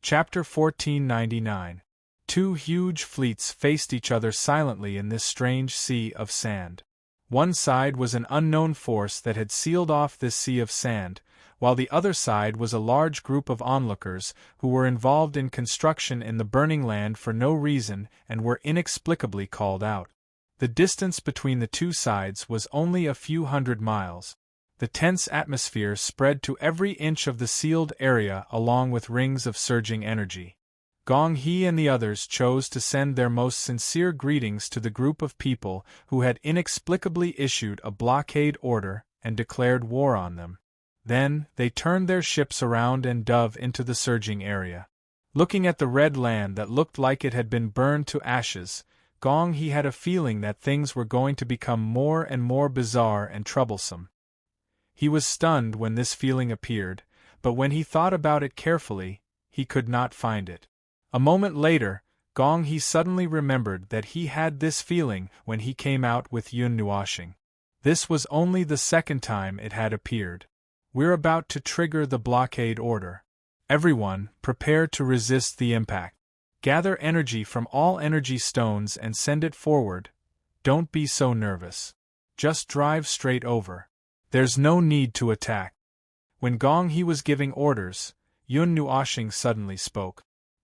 Chapter 1499. Two huge fleets faced each other silently in this strange sea of sand. One side was an unknown force that had sealed off this sea of sand, while the other side was a large group of onlookers who were involved in construction in the burning land for no reason and were inexplicably called out. The distance between the two sides was only a few hundred miles. The tense atmosphere spread to every inch of the sealed area along with rings of surging energy. Gong He and the others chose to send their most sincere greetings to the group of people who had inexplicably issued a blockade order and declared war on them. Then, they turned their ships around and dove into the surging area. Looking at the red land that looked like it had been burned to ashes, Gong He had a feeling that things were going to become more and more bizarre and troublesome. He was stunned when this feeling appeared, but when he thought about it carefully, he could not find it. A moment later, Gong He suddenly remembered that he had this feeling when he came out with Yun Nuoxing. This was only the second time it had appeared. We're about to trigger the blockade order. Everyone, prepare to resist the impact. Gather energy from all energy stones and send it forward. Don't be so nervous. Just drive straight over. There's no need to attack. When Gong He was giving orders, Yun Nuoxing suddenly spoke.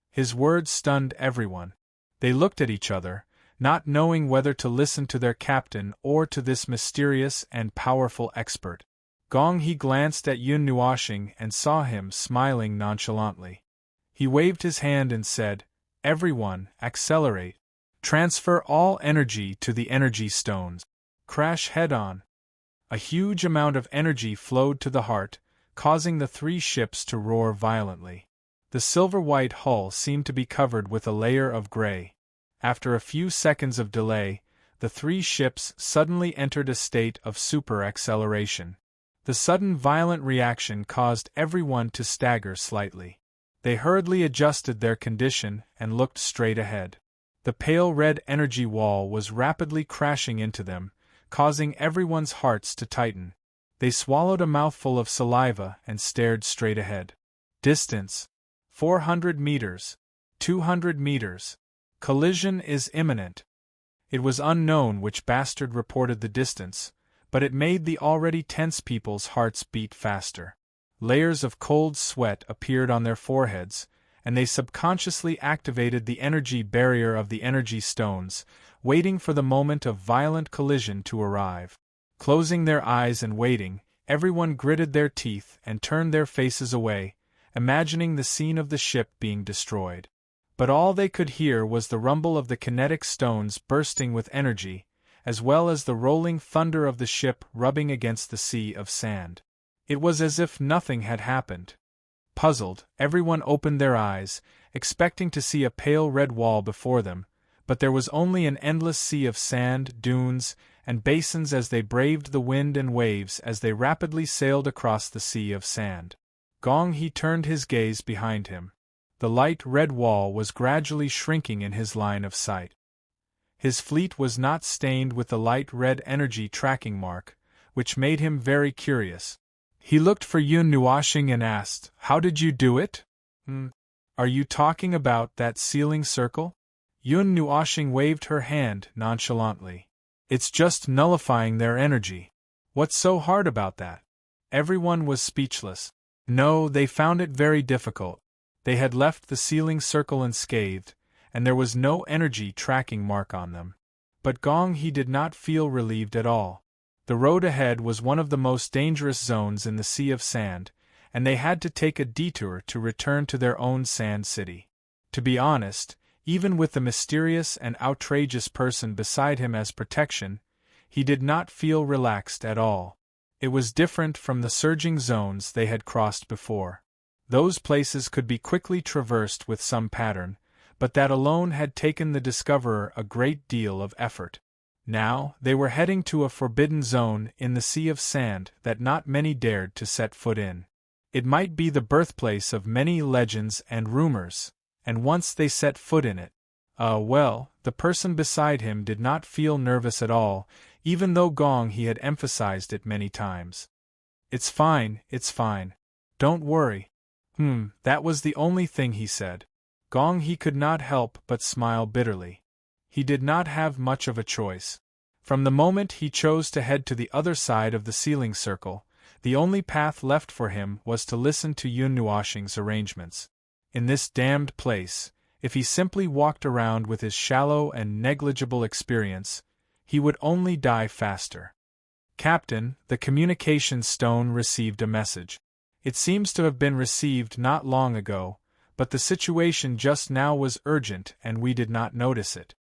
His words stunned everyone. They looked at each other, not knowing whether to listen to their captain or to this mysterious and powerful expert. Gong He glanced at Yun Nuoxing and saw him smiling nonchalantly. He waved his hand and said, "Everyone, accelerate. Transfer all energy to the energy stones. Crash head-on." A huge amount of energy flowed to the heart, causing the three ships to roar violently. The silver-white hull seemed to be covered with a layer of gray. After a few seconds of delay, the three ships suddenly entered a state of super-acceleration. The sudden violent reaction caused everyone to stagger slightly. They hurriedly adjusted their condition and looked straight ahead. The pale red energy wall was rapidly crashing into them, causing everyone's hearts to tighten. They swallowed a mouthful of saliva and stared straight ahead. Distance: 400 meters. 200 meters. Collision is imminent. It was unknown which bastard reported the distance, but it made the already tense people's hearts beat faster. Layers of cold sweat appeared on their foreheads, and they subconsciously activated the energy barrier of the energy stones, waiting for the moment of violent collision to arrive. Closing their eyes and waiting, everyone gritted their teeth and turned their faces away, imagining the scene of the ship being destroyed. But all they could hear was the rumble of the kinetic stones bursting with energy, as well as the rolling thunder of the ship rubbing against the sea of sand. It was as if nothing had happened. Puzzled, everyone opened their eyes, expecting to see a pale red wall before them, but there was only an endless sea of sand, dunes, and basins as they braved the wind and waves as they rapidly sailed across the sea of sand. Gong He turned his gaze behind him. The light red wall was gradually shrinking in his line of sight. His fleet was not stained with the light red energy tracking mark, which made him very curious. He looked for Yun Nuoxing and asked, "How did you do it?" Are you talking about that sealing circle?" Yun Nuoxing waved her hand nonchalantly. "It's just nullifying their energy. What's so hard about that?" Everyone was speechless. No, they found it very difficult. They had left the sealing circle unscathed, and there was no energy tracking mark on them. But Gong He did not feel relieved at all. The road ahead was one of the most dangerous zones in the sea of sand, and they had to take a detour to return to their own sand city. To be honest, even with the mysterious and outrageous person beside him as protection, he did not feel relaxed at all. It was different from the surging zones they had crossed before. Those places could be quickly traversed with some pattern, but that alone had taken the discoverer a great deal of effort. Now, they were heading to a forbidden zone in the sea of sand that not many dared to set foot in. It might be the birthplace of many legends and rumors, and once they set foot in it, the person beside him did not feel nervous at all, even though Gong He had emphasized it many times. It's fine. Don't worry. That was the only thing he said. Gong He could not help but smile bitterly. He did not have much of a choice. From the moment he chose to head to the other side of the sealing circle, the only path left for him was to listen to Yun Nuoxing's arrangements. In this damned place, if he simply walked around with his shallow and negligible experience, he would only die faster. Captain, the communication stone received a message. It seems to have been received not long ago, but the situation just now was urgent and we did not notice it.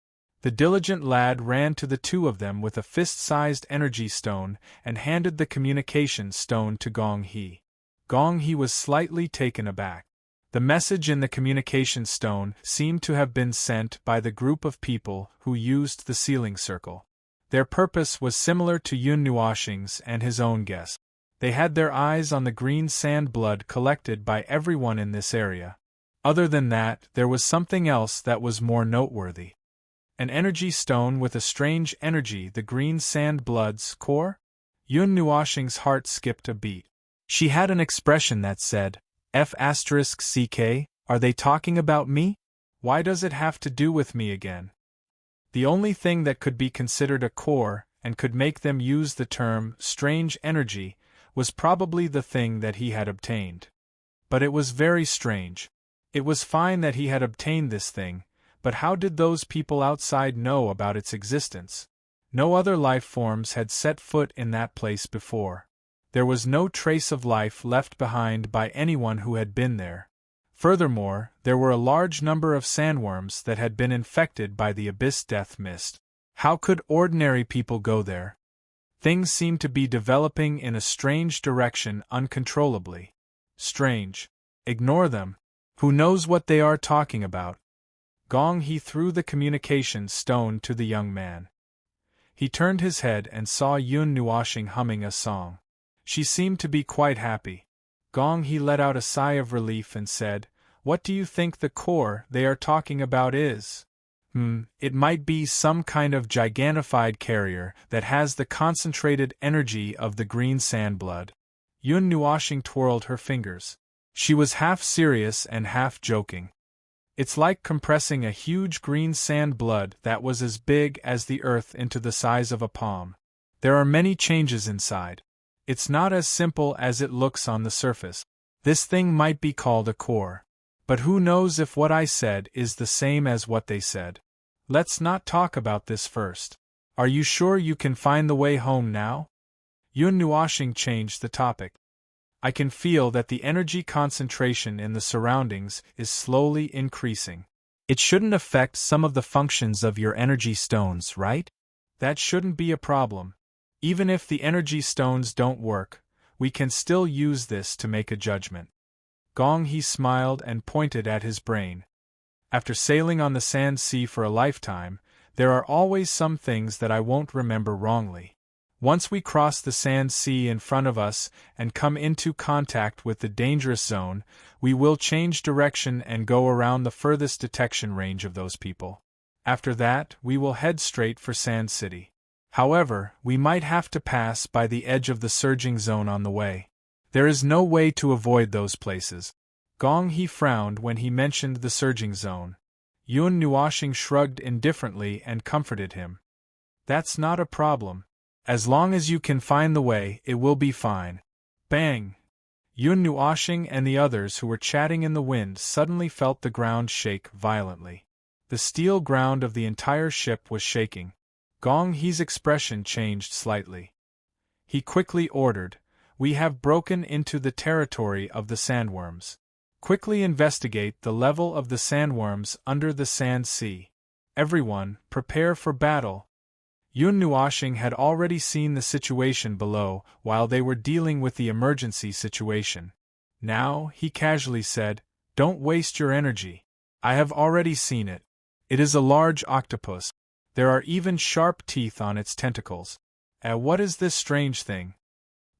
The diligent lad ran to the two of them with a fist-sized energy stone and handed the communication stone to Gong He. Gong He was slightly taken aback. The message in the communication stone seemed to have been sent by the group of people who used the sealing circle. Their purpose was similar to Yun Nuoxing's and his own guess. They had their eyes on the green sand blood collected by everyone in this area. Other than that, there was something else that was more noteworthy. An energy stone with a strange energy, the green sand blood's core? Yun Nuoxing's heart skipped a beat. She had an expression that said, F***CK, are they talking about me? Why does it have to do with me again? The only thing that could be considered a core, and could make them use the term strange energy, was probably the thing that he had obtained. But it was very strange. It was fine that he had obtained this thing, but how did those people outside know about its existence? No other life forms had set foot in that place before. There was no trace of life left behind by anyone who had been there. Furthermore, there were a large number of sandworms that had been infected by the abyss death mist. How could ordinary people go there? Things seemed to be developing in a strange direction uncontrollably. Strange. Ignore them. Who knows what they are talking about? Gong He threw the communication stone to the young man. He turned his head and saw Yun Nuoxing humming a song. She seemed to be quite happy. Gong He let out a sigh of relief and said, "What do you think the core they are talking about is?" It might be some kind of gigantified carrier that has the concentrated energy of the green sand blood. Yun Nuoxing twirled her fingers. She was half serious and half joking. It's like compressing a huge green sand blood that was as big as the earth into the size of a palm. There are many changes inside. It's not as simple as it looks on the surface. This thing might be called a core. But who knows if what I said is the same as what they said. Let's not talk about this first. Are you sure you can find the way home now? Yun Nuoxing changed the topic. I can feel that the energy concentration in the surroundings is slowly increasing. It shouldn't affect some of the functions of your energy stones, right? That shouldn't be a problem. Even if the energy stones don't work, we can still use this to make a judgment. Gong He smiled and pointed at his brain. After sailing on the sand sea for a lifetime, there are always some things that I won't remember wrongly. Once we cross the sand sea in front of us and come into contact with the dangerous zone, we will change direction and go around the furthest detection range of those people. After that, we will head straight for Sand City. However, we might have to pass by the edge of the surging zone on the way. There is no way to avoid those places. Gong He frowned when he mentioned the surging zone. Yun Nuoxing shrugged indifferently and comforted him. That's not a problem. As long as you can find the way, it will be fine. Bang! Yun Nuoxing and the others who were chatting in the wind suddenly felt the ground shake violently. The steel ground of the entire ship was shaking. Gong He's expression changed slightly. He quickly ordered, "We have broken into the territory of the sandworms. Quickly investigate the level of the sandworms under the sand sea. Everyone, prepare for battle." Yun Nuoxing had already seen the situation below while they were dealing with the emergency situation. Now, he casually said, "Don't waste your energy. I have already seen it. It is a large octopus. There are even sharp teeth on its tentacles. What is this strange thing?"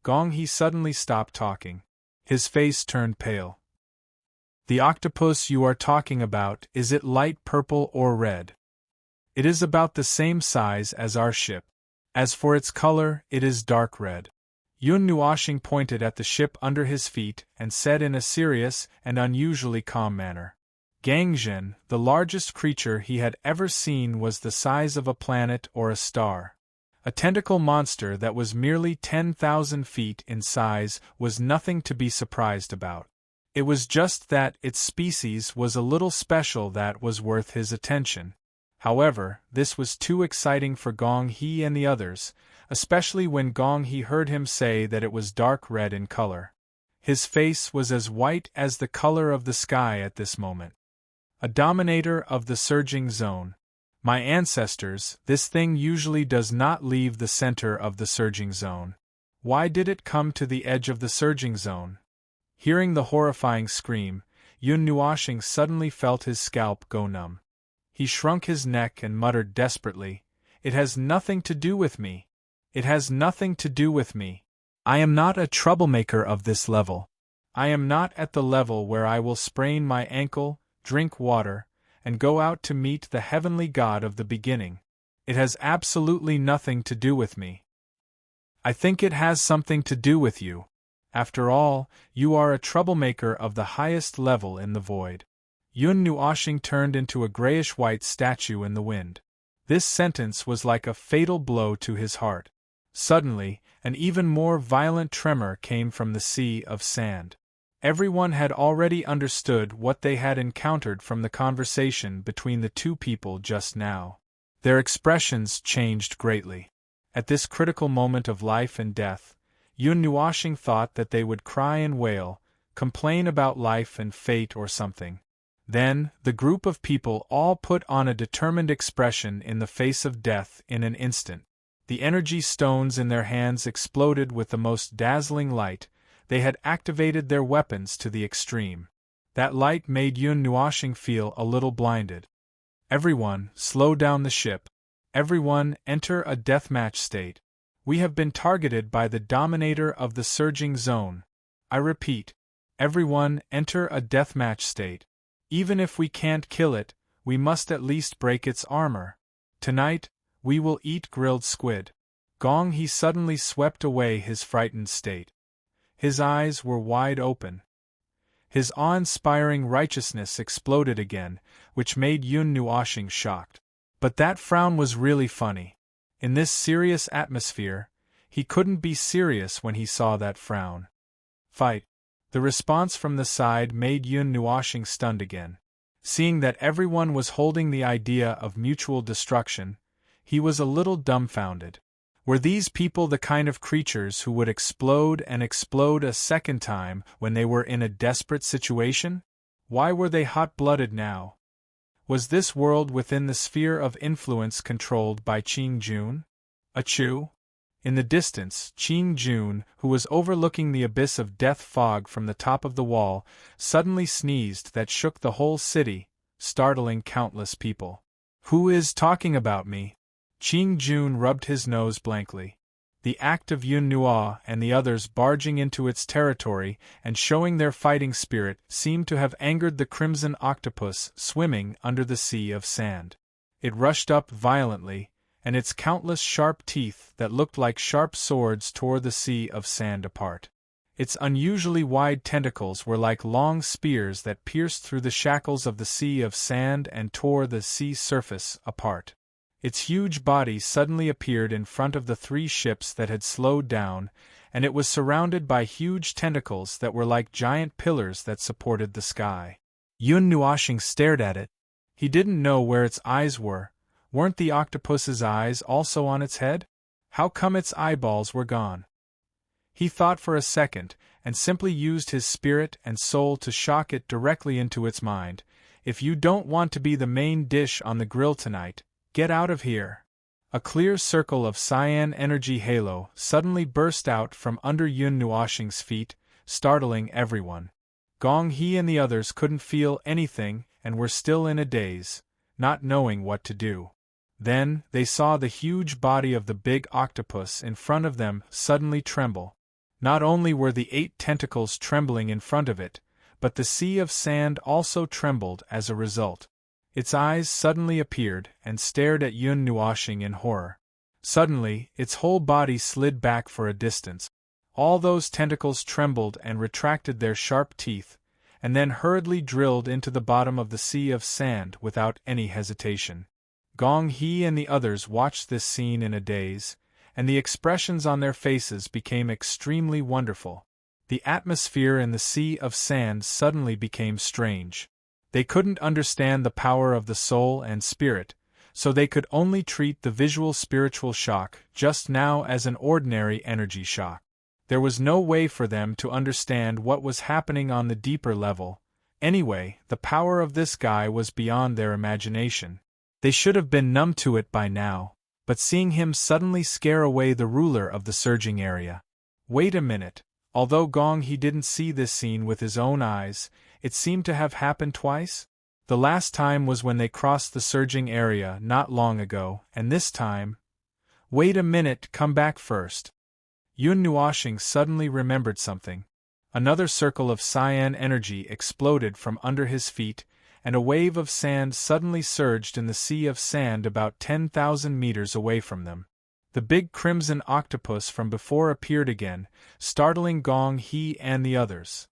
Gong He suddenly stopped talking. His face turned pale. "The octopus you are talking about, is it light purple or red?" "It is about the same size as our ship. As for its color, it is dark red." Yun Nuoxing pointed at the ship under his feet and said in a serious and unusually calm manner. Gangzhen, the largest creature he had ever seen, was the size of a planet or a star. A tentacle monster that was merely 10,000 feet in size was nothing to be surprised about. It was just that its species was a little special that was worth his attention. However, this was too exciting for Gong He and the others, especially when Gong He heard him say that it was dark red in color. His face was as white as the color of the sky at this moment. A dominator of the surging zone. My ancestors, this thing usually does not leave the center of the surging zone. Why did it come to the edge of the surging zone? Hearing the horrifying scream, Yun Nuoxing suddenly felt his scalp go numb. He shrunk his neck and muttered desperately, "It has nothing to do with me. It has nothing to do with me. I am not a troublemaker of this level. I am not at the level where I will sprain my ankle, drink water, and go out to meet the heavenly God of the beginning. It has absolutely nothing to do with me." "I think it has something to do with you. After all, you are a troublemaker of the highest level in the void." Yun Nuoxing turned into a grayish-white statue in the wind. This sentence was like a fatal blow to his heart. Suddenly, an even more violent tremor came from the sea of sand. Everyone had already understood what they had encountered from the conversation between the two people just now. Their expressions changed greatly. At this critical moment of life and death, Yun Nuoxing thought that they would cry and wail, complain about life and fate or something. Then, the group of people all put on a determined expression in the face of death in an instant. The energy stones in their hands exploded with the most dazzling light. They had activated their weapons to the extreme. That light made Yun Nuoxing feel a little blinded. "Everyone, slow down the ship. Everyone, enter a deathmatch state. We have been targeted by the dominator of the surging zone. I repeat, everyone, enter a deathmatch state. Even if we can't kill it, we must at least break its armor. Tonight, we will eat grilled squid." Gong He suddenly swept away his frightened state. His eyes were wide open. His awe-inspiring righteousness exploded again, which made Yun Nuoxing shocked. But that frown was really funny. In this serious atmosphere, he couldn't be serious when he saw that frown. "Fight." The response from the side made Yun Nuoxing stunned again. Seeing that everyone was holding the idea of mutual destruction, he was a little dumbfounded. Were these people the kind of creatures who would explode and explode a second time when they were in a desperate situation? Why were they hot-blooded now? Was this world within the sphere of influence controlled by Qing Jun? Achoo! In the distance, Qing Jun, who was overlooking the abyss of death fog from the top of the wall, suddenly sneezed that shook the whole city, startling countless people. "Who is talking about me?" Qing Jun rubbed his nose blankly. The act of Yun Nuo and the others barging into its territory and showing their fighting spirit seemed to have angered the crimson octopus swimming under the sea of sand. It rushed up violently, and its countless sharp teeth that looked like sharp swords tore the sea of sand apart. Its unusually wide tentacles were like long spears that pierced through the shackles of the sea of sand and tore the sea surface apart. Its huge body suddenly appeared in front of the three ships that had slowed down, and it was surrounded by huge tentacles that were like giant pillars that supported the sky. Yun Nuoxing stared at it. He didn't know where its eyes were. Weren't the octopus's eyes also on its head? How come its eyeballs were gone? He thought for a second, and simply used his spirit and soul to shock it directly into its mind. "If you don't want to be the main dish on the grill tonight, get out of here." A clear circle of cyan energy halo suddenly burst out from under Yun Nuoxing's feet, startling everyone. Gong He and the others couldn't feel anything and were still in a daze, not knowing what to do. Then, they saw the huge body of the big octopus in front of them suddenly tremble. Not only were the 8 tentacles trembling in front of it, but the sea of sand also trembled as a result. Its eyes suddenly appeared and stared at Yun Nuoxing in horror. Suddenly, its whole body slid back for a distance. All those tentacles trembled and retracted their sharp teeth, and then hurriedly drilled into the bottom of the sea of sand without any hesitation. Gong He and the others watched this scene in a daze, and the expressions on their faces became extremely wonderful. The atmosphere in the sea of sand suddenly became strange. They couldn't understand the power of the soul and spirit, so they could only treat the visual spiritual shock just now as an ordinary energy shock. There was no way for them to understand what was happening on the deeper level. Anyway, the power of this guy was beyond their imagination. They should have been numb to it by now, but seeing him suddenly scare away the ruler of the surging area. Wait a minute. Although Gong He didn't see this scene with his own eyes, it seemed to have happened twice. The last time was when they crossed the surging area not long ago, and this time… Wait a minute, come back first. Yun Nuoshing suddenly remembered something. Another circle of cyan energy exploded from under his feet, and a wave of sand suddenly surged in the sea of sand about 10,000 meters away from them. The big crimson octopus from before appeared again, startling Gong He and the others.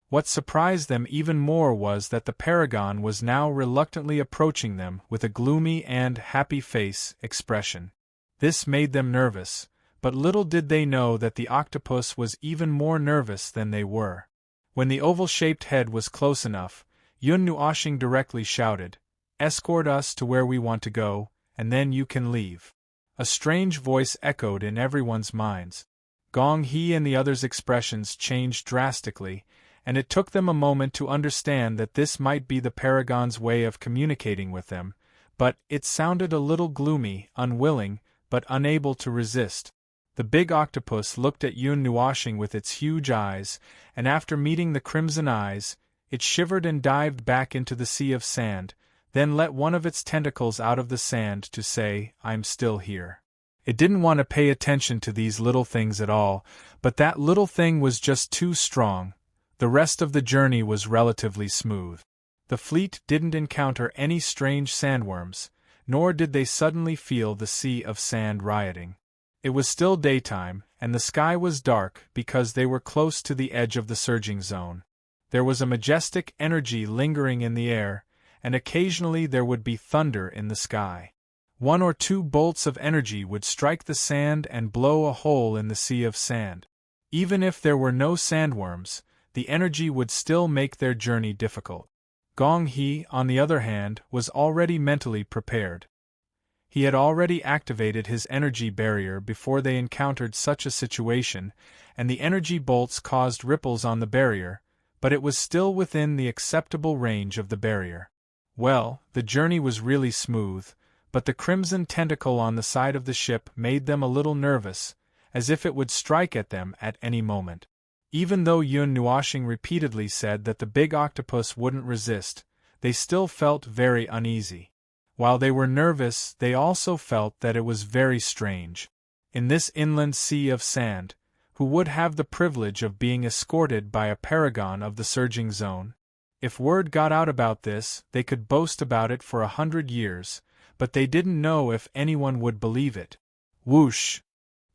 What surprised them even more was that the paragon was now reluctantly approaching them with a gloomy and happy face expression. This made them nervous, but little did they know that the octopus was even more nervous than they were. When the oval-shaped head was close enough, Yun Nuoshing directly shouted, "Escort us to where we want to go, and then you can leave." A strange voice echoed in everyone's minds. Gong He and the others' expressions changed drastically, and it took them a moment to understand that this might be the paragon's way of communicating with them, but it sounded a little gloomy, unwilling, but unable to resist. The big octopus looked at Yun Nuoshing with its huge eyes, and after meeting the crimson eyes, it shivered and dived back into the sea of sand, then let one of its tentacles out of the sand to say, "I'm still here." It didn't want to pay attention to these little things at all, but that little thing was just too strong. The rest of the journey was relatively smooth. The fleet didn't encounter any strange sandworms, nor did they suddenly feel the sea of sand rioting. It was still daytime, and the sky was dark because they were close to the edge of the surging zone. There was a majestic energy lingering in the air, and occasionally there would be thunder in the sky. 1 or 2 bolts of energy would strike the sand and blow a hole in the sea of sand. Even if there were no sandworms, the energy would still make their journey difficult. Gong He, on the other hand, was already mentally prepared. He had already activated his energy barrier before they encountered such a situation, and the energy bolts caused ripples on the barrier, but it was still within the acceptable range of the barrier. Well, the journey was really smooth, but the crimson tentacle on the side of the ship made them a little nervous, as if it would strike at them at any moment. Even though Yun Nuoshing repeatedly said that the big octopus wouldn't resist, they still felt very uneasy. While they were nervous, they also felt that it was very strange. In this inland sea of sand, who would have the privilege of being escorted by a paragon of the surging zone? If word got out about this, they could boast about it for 100 years, but they didn't know if anyone would believe it. Whoosh!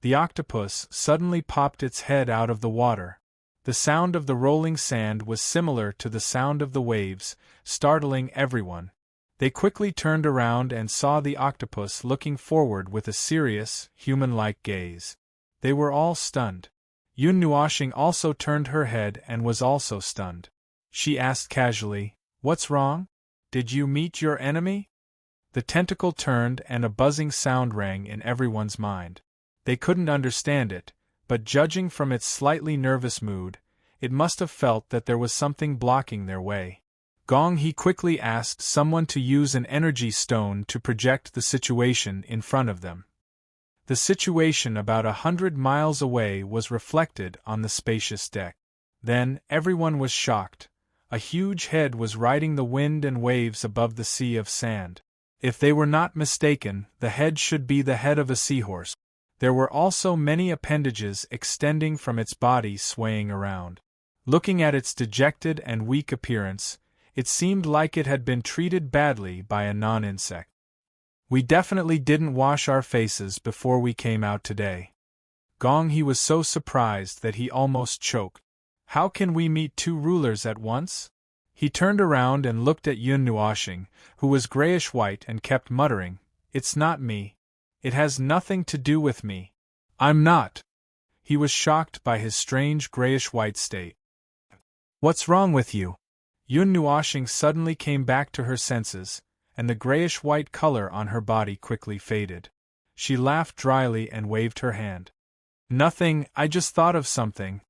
The octopus suddenly popped its head out of the water. The sound of the rolling sand was similar to the sound of the waves, startling everyone. They quickly turned around and saw the octopus looking forward with a serious, human-like gaze. They were all stunned. Yun Nuoshing also turned her head and was also stunned. She asked casually, "What's wrong? Did you meet your enemy?" The tentacle turned and a buzzing sound rang in everyone's mind. They couldn't understand it, but judging from its slightly nervous mood, it must have felt that there was something blocking their way. Gong He quickly asked someone to use an energy stone to project the situation in front of them. The situation about 100 miles away was reflected on the spacious deck. Then, everyone was shocked. A huge head was riding the wind and waves above the sea of sand. If they were not mistaken, the head should be the head of a seahorse. There were also many appendages extending from its body swaying around. Looking at its dejected and weak appearance, it seemed like it had been treated badly by a non-insect. "We definitely didn't wash our faces before we came out today," Gong He was so surprised that he almost choked. How can we meet two rulers at once? He turned around and looked at Yun Nuoxing, who was grayish-white and kept muttering, "It's not me. It has nothing to do with me. I'm not." He was shocked by his strange grayish-white state. "What's wrong with you?" Yun Nuoxing suddenly came back to her senses, and the grayish-white color on her body quickly faded. She laughed dryly and waved her hand. "Nothing, I just thought of something.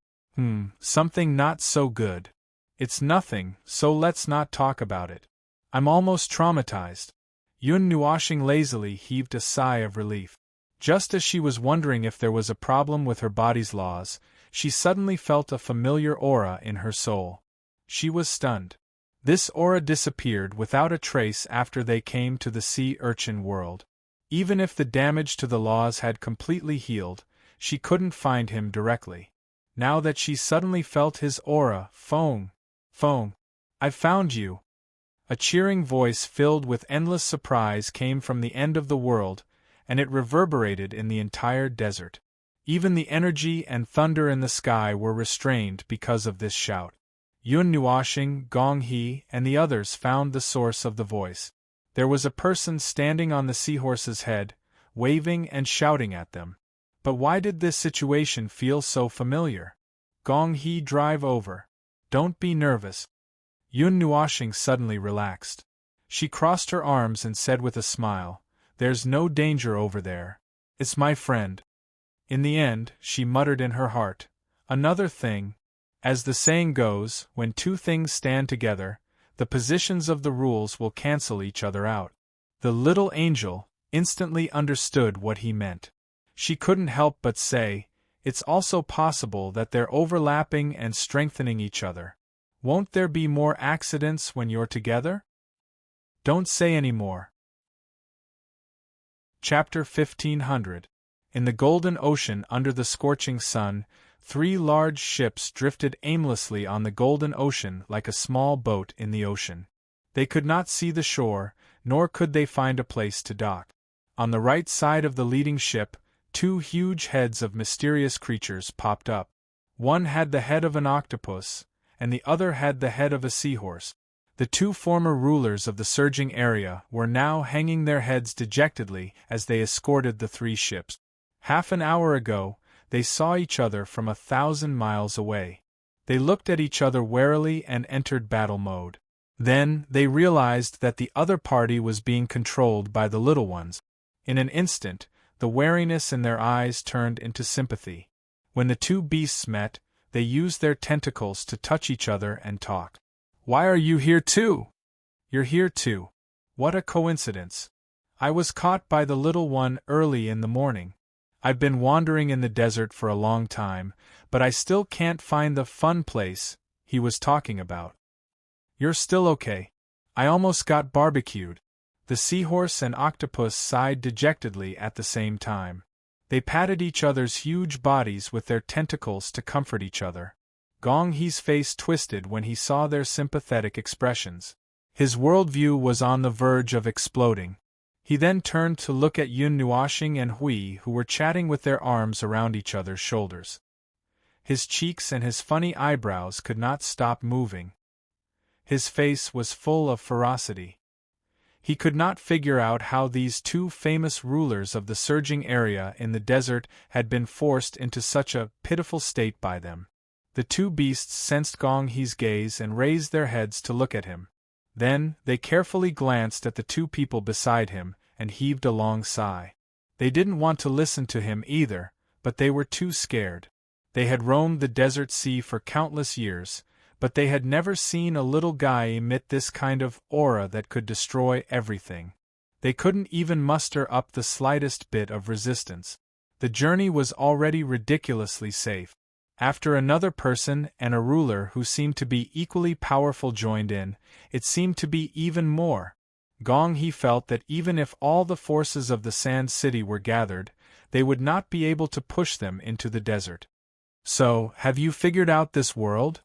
Something not so good. It's nothing, so let's not talk about it. I'm almost traumatized." Yun Nuoxing lazily heaved a sigh of relief. Just as she was wondering if there was a problem with her body's laws, she suddenly felt a familiar aura in her soul. She was stunned. This aura disappeared without a trace after they came to the sea urchin world. Even if the damage to the laws had completely healed, she couldn't find him directly. Now that she suddenly felt his aura, Feng, "I've found you." A cheering voice filled with endless surprise came from the end of the world, and it reverberated in the entire desert. Even the energy and thunder in the sky were restrained because of this shout. Yun Nuoxing, Gong He, and the others found the source of the voice. There was a person standing on the seahorse's head, waving and shouting at them. But why did this situation feel so familiar? Gong He, drive over. Don't be nervous. Yun Nuoxing suddenly relaxed. She crossed her arms and said with a smile, "There's no danger over there. It's my friend." In the end, she muttered in her heart, "Another thing. As the saying goes, when two things stand together, the positions of the rules will cancel each other out." The little angel instantly understood what he meant. She couldn't help but say, "It's also possible that they're overlapping and strengthening each other. Won't there be more accidents when you're together?" Don't say any more. Chapter 1500. In the golden ocean under the scorching sun, 3 large ships drifted aimlessly on the golden ocean like a small boat in the ocean. They could not see the shore, nor could they find a place to dock. On the right side of the leading ship, 2 huge heads of mysterious creatures popped up. One had the head of an octopus, and the other had the head of a seahorse. The 2 former rulers of the surging area were now hanging their heads dejectedly as they escorted the 3 ships. Half an hour ago, they saw each other from 1,000 miles away. They looked at each other warily and entered battle mode. Then, they realized that the other party was being controlled by the little ones. In an instant, the wariness in their eyes turned into sympathy. When the 2 beasts met, they used their tentacles to touch each other and talk. "Why are you here too?" "You're here too. What a coincidence. I was caught by the little one early in the morning. I've been wandering in the desert for a long time, but I still can't find the fun place he was talking about." "You're still okay. I almost got barbecued." The seahorse and octopus sighed dejectedly at the same time. They patted each other's huge bodies with their tentacles to comfort each other. Gong He's face twisted when he saw their sympathetic expressions. His worldview was on the verge of exploding. He then turned to look at Yun Nuoxing and Hui, who were chatting with their arms around each other's shoulders. His cheeks and his funny eyebrows could not stop moving. His face was full of ferocity. He could not figure out how these 2 famous rulers of the surging area in the desert had been forced into such a pitiful state by them. The 2 beasts sensed Gong He's gaze and raised their heads to look at him. Then, they carefully glanced at the 2 people beside him, and heaved a long sigh. They didn't want to listen to him either, but they were too scared. They had roamed the desert sea for countless years, but they had never seen a little guy emit this kind of aura that could destroy everything. They couldn't even muster up the slightest bit of resistance. The journey was already ridiculously safe. After another person and a ruler who seemed to be equally powerful joined in, it seemed to be even more. Gong He felt that even if all the forces of the Sand City were gathered, they would not be able to push them into the desert. "So, have you figured out this world?"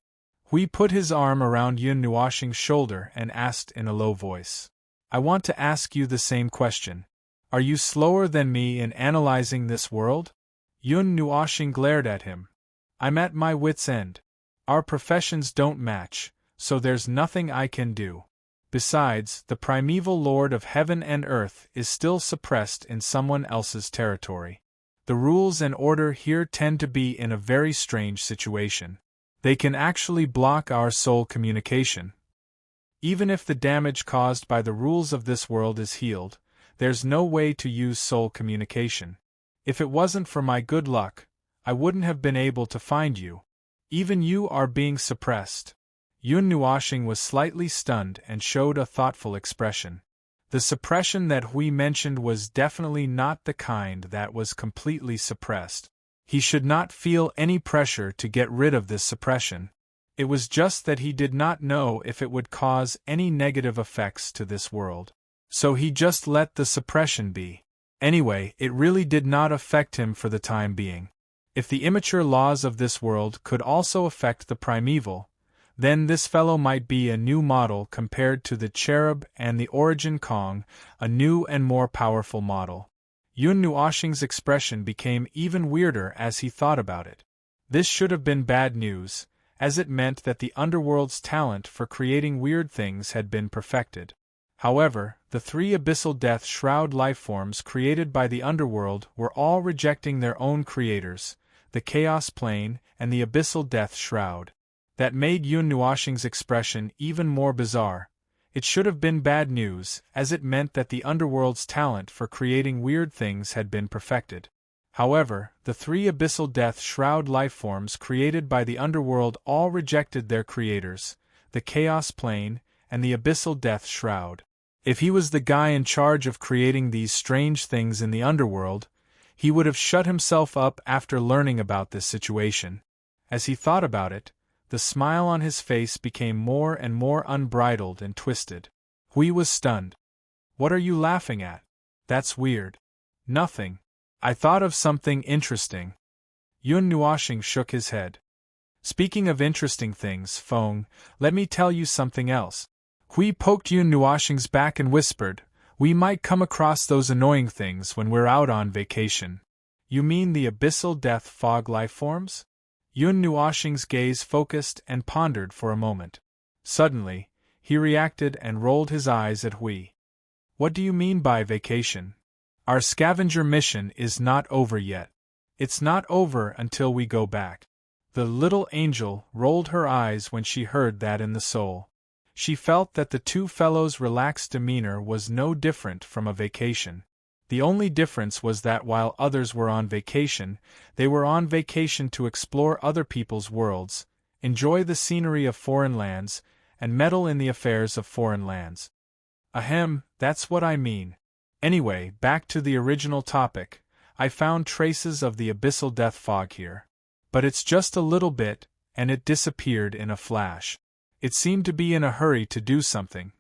Hui put his arm around Yun Nuoxing's shoulder and asked in a low voice. "I want to ask you the same question. Are you slower than me in analyzing this world?" Yun Nuoxing glared at him. I'm at my wit's end. Our professions don't match, so there's nothing I can do. Besides, the primeval lord of heaven and earth is still suppressed in someone else's territory. The rules and order here tend to be in a very strange situation. They can actually block our soul communication. Even if the damage caused by the rules of this world is healed, there's no way to use soul communication. If it wasn't for my good luck, I wouldn't have been able to find you. Even you are being suppressed. Yun Nuoxing was slightly stunned and showed a thoughtful expression. The suppression that Hui mentioned was definitely not the kind that was completely suppressed. He should not feel any pressure to get rid of this suppression. It was just that he did not know if it would cause any negative effects to this world. So he just let the suppression be. Anyway, it really did not affect him for the time being. If the immature laws of this world could also affect the primeval, then this fellow might be a new model compared to the cherub and the origin Kong, a new and more powerful model. Yun Nuoxing's expression became even weirder as he thought about it. This should have been bad news, as it meant that the underworld's talent for creating weird things had been perfected. However, the three abyssal death shroud lifeforms created by the underworld were all rejecting their own creators, the chaos plane and the abyssal death shroud. That made Yun Nuoxing's expression even more bizarre. It should have been bad news, as it meant that the underworld's talent for creating weird things had been perfected. However, the three abyssal death shroud lifeforms created by the underworld all rejected their creators, the chaos plane and the abyssal death shroud. If he was the guy in charge of creating these strange things in the underworld, he would have shut himself up after learning about this situation. As he thought about it, the smile on his face became more and more unbridled and twisted. Hui was stunned. What are you laughing at? That's weird. Nothing. I thought of something interesting. Yun Nuoxing shook his head. Speaking of interesting things, Feng, let me tell you something else. Hui poked Yun Nuoxing's back and whispered, we might come across those annoying things when we're out on vacation. You mean the abyssal death fog lifeforms? Yun Nuoxing's gaze focused and pondered for a moment. Suddenly, he reacted and rolled his eyes at Hui. What do you mean by vacation? Our scavenger mission is not over yet. It's not over until we go back. The little angel rolled her eyes when she heard that in the soul. She felt that the two fellows' relaxed demeanor was no different from a vacation. The only difference was that while others were on vacation, they were on vacation to explore other people's worlds, enjoy the scenery of foreign lands, and meddle in the affairs of foreign lands. Ahem, that's what I mean. Anyway, back to the original topic. I found traces of the abyssal death fog here. But it's just a little bit, and it disappeared in a flash. It seemed to be in a hurry to do something.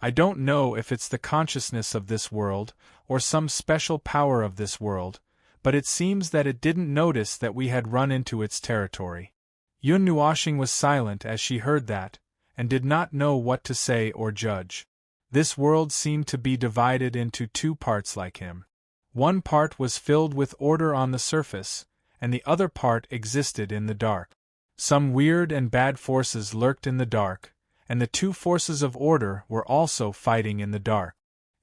I don't know if it's the consciousness of this world, or some special power of this world, but it seems that it didn't notice that we had run into its territory. Yun Nuoxing was silent as she heard that, and did not know what to say or judge. This world seemed to be divided into two parts like him. One part was filled with order on the surface, and the other part existed in the dark. Some weird and bad forces lurked in the dark, and the two forces of order were also fighting in the dark.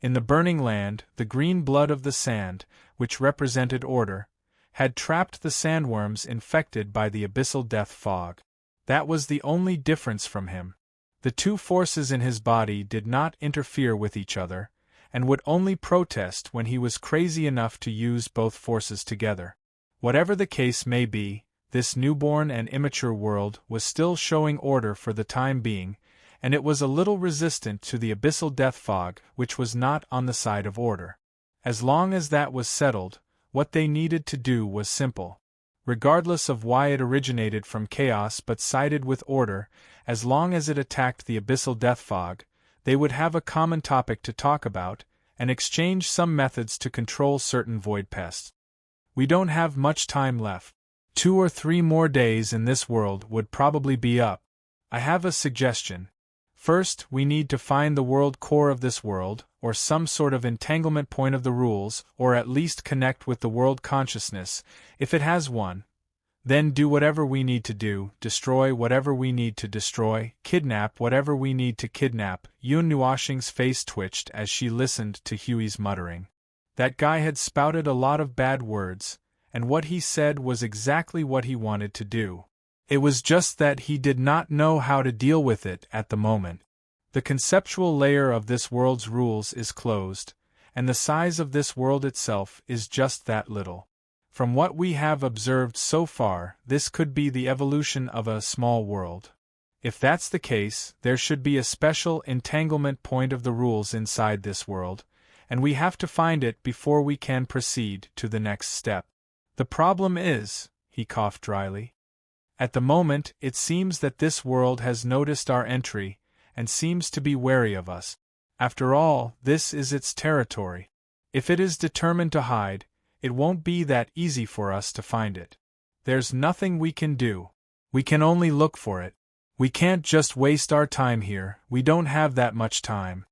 In the burning land, the green blood of the sand, which represented order, had trapped the sandworms infected by the abyssal death fog. That was the only difference from him. The two forces in his body did not interfere with each other, and would only protest when he was crazy enough to use both forces together. Whatever the case may be, this newborn and immature world was still showing order for the time being, and it was a little resistant to the abyssal death fog, which was not on the side of order. As long as that was settled, what they needed to do was simple. Regardless of why it originated from chaos but sided with order, as long as it attacked the abyssal death fog, they would have a common topic to talk about, and exchange some methods to control certain void pests. We don't have much time left. 2 or 3 more days in this world would probably be up. I have a suggestion. First, we need to find the world core of this world, or some sort of entanglement point of the rules, or at least connect with the world consciousness, if it has one. Then do whatever we need to do, destroy whatever we need to destroy, kidnap whatever we need to kidnap. Yun Nuoxing's face twitched as she listened to Huey's muttering. That guy had spouted a lot of bad words, and what he said was exactly what he wanted to do. It was just that he did not know how to deal with it at the moment. The conceptual layer of this world's rules is closed, and the size of this world itself is just that little. From what we have observed so far, this could be the evolution of a small world. If that's the case, there should be a special entanglement point of the rules inside this world, and we have to find it before we can proceed to the next step. The problem is, he coughed dryly. At the moment, it seems that this world has noticed our entry, and seems to be wary of us. After all, this is its territory. If it is determined to hide, it won't be that easy for us to find it. There's nothing we can do. We can only look for it. We can't just waste our time here, we don't have that much time.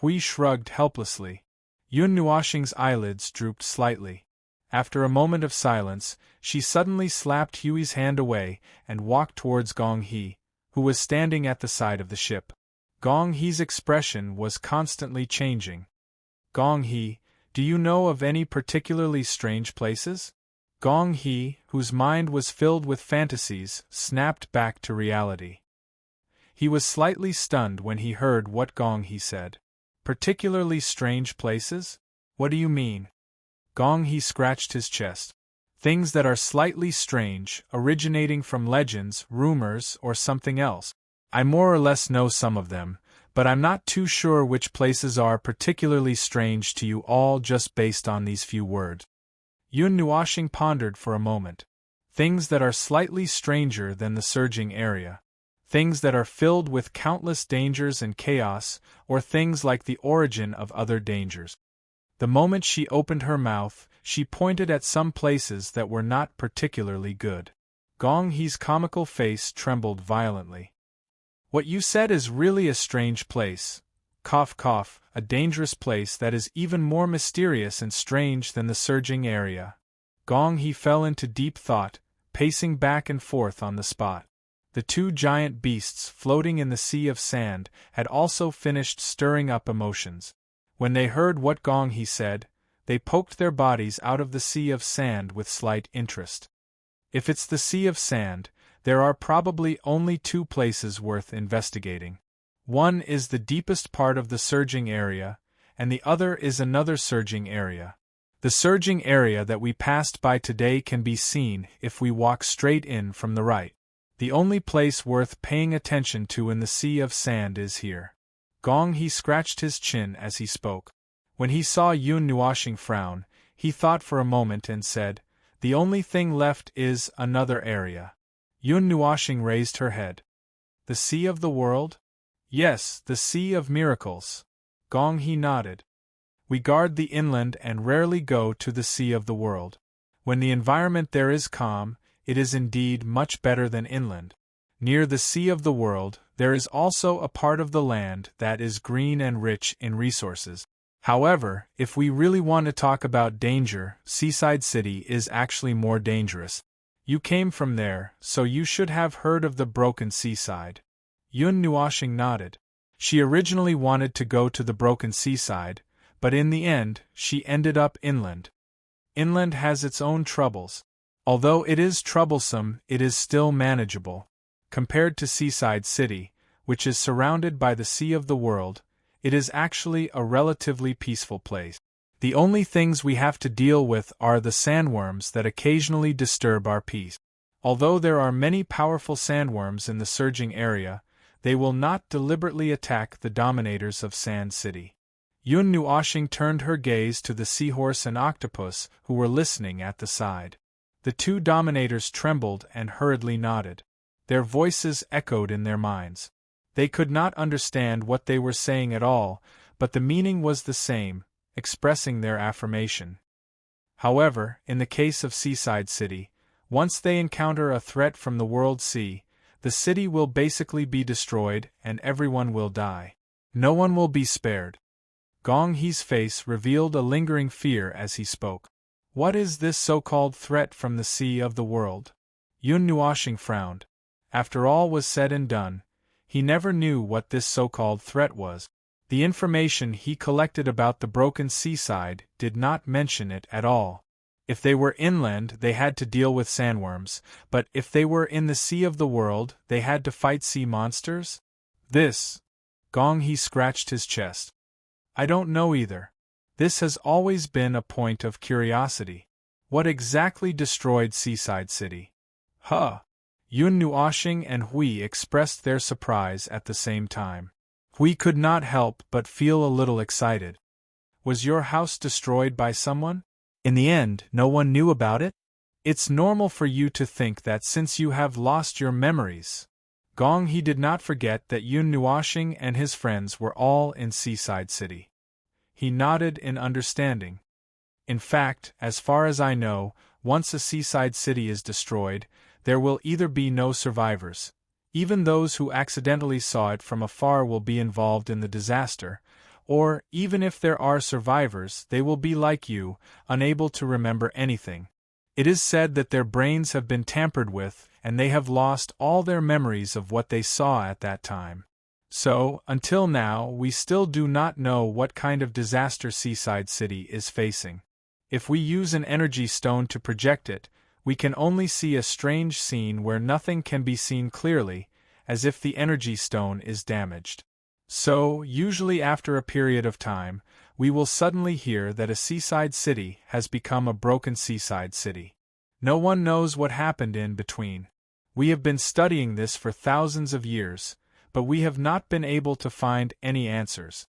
Hui shrugged helplessly. Yun Nuoxing's eyelids drooped slightly. After a moment of silence, she suddenly slapped Huey's hand away and walked towards Gong He, who was standing at the side of the ship. Gong He's expression was constantly changing. Gong He, do you know of any particularly strange places? Gong He, whose mind was filled with fantasies, snapped back to reality. He was slightly stunned when he heard what Gong He said. Particularly strange places? What do you mean? Gong He scratched his chest. Things that are slightly strange, originating from legends, rumors, or something else. I more or less know some of them, but I'm not too sure which places are particularly strange to you all just based on these few words. Yun Nuoxing pondered for a moment. Things that are slightly stranger than the surging area. Things that are filled with countless dangers and chaos, or things like the origin of other dangers. The moment she opened her mouth, she pointed at some places that were not particularly good. Gong He's comical face trembled violently. What you said is really a strange place. Cough cough, a dangerous place that is even more mysterious and strange than the surging area. Gong He fell into deep thought, pacing back and forth on the spot. The two giant beasts floating in the sea of sand had also finished stirring up emotions. When they heard what Gong He said, they poked their bodies out of the sea of sand with slight interest. If it's the sea of sand, there are probably only two places worth investigating. One is the deepest part of the surging area, and the other is another surging area. The surging area that we passed by today can be seen if we walk straight in from the right. The only place worth paying attention to in the sea of sand is here. Gong He scratched his chin as he spoke. When he saw Yun Nuoxing frown, he thought for a moment and said, "The only thing left is another area." Yun Nuoxing raised her head. "The Sea of the World?" "Yes, the Sea of Miracles." Gong He nodded. "We guard the inland and rarely go to the Sea of the World. When the environment there is calm, it is indeed much better than inland. Near the Sea of the World, there is also a part of the land that is green and rich in resources. However, if we really want to talk about danger, Seaside City is actually more dangerous. You came from there, so you should have heard of the Broken Seaside." Yun Nuoxing nodded. She originally wanted to go to the Broken Seaside, but in the end, she ended up inland. Inland has its own troubles. Although it is troublesome, it is still manageable. Compared to Seaside City, which is surrounded by the Sea of the World, it is actually a relatively peaceful place. The only things we have to deal with are the sandworms that occasionally disturb our peace. Although there are many powerful sandworms in the surging area, they will not deliberately attack the dominators of Sand City. Yun Nuoxing turned her gaze to the seahorse and octopus who were listening at the side. The two dominators trembled and hurriedly nodded. Their voices echoed in their minds. They could not understand what they were saying at all, but the meaning was the same, expressing their affirmation. However, in the case of Seaside City, once they encounter a threat from the World Sea, the city will basically be destroyed and everyone will die. No one will be spared. Gong Hee's face revealed a lingering fear as he spoke. What is this so-called threat from the sea of the world? Yun Nuoshing frowned. After all was said and done, he never knew what this so-called threat was. The information he collected about the broken seaside did not mention it at all. If they were inland, they had to deal with sandworms, but if they were in the sea of the world, they had to fight sea monsters? Gong Hee scratched his chest. I don't know either. This has always been a point of curiosity. What exactly destroyed Seaside City? Yun Nuoshing and Hui expressed their surprise at the same time. Hui could not help but feel a little excited. Was your house destroyed by someone? In the end, no one knew about it? It's normal for you to think that since you have lost your memories. Gong Hee did not forget that Yun Nuoshing and his friends were all in Seaside City. He nodded in understanding. In fact, as far as I know, once a seaside city is destroyed, there will either be no survivors. Even those who accidentally saw it from afar will be involved in the disaster, or, even if there are survivors, they will be like you, unable to remember anything. It is said that their brains have been tampered with, and they have lost all their memories of what they saw at that time. So, until now, we still do not know what kind of disaster Seaside City is facing. If we use an energy stone to project it, we can only see a strange scene where nothing can be seen clearly, as if the energy stone is damaged. So, usually after a period of time, we will suddenly hear that a seaside city has become a broken seaside city. No one knows what happened in between. We have been studying this for thousands of years, but we have not been able to find any answers.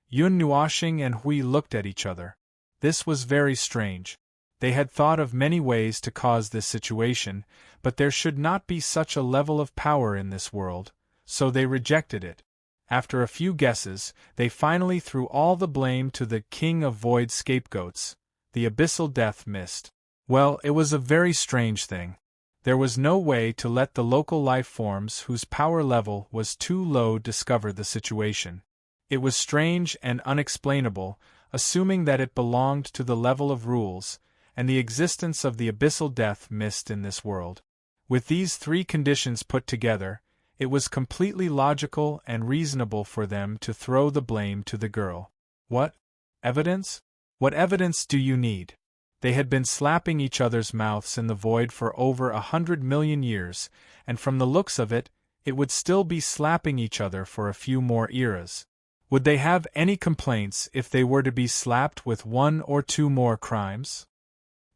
Yun Nuoshing and Hui looked at each other. This was very strange. They had thought of many ways to cause this situation, but there should not be such a level of power in this world, so they rejected it. After a few guesses, they finally threw all the blame to the King of Void scapegoats, the abyssal death mist. Well, it was a very strange thing. There was no way to let the local life forms whose power level was too low discover the situation. It was strange and unexplainable, assuming that it belonged to the level of rules, and the existence of the abyssal death mist in this world. With these three conditions put together, it was completely logical and reasonable for them to throw the blame to the girl. What? Evidence? What evidence do you need? They had been slapping each other's mouths in the void for over 100 million years, and from the looks of it, it would still be slapping each other for a few more eras. Would they have any complaints if they were to be slapped with 1 or 2 more crimes?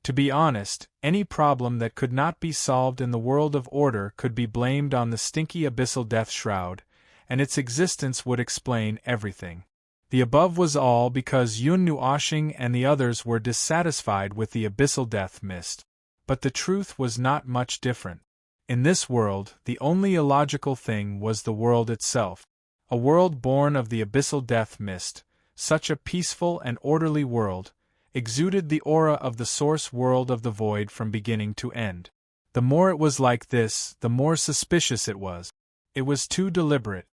To be honest, any problem that could not be solved in the world of order could be blamed on the stinky abyssal death shroud, and its existence would explain everything. The above was all because Yun Nuoshing and the others were dissatisfied with the abyssal death mist. But the truth was not much different. In this world, the only illogical thing was the world itself. A world born of the abyssal death mist, such a peaceful and orderly world, exuded the aura of the source world of the void from beginning to end. The more it was like this, the more suspicious it was. It was too deliberate.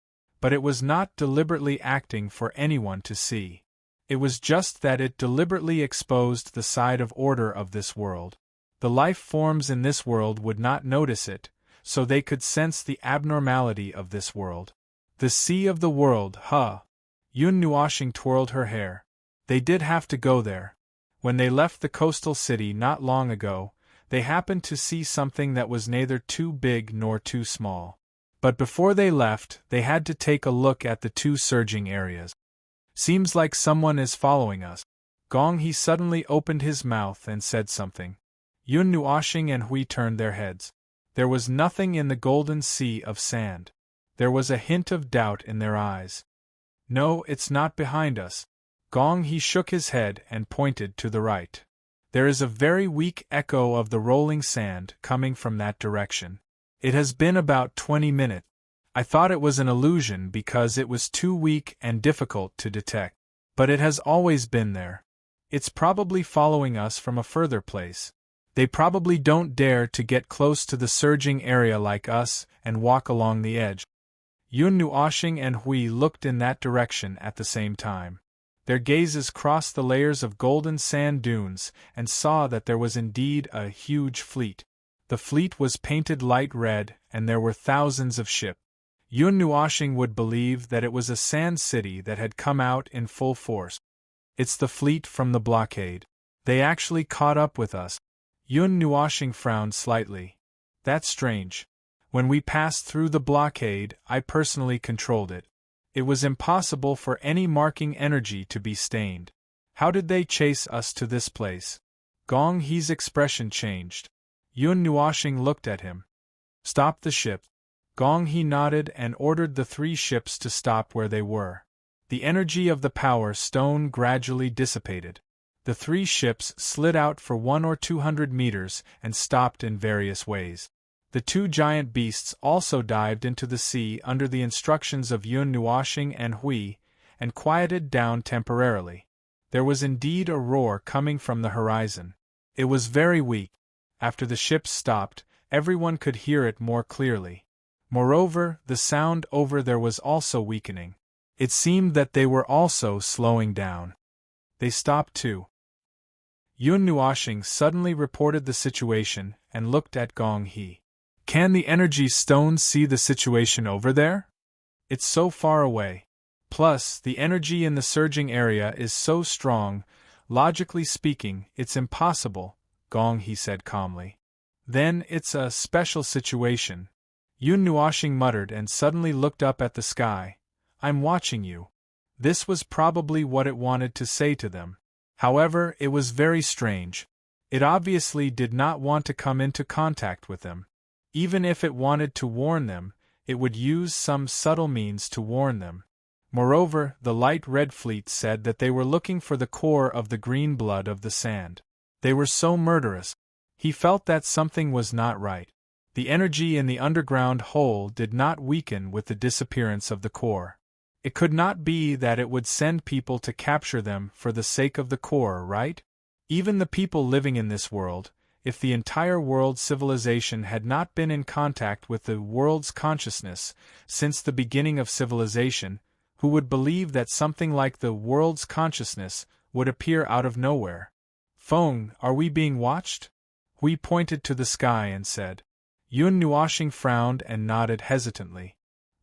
But it was not deliberately acting for anyone to see. It was just that it deliberately exposed the side of order of this world. The life forms in this world would not notice it, so they could sense the abnormality of this world. The sea of the world, Yun Nuoshing twirled her hair. They did have to go there. When they left the coastal city not long ago, they happened to see something that was neither too big nor too small. But before they left, they had to take a look at the 2 surging areas. Seems like someone is following us. Gong Hee suddenly opened his mouth and said something. Yun Nuoshing and Hui turned their heads. There was nothing in the golden sea of sand. There was a hint of doubt in their eyes. No, it's not behind us. Gong Hee shook his head and pointed to the right. There is a very weak echo of the rolling sand coming from that direction. It has been about 20 minutes. I thought it was an illusion because it was too weak and difficult to detect. But it has always been there. It's probably following us from a further place. They probably don't dare to get close to the surging area like us and walk along the edge. Yun Nuoshing and Hui looked in that direction at the same time. Their gazes crossed the layers of golden sand dunes and saw that there was indeed a huge fleet. The fleet was painted light red, and there were thousands of ships. Yun Nuashing would believe that it was a sand city that had come out in full force. It's the fleet from the blockade. They actually caught up with us. Yun Nuashing frowned slightly. That's strange. When we passed through the blockade, I personally controlled it. It was impossible for any marking energy to be stained. How did they chase us to this place? Gong He's expression changed. Yun Nuashing looked at him. Stop the ship. Gong He nodded and ordered the 3 ships to stop where they were. The energy of the power stone gradually dissipated. The 3 ships slid out for 100 or 200 meters and stopped in various ways. The 2 giant beasts also dived into the sea under the instructions of Yun Nuashing and Hui, and quieted down temporarily. There was indeed a roar coming from the horizon. It was very weak. After the ships stopped, everyone could hear it more clearly. Moreover, the sound over there was also weakening. It seemed that they were also slowing down. They stopped too. Yun Nuashing suddenly reported the situation and looked at Gong He. Can the energy stones see the situation over there? It's so far away. Plus, the energy in the surging area is so strong, logically speaking, it's impossible, Gong He said calmly. Then it's a special situation. Yun Nuashing muttered and suddenly looked up at the sky. I'm watching you. This was probably what it wanted to say to them. However, it was very strange. It obviously did not want to come into contact with them. Even if it wanted to warn them, it would use some subtle means to warn them. Moreover, the light red fleet said that they were looking for the core of the green blood of the sand. They were so murderous. He felt that something was not right. The energy in the underground hole did not weaken with the disappearance of the core. It could not be that it would send people to capture them for the sake of the core, right? Even the people living in this world, if the entire world's civilization had not been in contact with the world's consciousness since the beginning of civilization, who would believe that something like the world's consciousness would appear out of nowhere? Feng, are we being watched? Hui pointed to the sky and said. Yun Nuashing frowned and nodded hesitantly.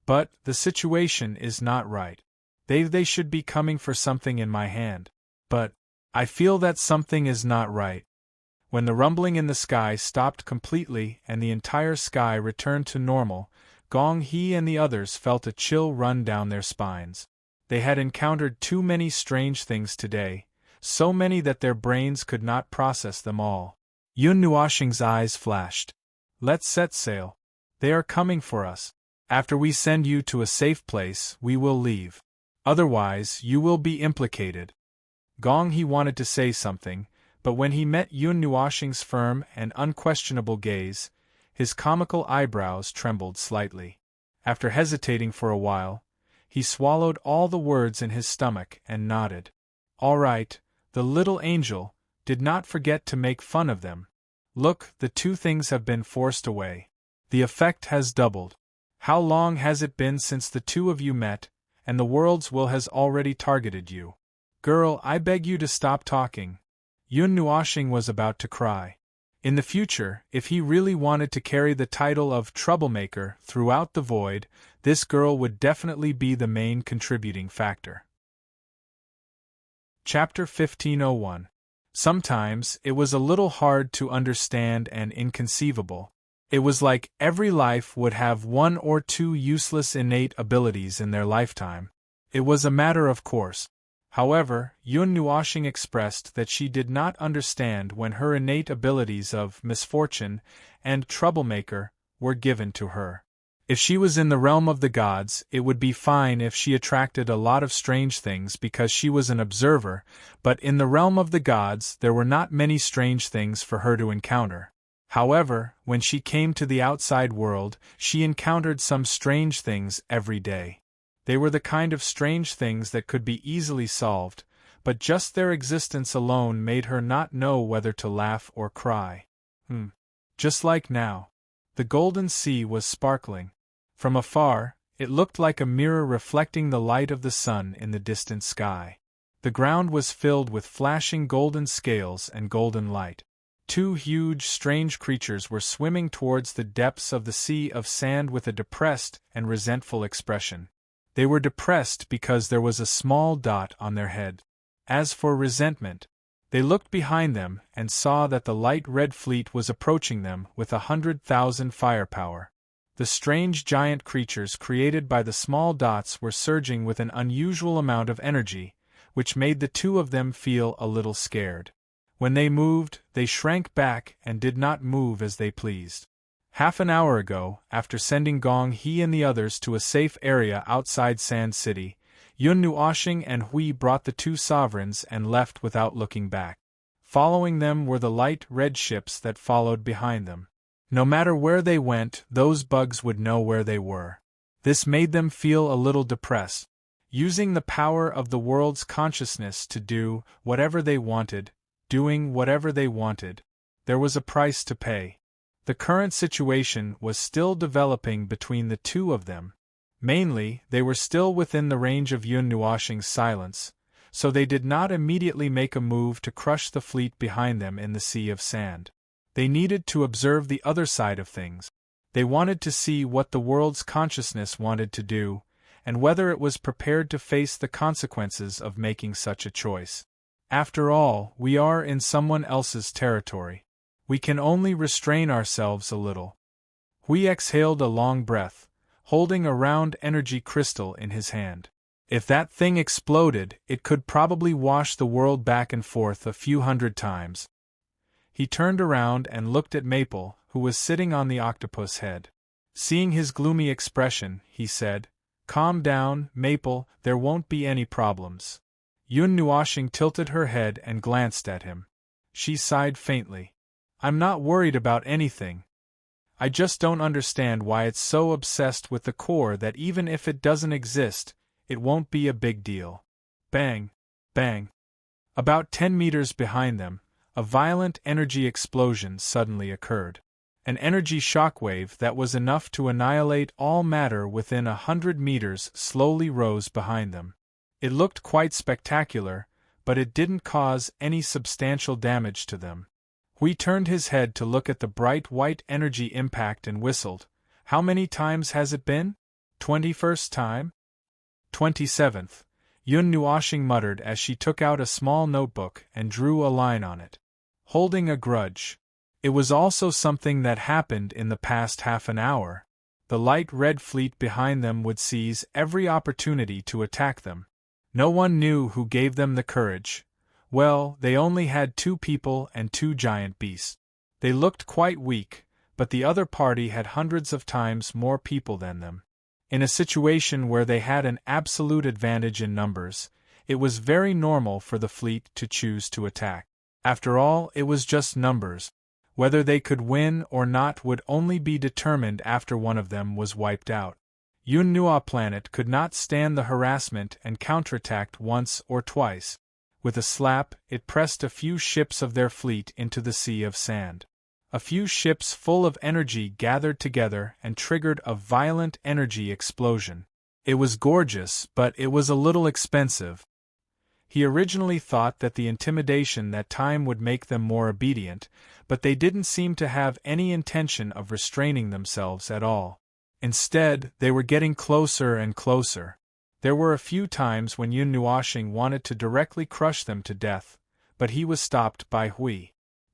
But the situation is not right. They should be coming for something in my hand. But I feel that something is not right. When the rumbling in the sky stopped completely and the entire sky returned to normal, Gong He and the others felt a chill run down their spines. They had encountered too many strange things today, so many that their brains could not process them all. Yun Nuashing's eyes flashed. Let's set sail. They are coming for us. After we send you to a safe place, we will leave. Otherwise, you will be implicated. Gong He wanted to say something, but when he met Yun Nuashing's firm and unquestionable gaze, his comical eyebrows trembled slightly. After hesitating for a while, he swallowed all the words in his stomach and nodded. All right, the little angel, did not forget to make fun of them. Look, the 2 things have been forced away. The effect has doubled. How long has it been since the 2 of you met, and the world's will has already targeted you? Girl, I beg you to stop talking. Yun Nuashing was about to cry. In the future, if he really wanted to carry the title of troublemaker throughout the void, this girl would definitely be the main contributing factor. Chapter 1501. Sometimes, it was a little hard to understand and inconceivable. It was like every life would have 1 or 2 useless innate abilities in their lifetime. It was a matter of course. However, Yun Nuashing expressed that she did not understand when her innate abilities of misfortune and troublemaker were given to her. If she was in the realm of the gods, it would be fine if she attracted a lot of strange things because she was an observer, but in the realm of the gods there were not many strange things for her to encounter. However, when she came to the outside world, she encountered some strange things every day. They were the kind of strange things that could be easily solved, but just their existence alone made her not know whether to laugh or cry. Just like now. The golden sea was sparkling. From afar, it looked like a mirror reflecting the light of the sun in the distant sky. The ground was filled with flashing golden scales and golden light. Two huge, strange creatures were swimming towards the depths of the sea of sand with a depressed and resentful expression. They were depressed because there was a small dot on their head. As for resentment, they looked behind them and saw that the light red fleet was approaching them with 100,000 firepower. The strange giant creatures created by the small dots were surging with an unusual amount of energy, which made the two of them feel a little scared. When they moved, they shrank back and did not move as they pleased. Half an hour ago, after sending Gong He and the others to a safe area outside Sand City, Yun Nuoshing and Hui brought the two sovereigns and left without looking back. Following them were the light red ships that followed behind them. No matter where they went, those bugs would know where they were. This made them feel a little depressed. Using the power of the world's consciousness to do whatever they wanted, doing whatever they wanted, there was a price to pay. The current situation was still developing between the two of them. Mainly, they were still within the range of Yun Nuoshing's silence, so they did not immediately make a move to crush the fleet behind them in the sea of sand. They needed to observe the other side of things. They wanted to see what the world's consciousness wanted to do, and whether it was prepared to face the consequences of making such a choice. After all, we are in someone else's territory. We can only restrain ourselves a little. Hui exhaled a long breath, holding a round energy crystal in his hand. If that thing exploded, it could probably wash the world back and forth a few hundred times. He turned around and looked at Maple, who was sitting on the octopus head. Seeing his gloomy expression, he said, "Calm down, Maple, there won't be any problems." Yun Nuoshing tilted her head and glanced at him. She sighed faintly. "I'm not worried about anything. I just don't understand why it's so obsessed with the core that even if it doesn't exist, it won't be a big deal." Bang! Bang! About 10 meters behind them, a violent energy explosion suddenly occurred. An energy shockwave that was enough to annihilate all matter within 100 meters slowly rose behind them. It looked quite spectacular, but it didn't cause any substantial damage to them. Hui turned his head to look at the bright white energy impact and whistled. "How many times has it been? 21st time?" 27th, Yun Nuoshing muttered as she took out a small notebook and drew a line on it. Holding a grudge. It was also something that happened in the past half an hour. The light red fleet behind them would seize every opportunity to attack them. No one knew who gave them the courage. Well, they only had 2 people and 2 giant beasts. They looked quite weak, but the other party had hundreds of times more people than them. In a situation where they had an absolute advantage in numbers, it was very normal for the fleet to choose to attack. After all, it was just numbers. Whether they could win or not would only be determined after one of them was wiped out. Yun Nuo planet could not stand the harassment and counterattacked once or twice. With a slap, it pressed a few ships of their fleet into the sea of sand. A few ships full of energy gathered together and triggered a violent energy explosion. It was gorgeous, but it was a little expensive. He originally thought that the intimidation that time would make them more obedient, but they didn't seem to have any intention of restraining themselves at all. Instead, they were getting closer and closer. There were a few times when Yun Nuoshing wanted to directly crush them to death, but he was stopped by Hui.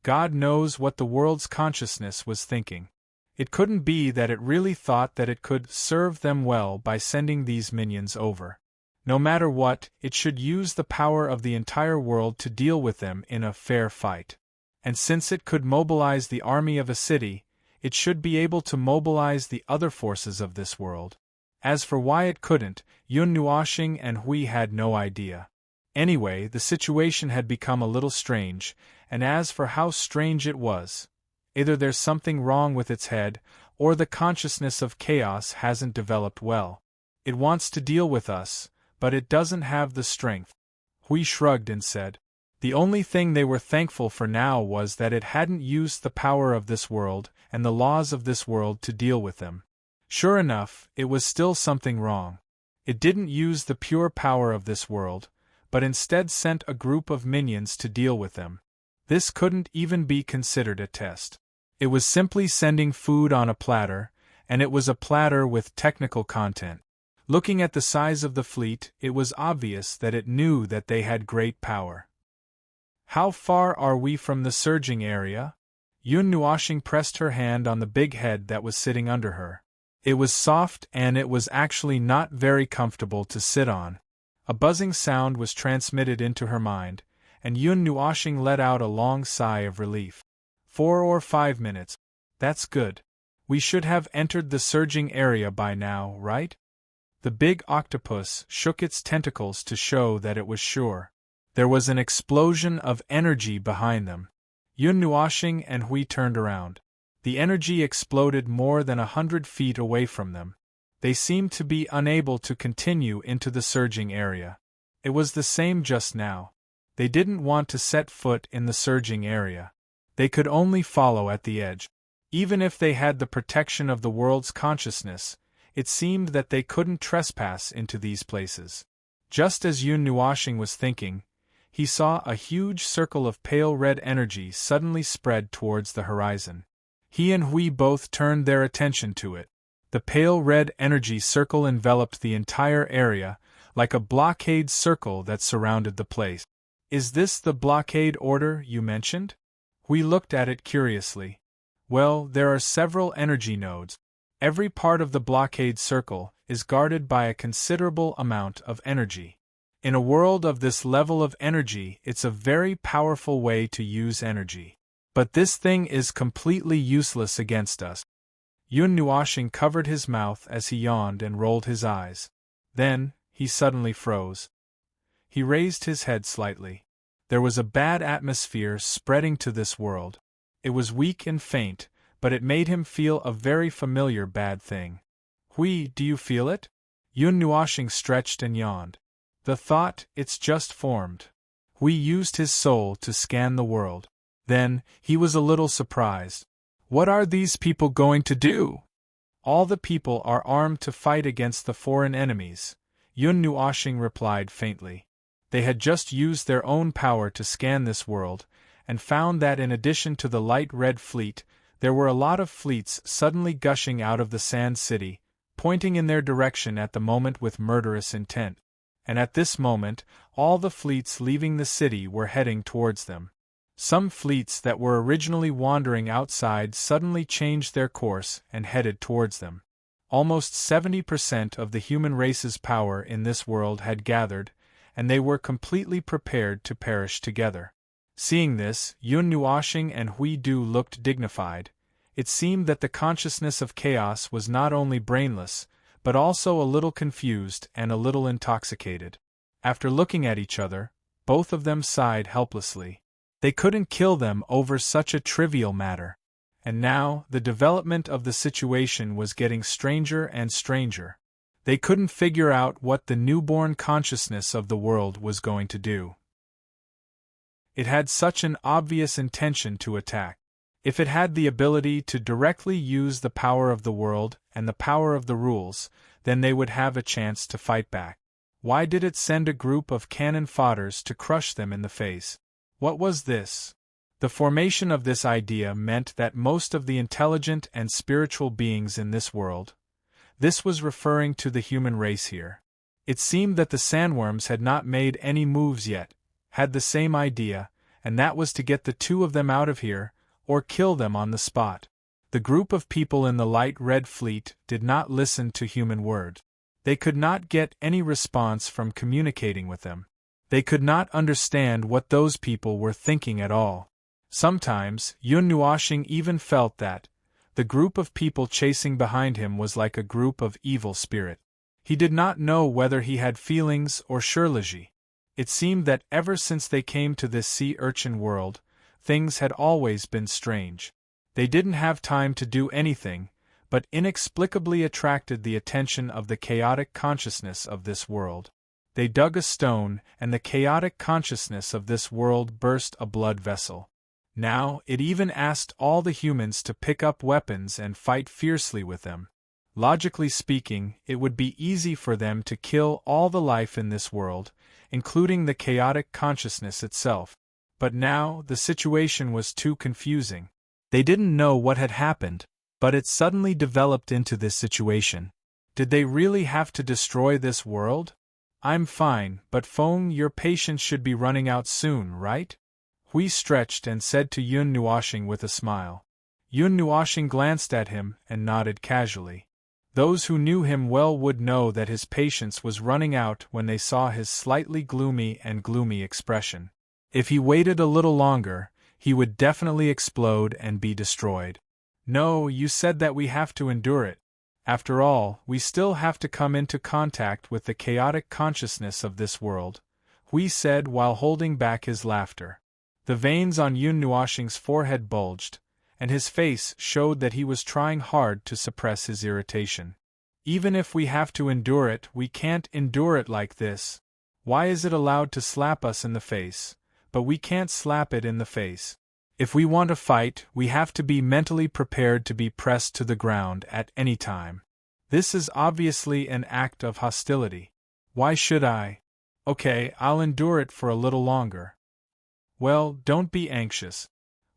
God knows what the world's consciousness was thinking. It couldn't be that it really thought that it could serve them well by sending these minions over. No matter what, it should use the power of the entire world to deal with them in a fair fight. And since it could mobilize the army of a city, it should be able to mobilize the other forces of this world. As for why it couldn't, Yun Nuoshing and Hui had no idea. Anyway, the situation had become a little strange, and as for how strange it was, either there's something wrong with its head, or the consciousness of chaos hasn't developed well. It wants to deal with us, but it doesn't have the strength. Hui shrugged and said, the only thing they were thankful for now was that it hadn't used the power of this world and the laws of this world to deal with them. Sure enough, it was still something wrong. It didn't use the pure power of this world, but instead sent a group of minions to deal with them. This couldn't even be considered a test. It was simply sending food on a platter, and it was a platter with technical content. Looking at the size of the fleet, it was obvious that it knew that they had great power. "How far are we from the surging area?" Yun Nuoshing pressed her hand on the big head that was sitting under her. It was soft and it was actually not very comfortable to sit on. A buzzing sound was transmitted into her mind, and Yun Nuoshing let out a long sigh of relief. 4 or 5 minutes. That's good. We should have entered the surging area by now, right? The big octopus shook its tentacles to show that it was sure. There was an explosion of energy behind them. Yun Nuoshing and Hui turned around. The energy exploded more than 100 feet away from them. They seemed to be unable to continue into the surging area. It was the same just now. They didn't want to set foot in the surging area. They could only follow at the edge. Even if they had the protection of the world's consciousness, it seemed that they couldn't trespass into these places. Just as Yun Nuoshing was thinking, he saw a huge circle of pale red energy suddenly spread towards the horizon. He and Hui both turned their attention to it. The pale red energy circle enveloped the entire area, like a blockade circle that surrounded the place. "Is this the blockade order you mentioned?" Hui looked at it curiously. "Well, there are several energy nodes. Every part of the blockade circle is guarded by a considerable amount of energy. In a world of this level of energy, it's a very powerful way to use energy. But this thing is completely useless against us." Yun Nuoshing covered his mouth as he yawned and rolled his eyes. Then, he suddenly froze. He raised his head slightly. There was a bad atmosphere spreading to this world. It was weak and faint, but it made him feel a very familiar bad thing. "Hui, do you feel it?" Yun Nuoshing stretched and yawned. The thought, "It's just formed." Hui used his soul to scan the world. Then, he was a little surprised. "What are these people going to do?" "All the people are armed to fight against the foreign enemies," Yun Nuoshing replied faintly. They had just used their own power to scan this world, and found that in addition to the light red fleet, there were a lot of fleets suddenly gushing out of the Sand City, pointing in their direction at the moment with murderous intent. And at this moment, all the fleets leaving the city were heading towards them. Some fleets that were originally wandering outside suddenly changed their course and headed towards them. Almost 70% of the human race's power in this world had gathered, and they were completely prepared to perish together. Seeing this, Yun Nuoshing and Hui Du looked dignified. It seemed that the consciousness of chaos was not only brainless, but also a little confused and a little intoxicated. After looking at each other, both of them sighed helplessly. They couldn't kill them over such a trivial matter. And now, the development of the situation was getting stranger and stranger. They couldn't figure out what the newborn consciousness of the world was going to do. It had such an obvious intention to attack. If it had the ability to directly use the power of the world and the power of the rules, then they would have a chance to fight back. Why did it send a group of cannon fodders to crush them in the face? What was this? The formation of this idea meant that most of the intelligent and spiritual beings in this world, this was referring to the human race here. It seemed that the sandworms had not made any moves yet, had the same idea, and that was to get the two of them out of here, or kill them on the spot. The group of people in the light red fleet did not listen to human words. They could not get any response from communicating with them. They could not understand what those people were thinking at all. Sometimes, Yun Nuoshing even felt that the group of people chasing behind him was like a group of evil spirits. He did not know whether he had feelings or shirleji. It seemed that ever since they came to this sea urchin world, things had always been strange. They didn't have time to do anything, but inexplicably attracted the attention of the chaotic consciousness of this world. They dug a stone, and the chaotic consciousness of this world burst a blood vessel. Now, it even asked all the humans to pick up weapons and fight fiercely with them. Logically speaking, it would be easy for them to kill all the life in this world, including the chaotic consciousness itself. But now, the situation was too confusing. They didn't know what had happened, but it suddenly developed into this situation. Did they really have to destroy this world? I'm fine, but Feng, your patience should be running out soon, right? Hui stretched and said to Yun Nuoxing with a smile. Yun Nuoxing glanced at him and nodded casually. Those who knew him well would know that his patience was running out when they saw his slightly gloomy expression. If he waited a little longer, he would definitely explode and be destroyed. No, you said that we have to endure it. After all, we still have to come into contact with the chaotic consciousness of this world, Hui said while holding back his laughter. The veins on Yun Nuoxing's forehead bulged, and his face showed that he was trying hard to suppress his irritation. Even if we have to endure it, we can't endure it like this. Why is it allowed to slap us in the face, but we can't slap it in the face? If we want to fight, we have to be mentally prepared to be pressed to the ground at any time. This is obviously an act of hostility. Why should I? Okay, I'll endure it for a little longer. Well, don't be anxious.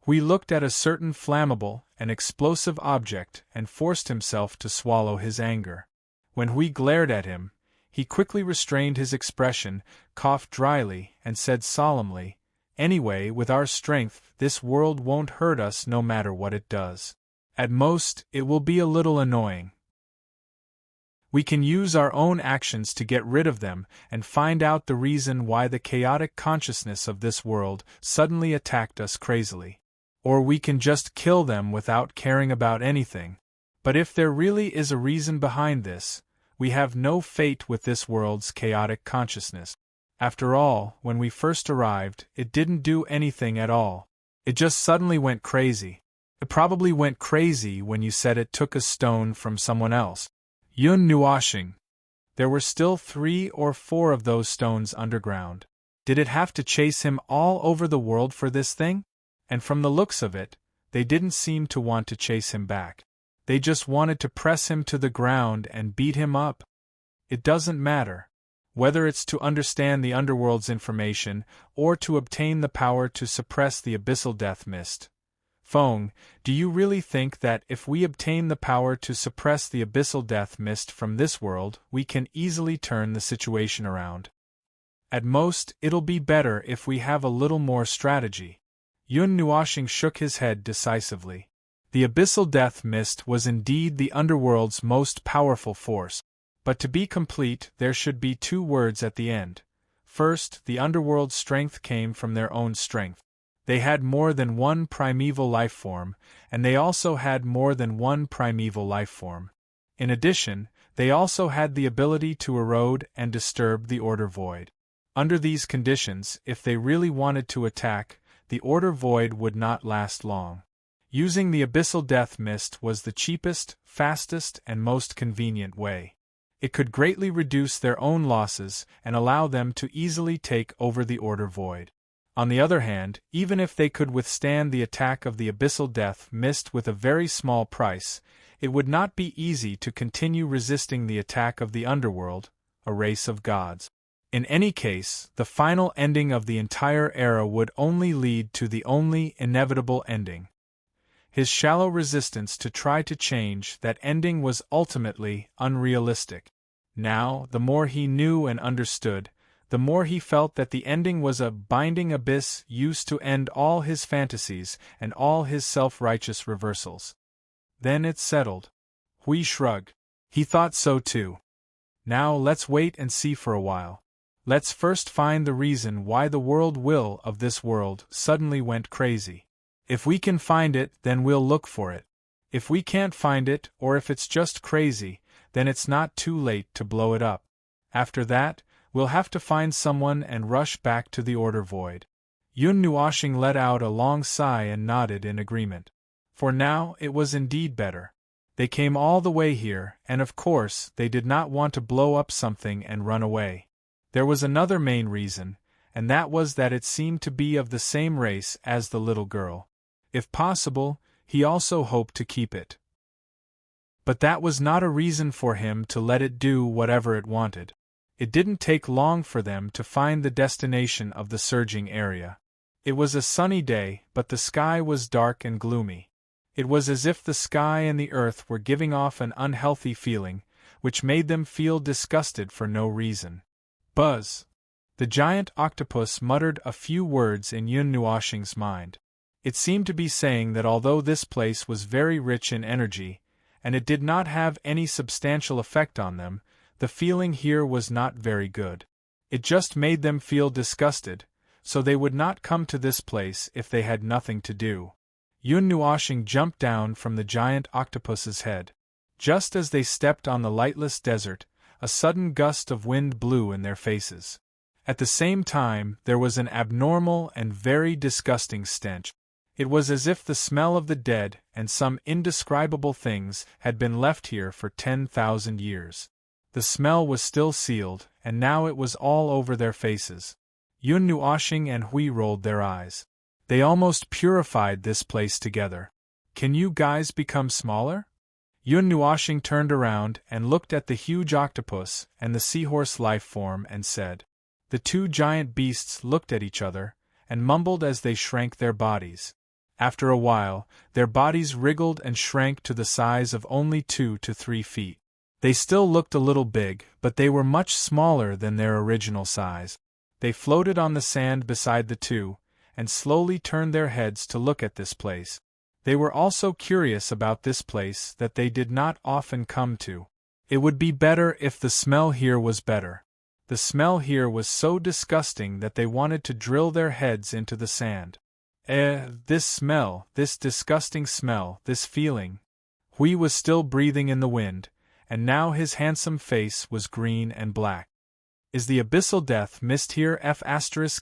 Hui looked at a certain flammable and explosive object and forced himself to swallow his anger. When Hui glared at him, he quickly restrained his expression, coughed dryly, and said solemnly, "Anyway, with our strength, this world won't hurt us no matter what it does. At most, it will be a little annoying. We can use our own actions to get rid of them and find out the reason why the chaotic consciousness of this world suddenly attacked us crazily. Or we can just kill them without caring about anything. But if there really is a reason behind this, we have no fate with this world's chaotic consciousness. After all, when we first arrived, it didn't do anything at all. It just suddenly went crazy. It probably went crazy when you said it took a stone from someone else. Yun Nuoxing. There were still 3 or 4 of those stones underground. Did it have to chase him all over the world for this thing? And from the looks of it, they didn't seem to want to chase him back. They just wanted to press him to the ground and beat him up. It doesn't matter. Whether it's to understand the underworld's information or to obtain the power to suppress the abyssal death mist. Feng, do you really think that if we obtain the power to suppress the abyssal death mist from this world, we can easily turn the situation around? At most, it'll be better if we have a little more strategy. Yun Nuoxing shook his head decisively. The abyssal death mist was indeed the underworld's most powerful force. But to be complete, there should be 2 words at the end. First, the underworld's strength came from their own strength. They had more than one primeval life form, and they also had more than one primeval life form. In addition, they also had the ability to erode and disturb the order void. Under these conditions, if they really wanted to attack, the order void would not last long. Using the abyssal death mist was the cheapest, fastest, and most convenient way. It could greatly reduce their own losses and allow them to easily take over the order void. On the other hand, even if they could withstand the attack of the abyssal death mist with a very small price, it would not be easy to continue resisting the attack of the underworld, a race of gods. In any case, the final ending of the entire era would only lead to the only inevitable ending. His shallow resistance to try to change that ending was ultimately unrealistic. Now, the more he knew and understood, the more he felt that the ending was a binding abyss used to end all his fantasies and all his self-righteous reversals. Then it settled. Hui shrugged. He thought so too. Now let's wait and see for a while. Let's first find the reason why the world will of this world suddenly went crazy. If we can find it, then we'll look for it. If we can't find it, or if it's just crazy, then it's not too late to blow it up. After that, we'll have to find someone and rush back to the order void. Yun Nuoxing let out a long sigh and nodded in agreement. For now, it was indeed better. They came all the way here, and of course, they did not want to blow up something and run away. There was another main reason, and that was that it seemed to be of the same race as the little girl. If possible, he also hoped to keep it. But that was not a reason for him to let it do whatever it wanted. It didn't take long for them to find the destination of the surging area. It was a sunny day, but the sky was dark and gloomy. It was as if the sky and the earth were giving off an unhealthy feeling, which made them feel disgusted for no reason. Buzz! The giant octopus muttered a few words in Yun Nuoxing's mind. It seemed to be saying that although this place was very rich in energy, and it did not have any substantial effect on them, the feeling here was not very good. It just made them feel disgusted, so they would not come to this place if they had nothing to do. Yun Nuoxing jumped down from the giant octopus's head. Just as they stepped on the lightless desert, a sudden gust of wind blew in their faces. At the same time, there was an abnormal and very disgusting stench. It was as if the smell of the dead and some indescribable things had been left here for 10,000 years. The smell was still sealed, and now it was all over their faces. Yun Nuoxing and Hui rolled their eyes. They almost purified this place together. Can you guys become smaller? Yun Nuoxing turned around and looked at the huge octopus and the seahorse life form and said. The two giant beasts looked at each other and mumbled as they shrank their bodies. After a while, their bodies wriggled and shrank to the size of only 2 to 3 feet. They still looked a little big, but they were much smaller than their original size. They floated on the sand beside the two, and slowly turned their heads to look at this place. They were also curious about this place that they did not often come to. It would be better if the smell here was better. The smell here was so disgusting that they wanted to drill their heads into the sand. This smell, this disgusting smell, this feeling. Hui was still breathing in the wind, and now his handsome face was green and black. Is the abyssal death mist here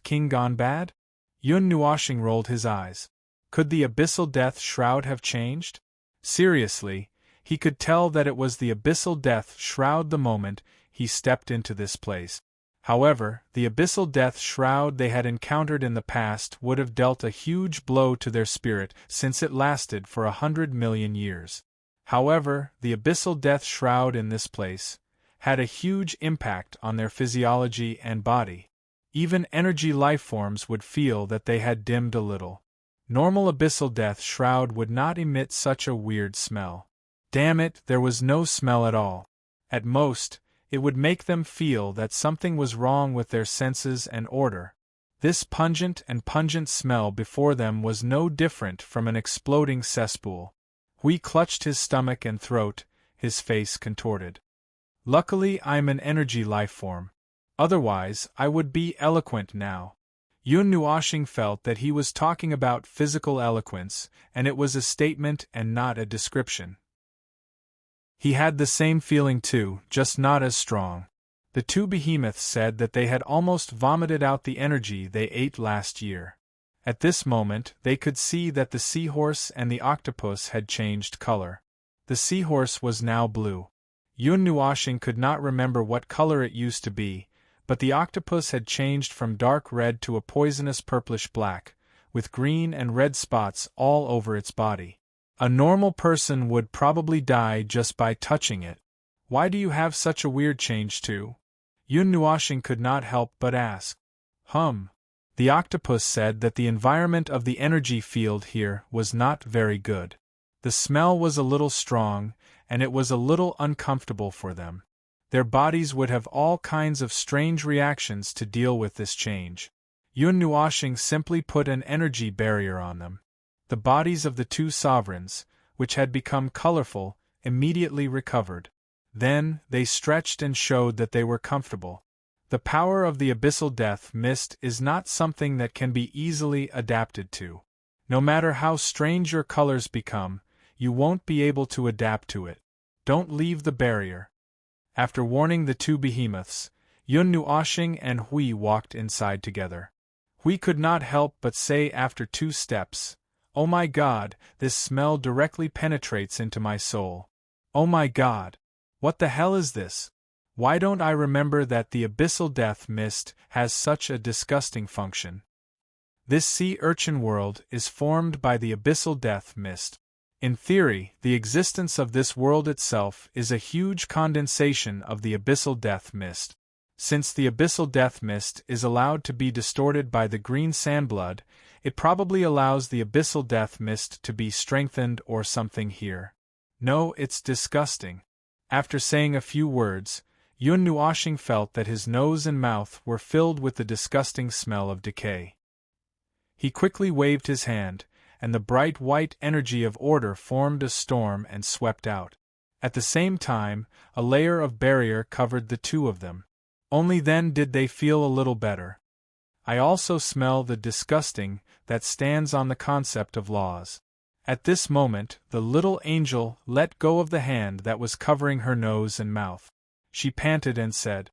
King gone bad? Yun Nuoxing rolled his eyes. Could the abyssal death shroud have changed? Seriously, he could tell that it was the abyssal death shroud the moment he stepped into this place. However, the abyssal death shroud they had encountered in the past would have dealt a huge blow to their spirit since it lasted for 100 million years. However, the abyssal death shroud in this place had a huge impact on their physiology and body. Even energy lifeforms would feel that they had dimmed a little. Normal abyssal death shroud would not emit such a weird smell. Damn it, there was no smell at all. At most, it would make them feel that something was wrong with their senses and order. This pungent smell before them was no different from an exploding cesspool. Hui clutched his stomach and throat, his face contorted. Luckily I'm an energy lifeform. Otherwise, I would be eloquent now. Yun Nuoxing felt that he was talking about physical eloquence, and it was a statement and not a description. He had the same feeling too, just not as strong. The two behemoths said that they had almost vomited out the energy they ate last year. At this moment, they could see that the seahorse and the octopus had changed color. The seahorse was now blue. Yun Nuoxing could not remember what color it used to be, but the octopus had changed from dark red to a poisonous purplish black, with green and red spots all over its body. A normal person would probably die just by touching it. Why do you have such a weird change too? Yun Nuoxing could not help but ask. The octopus said that the environment of the energy field here was not very good. The smell was a little strong, and it was a little uncomfortable for them. Their bodies would have all kinds of strange reactions to deal with this change. Yun Nuoxing simply put an energy barrier on them. The bodies of the two sovereigns, which had become colorful, immediately recovered. Then, they stretched and showed that they were comfortable. The power of the abyssal death mist is not something that can be easily adapted to. No matter how strange your colors become, you won't be able to adapt to it. Don't leave the barrier. After warning the two behemoths, Yun Nuoxing and Hui walked inside together. Hui could not help but say after 2 steps, "Oh my God, this smell directly penetrates into my soul. Oh my God! What the hell is this? Why don't I remember that the abyssal death mist has such a disgusting function? This sea urchin world is formed by the abyssal death mist. In theory, the existence of this world itself is a huge condensation of the abyssal death mist. Since the abyssal death mist is allowed to be distorted by the green sandblood, it probably allows the abyssal death mist to be strengthened or something here. No, it's disgusting. After saying a few words, Yun Nuoshing felt that his nose and mouth were filled with the disgusting smell of decay. He quickly waved his hand, and the bright white energy of order formed a storm and swept out. At the same time, a layer of barrier covered the two of them. Only then did they feel a little better. I also smell the disgusting that stands on the concept of laws. At this moment, the little angel let go of the hand that was covering her nose and mouth. She panted and said,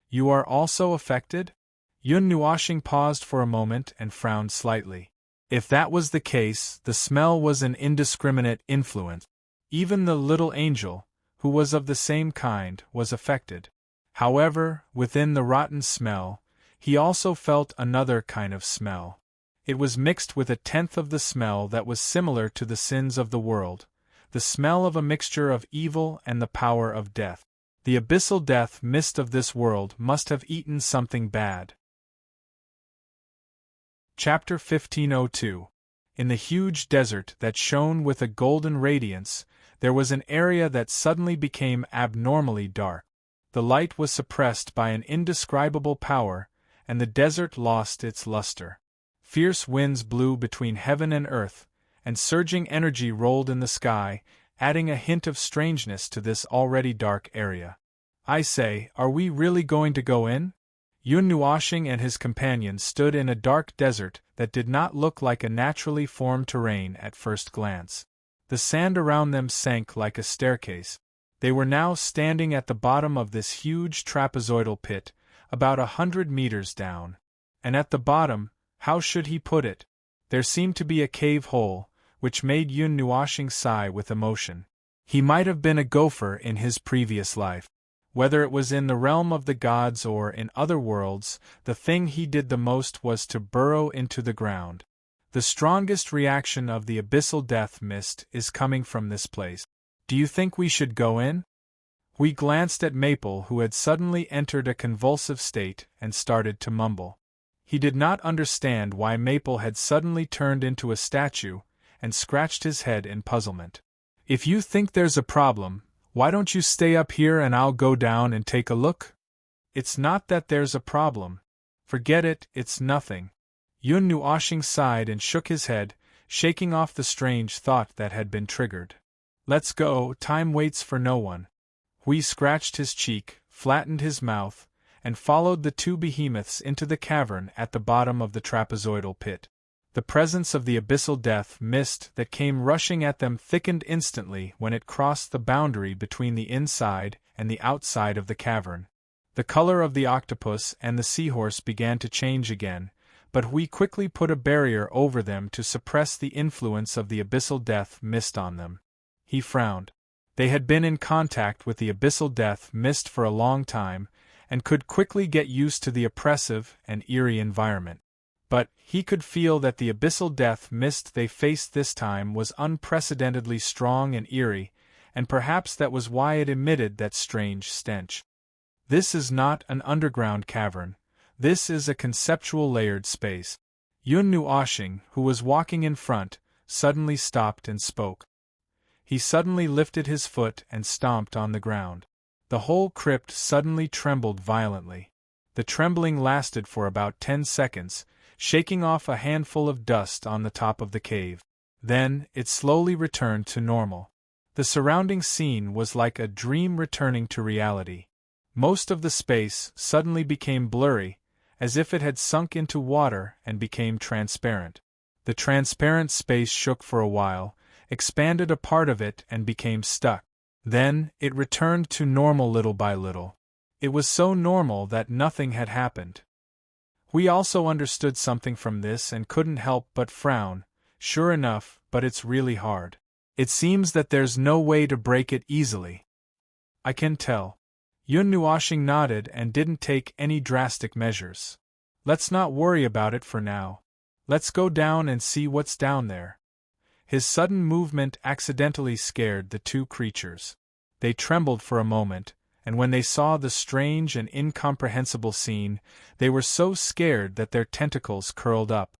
"You are also affected?" Yun Nuoshing paused for a moment and frowned slightly. If that was the case, the smell was an indiscriminate influence. Even the little angel, who was of the same kind, was affected. However, within the rotten smell, he also felt another kind of smell. It was mixed with a tenth of the smell that was similar to the sins of the world, the smell of a mixture of evil and the power of death. The abyssal death mist of this world must have eaten something bad. Chapter 1502. In the huge desert that shone with a golden radiance, there was an area that suddenly became abnormally dark. The light was suppressed by an indescribable power, and the desert lost its luster. Fierce winds blew between heaven and earth, and surging energy rolled in the sky, adding a hint of strangeness to this already dark area. I say, are we really going to go in? Yun Nuoshing and his companions stood in a dark desert that did not look like a naturally formed terrain at first glance. The sand around them sank like a staircase. They were now standing at the bottom of this huge trapezoidal pit, about 100 meters down. And at the bottom, how should he put it? There seemed to be a cave hole, which made Yun Nuoshing sigh with emotion. He might have been a gopher in his previous life. Whether it was in the realm of the gods or in other worlds, the thing he did the most was to burrow into the ground. The strongest reaction of the abyssal death mist is coming from this place. Do you think we should go in? We glanced at Maple, who had suddenly entered a convulsive state and started to mumble. He did not understand why Maple had suddenly turned into a statue, and scratched his head in puzzlement. If you think there's a problem, why don't you stay up here and I'll go down and take a look? It's not that there's a problem. Forget it, it's nothing. Yun Nuoshing sighed and shook his head, shaking off the strange thought that had been triggered. Let's go, time waits for no one. Hui scratched his cheek, flattened his mouth, and followed the two behemoths into the cavern at the bottom of the trapezoidal pit. The presence of the abyssal death mist that came rushing at them thickened instantly when it crossed the boundary between the inside and the outside of the cavern. The color of the octopus and the seahorse began to change again, but Hui quickly put a barrier over them to suppress the influence of the abyssal death mist on them. He frowned. They had been in contact with the abyssal death mist for a long time, and could quickly get used to the oppressive and eerie environment. But he could feel that the abyssal death mist they faced this time was unprecedentedly strong and eerie, and perhaps that was why it emitted that strange stench. This is not an underground cavern. This is a conceptual layered space. Yun Nuoshing, who was walking in front, suddenly stopped and spoke. He suddenly lifted his foot and stomped on the ground. The whole crypt suddenly trembled violently. The trembling lasted for about 10 seconds, shaking off a handful of dust on the top of the cave. Then, it slowly returned to normal. The surrounding scene was like a dream returning to reality. Most of the space suddenly became blurry, as if it had sunk into water and became transparent. The transparent space shook for a while, expanded a part of it and became stuck. Then, it returned to normal little by little. It was so normal that nothing had happened. We also understood something from this and couldn't help but frown. Sure enough, but it's really hard. It seems that there's no way to break it easily. I can tell. Yun Nuoshing nodded and didn't take any drastic measures. Let's not worry about it for now. Let's go down and see what's down there. His sudden movement accidentally scared the two creatures. They trembled for a moment, and when they saw the strange and incomprehensible scene, they were so scared that their tentacles curled up.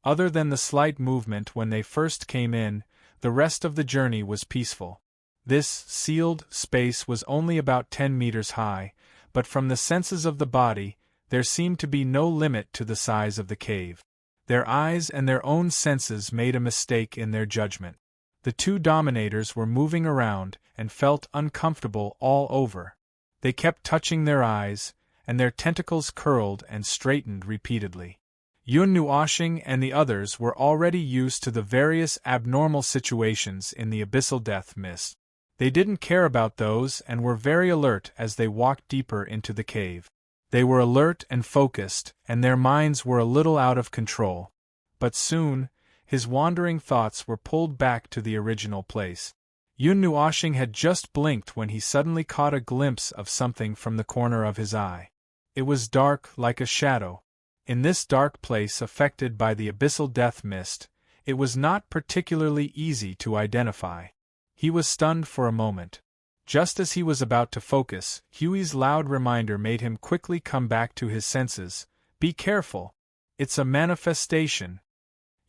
Other than the slight movement when they first came in, the rest of the journey was peaceful. This sealed space was only about 10 meters high, but from the senses of the body, there seemed to be no limit to the size of the cave. Their eyes and their own senses made a mistake in their judgment. The two dominators were moving around and felt uncomfortable all over. They kept touching their eyes, and their tentacles curled and straightened repeatedly. Yun Nuoshing and the others were already used to the various abnormal situations in the abyssal death mist. They didn't care about those and were very alert as they walked deeper into the cave. They were alert and focused, and their minds were a little out of control. But soon, his wandering thoughts were pulled back to the original place. Yun Nuoshing had just blinked when he suddenly caught a glimpse of something from the corner of his eye. It was dark like a shadow. In this dark place affected by the abyssal death mist, it was not particularly easy to identify. He was stunned for a moment. Just as he was about to focus, Huey's loud reminder made him quickly come back to his senses. Be careful. It's a manifestation.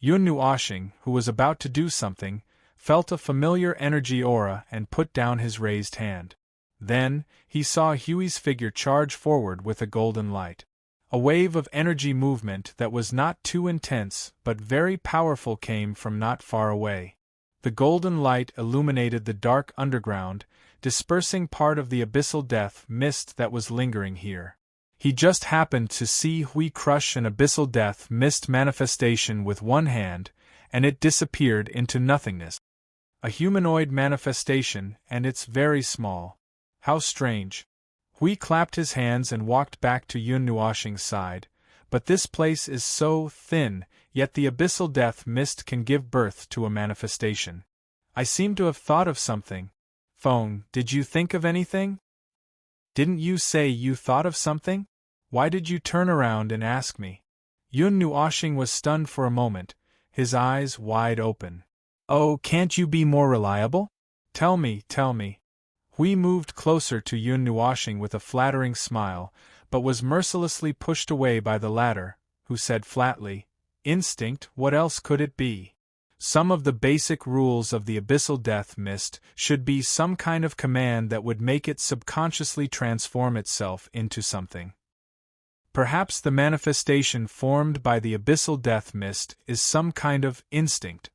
Yun Nuoshing, who was about to do something, felt a familiar energy aura and put down his raised hand. Then, he saw Huey's figure charge forward with a golden light. A wave of energy movement that was not too intense but very powerful came from not far away. The golden light illuminated the dark underground, dispersing part of the abyssal death mist that was lingering here. He just happened to see Hui crush an abyssal death mist manifestation with one hand, and it disappeared into nothingness. A humanoid manifestation, and it's very small. How strange. Hui clapped his hands and walked back to Yun Nuoshing's side. But this place is so thin, yet the abyssal death mist can give birth to a manifestation. I seem to have thought of something. Phone, did you think of anything? Didn't you say you thought of something? Why did you turn around and ask me? Yun Nuoshing was stunned for a moment, his eyes wide open. Oh, can't you be more reliable? Tell me, tell me. Hui moved closer to Yun Nuoshing with a flattering smile, but was mercilessly pushed away by the latter, who said flatly, Instinct, what else could it be? Some of the basic rules of the abyssal death mist should be some kind of command that would make it subconsciously transform itself into something. Perhaps the manifestation formed by the abyssal death mist is some kind of instinct.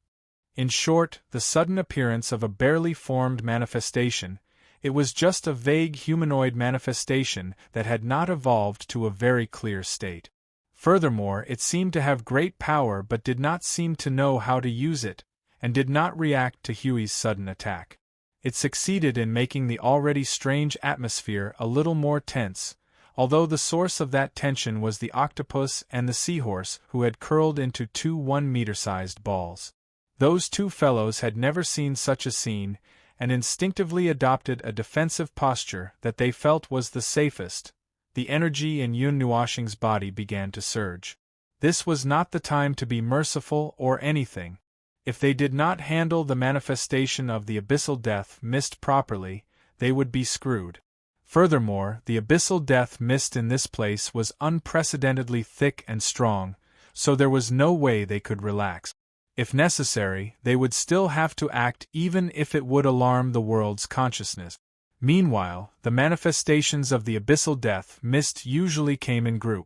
In short, the sudden appearance of a barely formed manifestation, it was just a vague humanoid manifestation that had not evolved to a very clear state. Furthermore, it seemed to have great power but did not seem to know how to use it, and did not react to Huey's sudden attack. It succeeded in making the already strange atmosphere a little more tense, although the source of that tension was the octopus and the seahorse who had curled into two 1-meter-sized balls. Those two fellows had never seen such a scene, and instinctively adopted a defensive posture that they felt was the safest. The energy in Yun Nuoshing's body began to surge. This was not the time to be merciful or anything. If they did not handle the manifestation of the abyssal death mist properly, they would be screwed. Furthermore, the abyssal death mist in this place was unprecedentedly thick and strong, so there was no way they could relax. If necessary, they would still have to act even if it would alarm the world's consciousness. Meanwhile, the manifestations of the abyssal death mist usually came in group.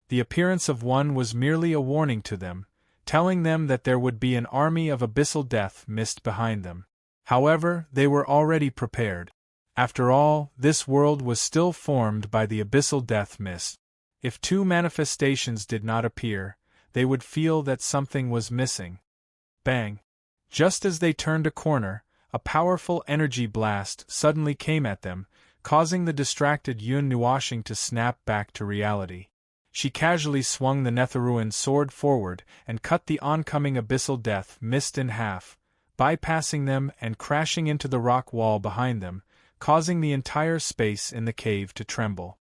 The appearance of one was merely a warning to them, telling them that there would be an army of abyssal death mist behind them. However, they were already prepared. After all, this world was still formed by the abyssal death mist. If two manifestations did not appear, they would feel that something was missing. Bang! Just as they turned a corner, a powerful energy blast suddenly came at them, causing the distracted Yun Nuoshing to snap back to reality. She casually swung the Netherruan sword forward and cut the oncoming abyssal death mist in half, bypassing them and crashing into the rock wall behind them, causing the entire space in the cave to tremble.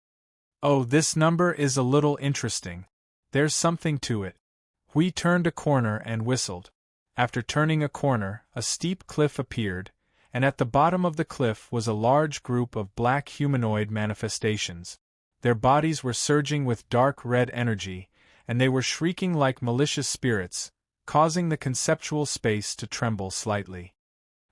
Oh, this number is a little interesting. There's something to it. Hui turned a corner and whistled. After turning a corner, a steep cliff appeared, and at the bottom of the cliff was a large group of black humanoid manifestations. Their bodies were surging with dark red energy, and they were shrieking like malicious spirits, causing the conceptual space to tremble slightly.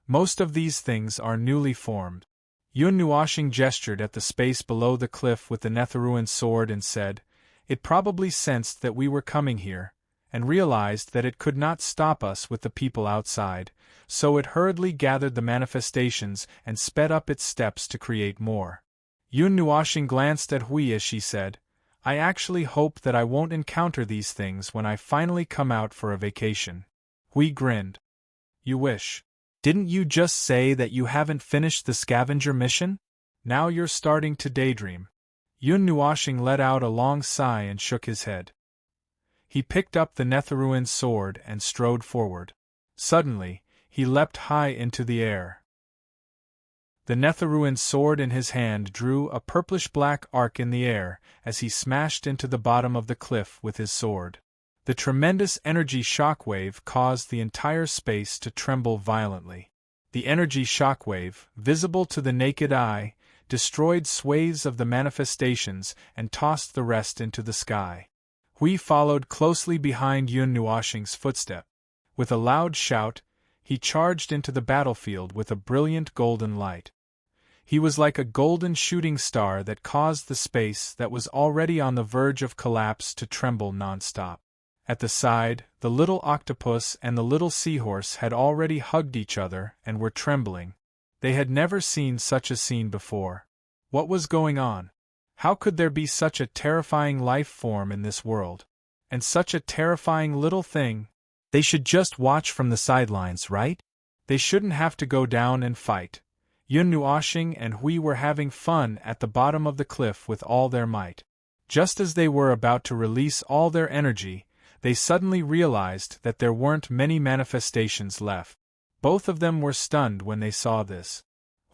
Most of these things are newly formed. Yun Nuashing gestured at the space below the cliff with the Netherruin sword and said, "It probably sensed that we were coming here, and realized that it could not stop us with the people outside, so it hurriedly gathered the manifestations and sped up its steps to create more." Yun Nuashing glanced at Hui as she said, "I actually hope that I won't encounter these things when I finally come out for a vacation." Hui grinned. "You wish. Didn't you just say that you haven't finished the scavenger mission? Now you're starting to daydream." Yun Nuashing let out a long sigh and shook his head. He picked up the Netherruin sword and strode forward. Suddenly, he leapt high into the air. The Netherruin sword in his hand drew a purplish-black arc in the air as he smashed into the bottom of the cliff with his sword. The tremendous energy shockwave caused the entire space to tremble violently. The energy shockwave, visible to the naked eye, destroyed swathes of the manifestations and tossed the rest into the sky. Hui followed closely behind Yun Nuashing's footstep. With a loud shout, he charged into the battlefield with a brilliant golden light. He was like a golden shooting star that caused the space that was already on the verge of collapse to tremble non-stop. At the side, the little octopus and the little seahorse had already hugged each other and were trembling. They had never seen such a scene before. What was going on? How could there be such a terrifying life form in this world? And such a terrifying little thing? They should just watch from the sidelines, right? They shouldn't have to go down and fight. Yun Nuashing and Hui were having fun at the bottom of the cliff with all their might. Just as they were about to release all their energy, they suddenly realized that there weren't many manifestations left. Both of them were stunned when they saw this.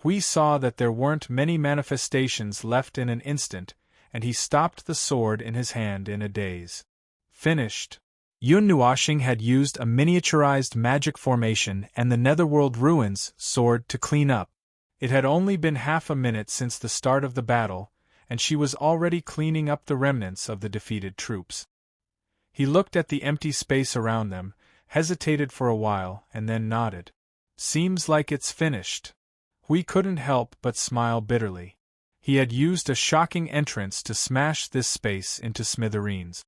Hui saw that there weren't many manifestations left in an instant, and he stopped the sword in his hand in a daze. Finished. Yun Nuashing had used a miniaturized magic formation and the Netherworld Ruins sword to clean up. It had only been half a minute since the start of the battle, and she was already cleaning up the remnants of the defeated troops. He looked at the empty space around them, hesitated for a while, and then nodded. "Seems like it's finished." Hui couldn't help but smile bitterly. He had used a shocking entrance to smash this space into smithereens.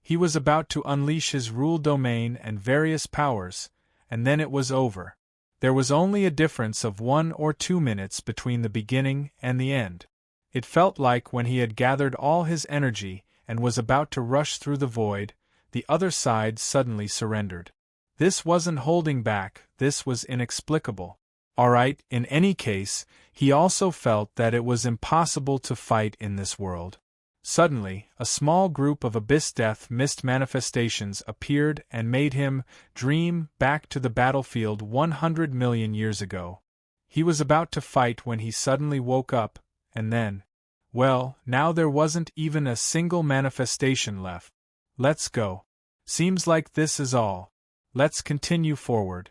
He was about to unleash his rule domain and various powers, and then it was over. There was only a difference of 1 or 2 minutes between the beginning and the end. It felt like when he had gathered all his energy and was about to rush through the void, the other side suddenly surrendered. This wasn't holding back, this was inexplicable. Alright, in any case, he also felt that it was impossible to fight in this world. Suddenly, a small group of Abyss Death Mist manifestations appeared and made him dream back to the battlefield 100 million years ago. He was about to fight when he suddenly woke up, and then, well, now there wasn't even a single manifestation left. Let's go. Seems like this is all. Let's continue forward.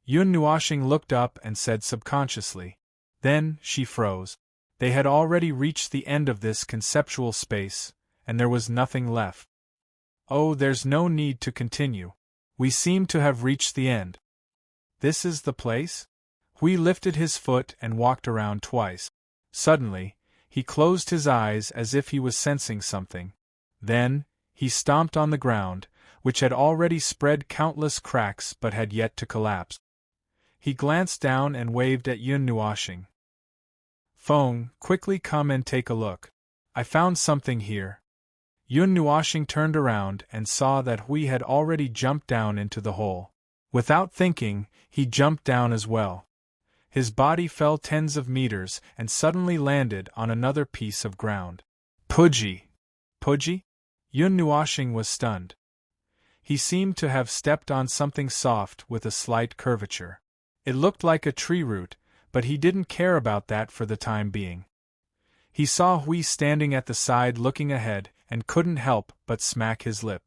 Yun Nuashing looked up and said subconsciously. Then, she froze. They had already reached the end of this conceptual space, and there was nothing left. Oh, there's no need to continue. We seem to have reached the end. This is the place? Hui lifted his foot and walked around twice. Suddenly, he closed his eyes as if he was sensing something. Then, he stomped on the ground, which had already spread countless cracks but had yet to collapse. He glanced down and waved at Yun Nuashing. "Feng, quickly come and take a look. I found something here." Yun Nuashing turned around and saw that Hui had already jumped down into the hole. Without thinking, he jumped down as well. His body fell tens of meters and suddenly landed on another piece of ground. Pudgy! Pudgy? Yun Nuashing was stunned. He seemed to have stepped on something soft with a slight curvature. It looked like a tree root, but he didn't care about that for the time being. He saw Hui standing at the side looking ahead and couldn't help but smack his lip.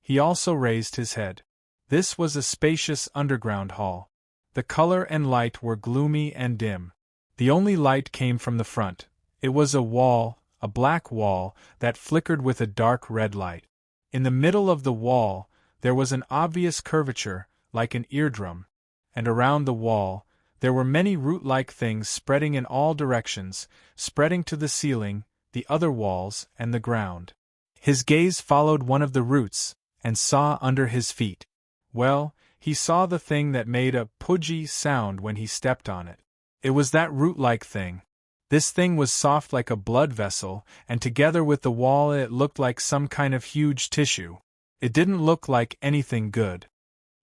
He also raised his head. This was a spacious underground hall. The color and light were gloomy and dim. The only light came from the front. It was a wall, a black wall, that flickered with a dark red light. In the middle of the wall, there was an obvious curvature, like an eardrum, and around the wall, there were many root-like things spreading in all directions, spreading to the ceiling, the other walls, and the ground. His gaze followed one of the roots, and saw under his feet. Well, he saw the thing that made a pudgy sound when he stepped on it. It was that root-like thing. This thing was soft like a blood vessel, and together with the wall it looked like some kind of huge tissue. It didn't look like anything good.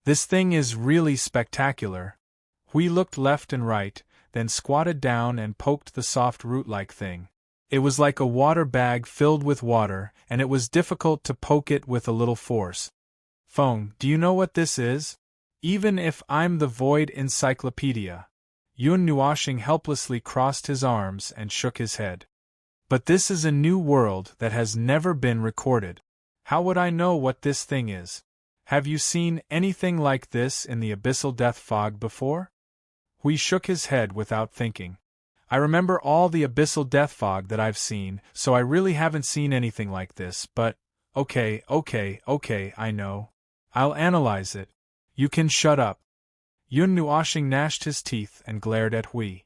This thing is really spectacular. We looked left and right, then squatted down and poked the soft root-like thing. It was like a water bag filled with water, and it was difficult to poke it with a little force. Phone, do you know what this is? Even if I'm the Void Encyclopedia. Yun Nuashing helplessly crossed his arms and shook his head. But this is a new world that has never been recorded. How would I know what this thing is? Have you seen anything like this in the abyssal death fog before? Hui shook his head without thinking. I remember all the abyssal death fog that I've seen, so I really haven't seen anything like this, but, okay, I know. I'll analyze it. You can shut up. Yun Nuashing gnashed his teeth and glared at Hui.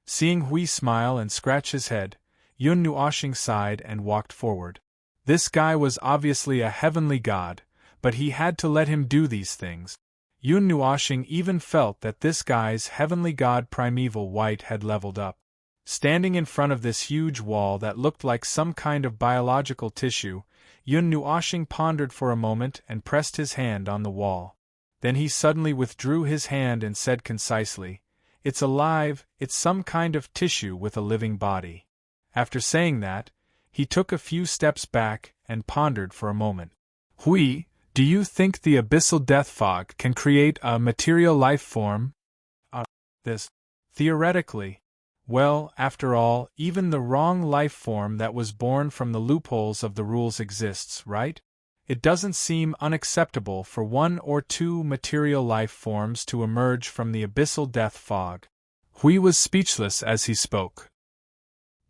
Seeing Hui smile and scratch his head, Yun Nuashing sighed and walked forward. This guy was obviously a heavenly god, but he had to let him do these things. Yun Nuashing even felt that this guy's heavenly god primeval white had leveled up. Standing in front of this huge wall that looked like some kind of biological tissue, Yun Nuashing pondered for a moment and pressed his hand on the wall. Then he suddenly withdrew his hand and said concisely, "It's alive, it's some kind of tissue with a living body." After saying that, he took a few steps back and pondered for a moment. Hui, do you think the abyssal death fog can create a material life form? This. Theoretically. Well, after all, even the wrong life form that was born from the loopholes of the rules exists, right? It doesn't seem unacceptable for one or two material life forms to emerge from the abyssal death fog. Hui was speechless as he spoke.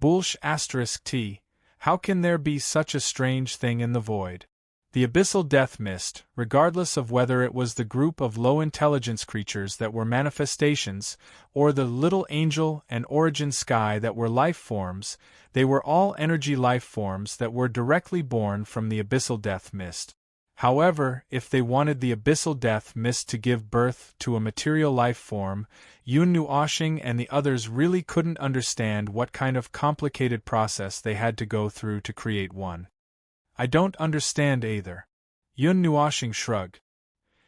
**T. How can there be such a strange thing in the void? The abyssal death mist, regardless of whether it was the group of low-intelligence creatures that were manifestations, or the little angel and origin sky that were life forms, they were all energy life forms that were directly born from the abyssal death mist. However, if they wanted the abyssal death mist to give birth to a material life form, Yun Nuashing and the others really couldn't understand what kind of complicated process they had to go through to create one. I don't understand either. Yun Nuashing shrugged.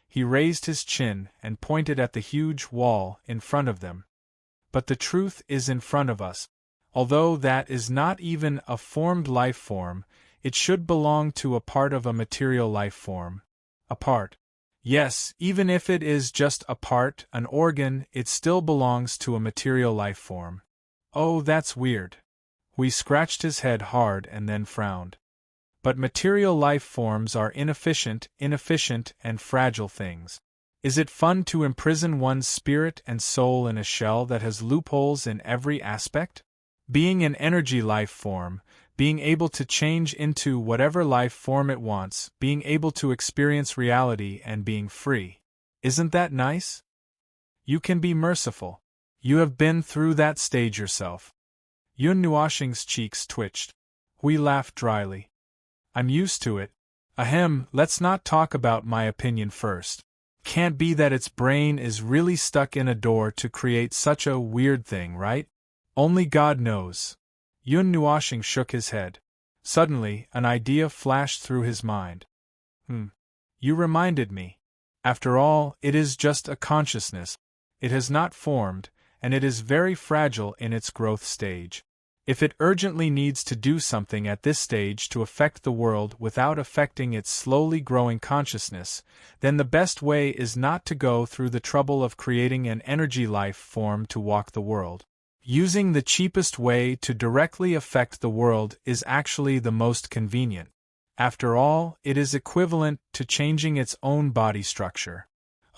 He raised his chin and pointed at the huge wall in front of them. But the truth is in front of us. Although that is not even a formed life form, it should belong to a part of a material life form. A part. Yes, even if it is just a part, an organ, it still belongs to a material life form. Oh, that's weird. Hui scratched his head hard and then frowned. But material life forms are inefficient and fragile things. Is it fun to imprison one's spirit and soul in a shell that has loopholes in every aspect? Being an energy life form, being able to change into whatever life form it wants, being able to experience reality and being free. Isn't that nice? You can be merciful. You have been through that stage yourself. Yun Nuashing's cheeks twitched. Hui laughed dryly. I'm used to it. Ahem, let's not talk about my opinion first. Can't be that its brain is really stuck in a door to create such a weird thing, right? Only God knows. Yun Nuashing shook his head. Suddenly, an idea flashed through his mind. You reminded me. After all, it is just a consciousness. It has not formed, and it is very fragile in its growth stage. If it urgently needs to do something at this stage to affect the world without affecting its slowly growing consciousness, then the best way is not to go through the trouble of creating an energy life form to walk the world. Using the cheapest way to directly affect the world is actually the most convenient. After all, it is equivalent to changing its own body structure.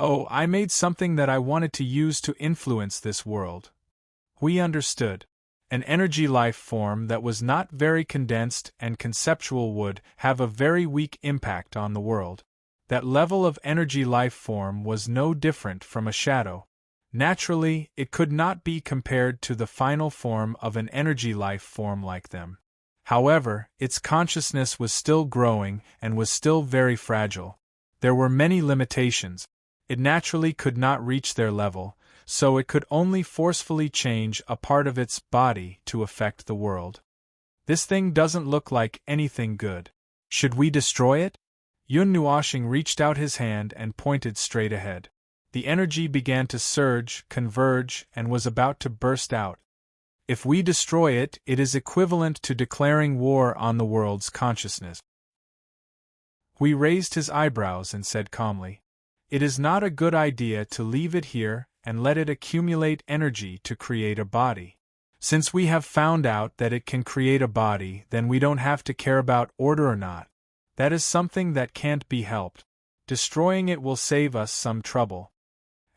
Oh, I made something that I wanted to use to influence this world. We understood. An energy life form that was not very condensed and conceptual would have a very weak impact on the world. That level of energy life form was no different from a shadow. Naturally, it could not be compared to the final form of an energy life form like them. However, its consciousness was still growing and was still very fragile. There were many limitations. It naturally could not reach their level, so it could only forcefully change a part of its body to affect the world. This thing doesn't look like anything good. Should we destroy it? Yun Nuoshing reached out his hand and pointed straight ahead. The energy began to surge, converge, and was about to burst out. If we destroy it, it is equivalent to declaring war on the world's consciousness. Hui raised his eyebrows and said calmly, "It is not a good idea to leave it here and let it accumulate energy to create a body. Since we have found out that it can create a body, then we don't have to care about order or not. That is something that can't be helped. Destroying it will save us some trouble."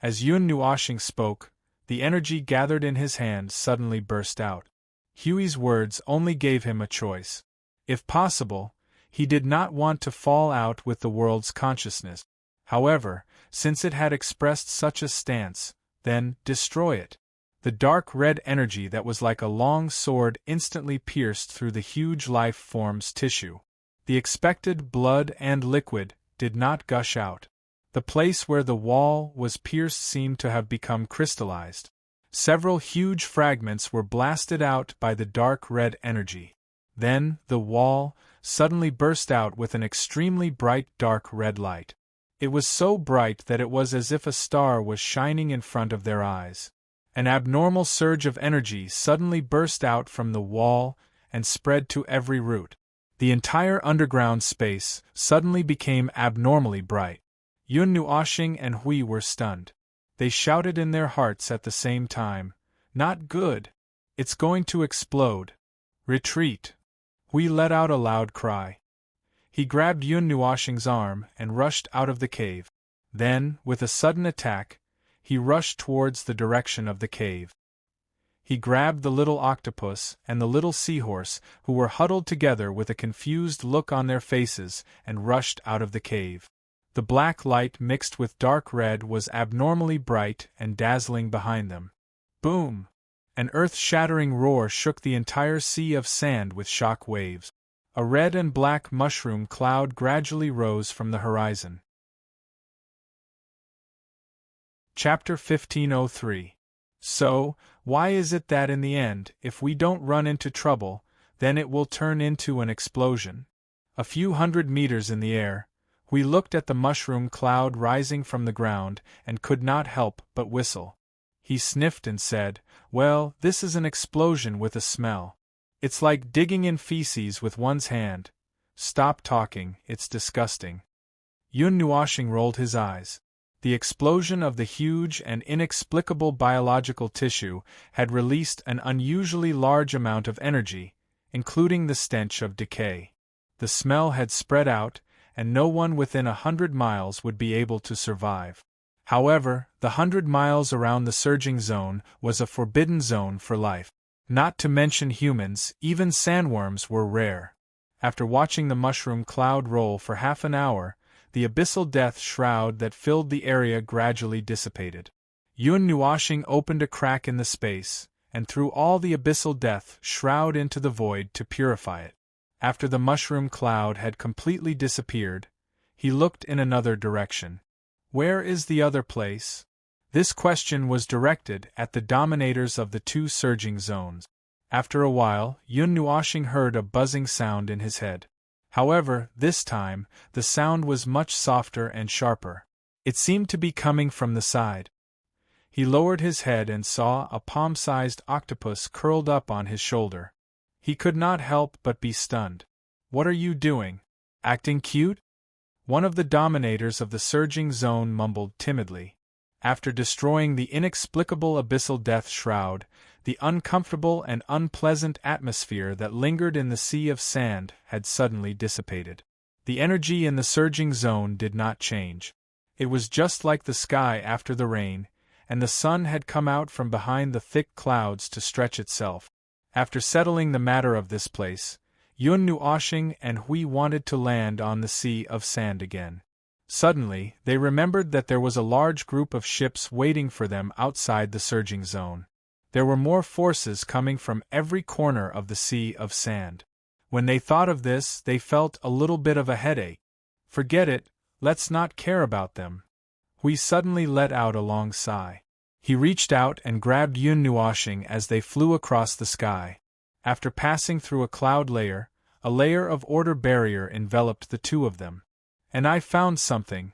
As Yun Nuoshing spoke, the energy gathered in his hand suddenly burst out. Hui's words only gave him a choice. If possible, he did not want to fall out with the world's consciousness. However, since it had expressed such a stance, then destroy it. The dark red energy that was like a long sword instantly pierced through the huge life form's tissue. The expected blood and liquid did not gush out. The place where the wall was pierced seemed to have become crystallized. Several huge fragments were blasted out by the dark red energy. Then, the wall suddenly burst out with an extremely bright dark red light. It was so bright that it was as if a star was shining in front of their eyes. An abnormal surge of energy suddenly burst out from the wall and spread to every root. The entire underground space suddenly became abnormally bright. Yun Nuoshing and Hui were stunned. They shouted in their hearts at the same time, "Not good! It's going to explode! Retreat!" Hui let out a loud cry. He grabbed Yun Nuoshing's arm and rushed out of the cave. Then, with a sudden attack, he rushed towards the direction of the cave. He grabbed the little octopus and the little seahorse, who were huddled together with a confused look on their faces, and rushed out of the cave. The black light mixed with dark red was abnormally bright and dazzling behind them. Boom! An earth-shattering roar shook the entire sea of sand with shock waves. A red and black mushroom cloud gradually rose from the horizon. Chapter 1503. So, why is it that in the end, if we don't run into trouble, then it will turn into an explosion? A few hundred meters in the air, we looked at the mushroom cloud rising from the ground and could not help but whistle. He sniffed and said, "Well, this is an explosion with a smell. It's like digging in feces with one's hand. Stop talking, it's disgusting." Yun Nuoshing rolled his eyes. The explosion of the huge and inexplicable biological tissue had released an unusually large amount of energy, including the stench of decay. The smell had spread out, and no one within 100 miles would be able to survive. However, the 100 miles around the surging zone was a forbidden zone for life. Not to mention humans, even sandworms were rare. After watching the mushroom cloud roll for half an hour, the abyssal death shroud that filled the area gradually dissipated. Yun Nuoshing opened a crack in the space, and threw all the abyssal death shroud into the void to purify it. After the mushroom cloud had completely disappeared, he looked in another direction. Where is the other place? This question was directed at the dominators of the two surging zones. After a while, Yun Nuoshing heard a buzzing sound in his head. However, this time, the sound was much softer and sharper. It seemed to be coming from the side. He lowered his head and saw a palm-sized octopus curled up on his shoulder. He could not help but be stunned. "What are you doing? Acting cute?" One of the dominators of the surging zone mumbled timidly. After destroying the inexplicable abyssal death shroud, the uncomfortable and unpleasant atmosphere that lingered in the sea of sand had suddenly dissipated. The energy in the surging zone did not change. It was just like the sky after the rain, and the sun had come out from behind the thick clouds to stretch itself. After settling the matter of this place, Yun Nuoshing and Hui wanted to land on the sea of sand again. Suddenly, they remembered that there was a large group of ships waiting for them outside the surging zone. There were more forces coming from every corner of the sea of sand. When they thought of this, they felt a little bit of a headache. Forget it, let's not care about them. Hui suddenly let out a long sigh. He reached out and grabbed Yun Nuoshing as they flew across the sky. After passing through a cloud layer, a layer of order barrier enveloped the two of them. And I found something.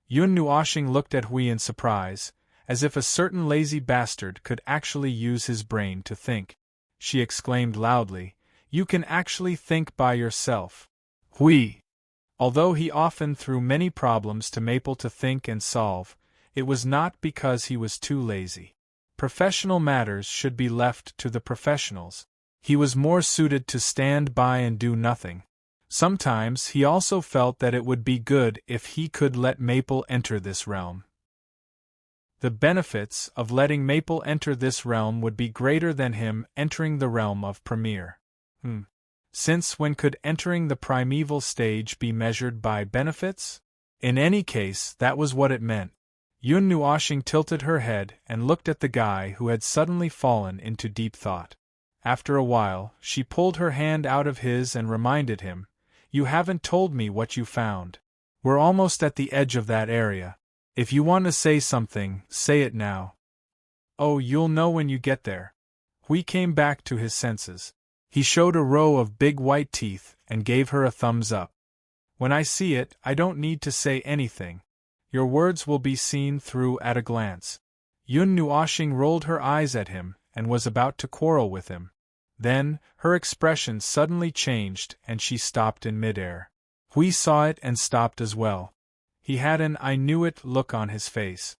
Yun Nuoshing looked at Hui in surprise, as if a certain lazy bastard could actually use his brain to think. She exclaimed loudly, "You can actually think by yourself." Hui. Although he often threw many problems to Maple to think and solve, it was not because he was too lazy. Professional matters should be left to the professionals. He was more suited to stand by and do nothing. Sometimes he also felt that it would be good if he could let Maple enter this realm. The benefits of letting Maple enter this realm would be greater than him entering the realm of Premier. Since when could entering the primeval stage be measured by benefits? In any case, that was what it meant. Yun Nuoshing tilted her head and looked at the guy who had suddenly fallen into deep thought. After a while, she pulled her hand out of his and reminded him, "You haven't told me what you found. We're almost at the edge of that area. If you want to say something, say it now." "Oh, you'll know when you get there." Hui came back to his senses. He showed a row of big white teeth and gave her a thumbs up. "When I see it, I don't need to say anything. Your words will be seen through at a glance." Yun Nuoshing rolled her eyes at him and was about to quarrel with him. Then, her expression suddenly changed and she stopped in midair. Hui saw it and stopped as well. He had an "I knew it" look on his face.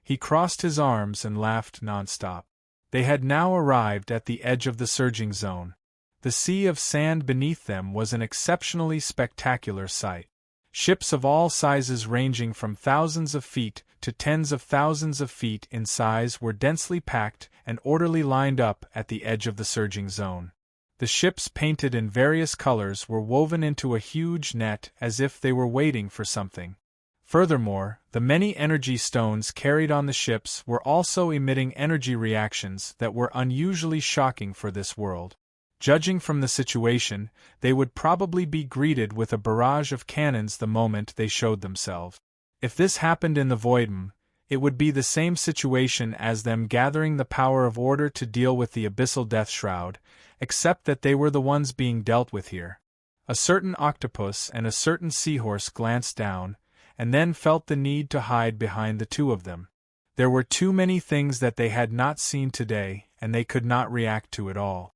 He crossed his arms and laughed nonstop. They had now arrived at the edge of the surging zone. The sea of sand beneath them was an exceptionally spectacular sight. Ships of all sizes ranging from thousands of feet to tens of thousands of feet in size were densely packed and orderly lined up at the edge of the surging zone. The ships painted in various colors were woven into a huge net as if they were waiting for something. Furthermore, the many energy stones carried on the ships were also emitting energy reactions that were unusually shocking for this world. Judging from the situation, they would probably be greeted with a barrage of cannons the moment they showed themselves. If this happened in the Voidum, it would be the same situation as them gathering the power of order to deal with the abyssal death shroud, except that they were the ones being dealt with here. A certain octopus and a certain seahorse glanced down, and then felt the need to hide behind the two of them. There were too many things that they had not seen today, and they could not react to it all.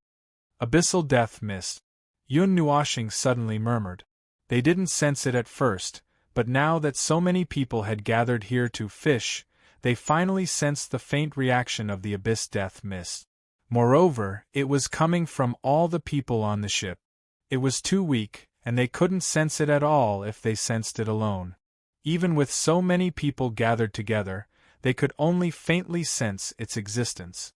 Abyssal death mist. Yun Nuoshing suddenly murmured. They didn't sense it at first, but now that so many people had gathered here to fish, they finally sensed the faint reaction of the abyss death mist. Moreover, it was coming from all the people on the ship. It was too weak, and they couldn't sense it at all if they sensed it alone. Even with so many people gathered together, they could only faintly sense its existence.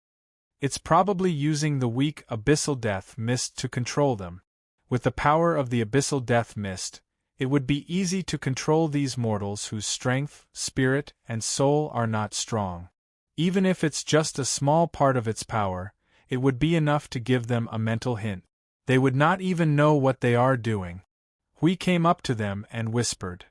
It's probably using the weak abyssal death mist to control them. With the power of the abyssal death mist, it would be easy to control these mortals whose strength, spirit, and soul are not strong. Even if it's just a small part of its power, it would be enough to give them a mental hint. They would not even know what they are doing. Hui came up to them and whispered,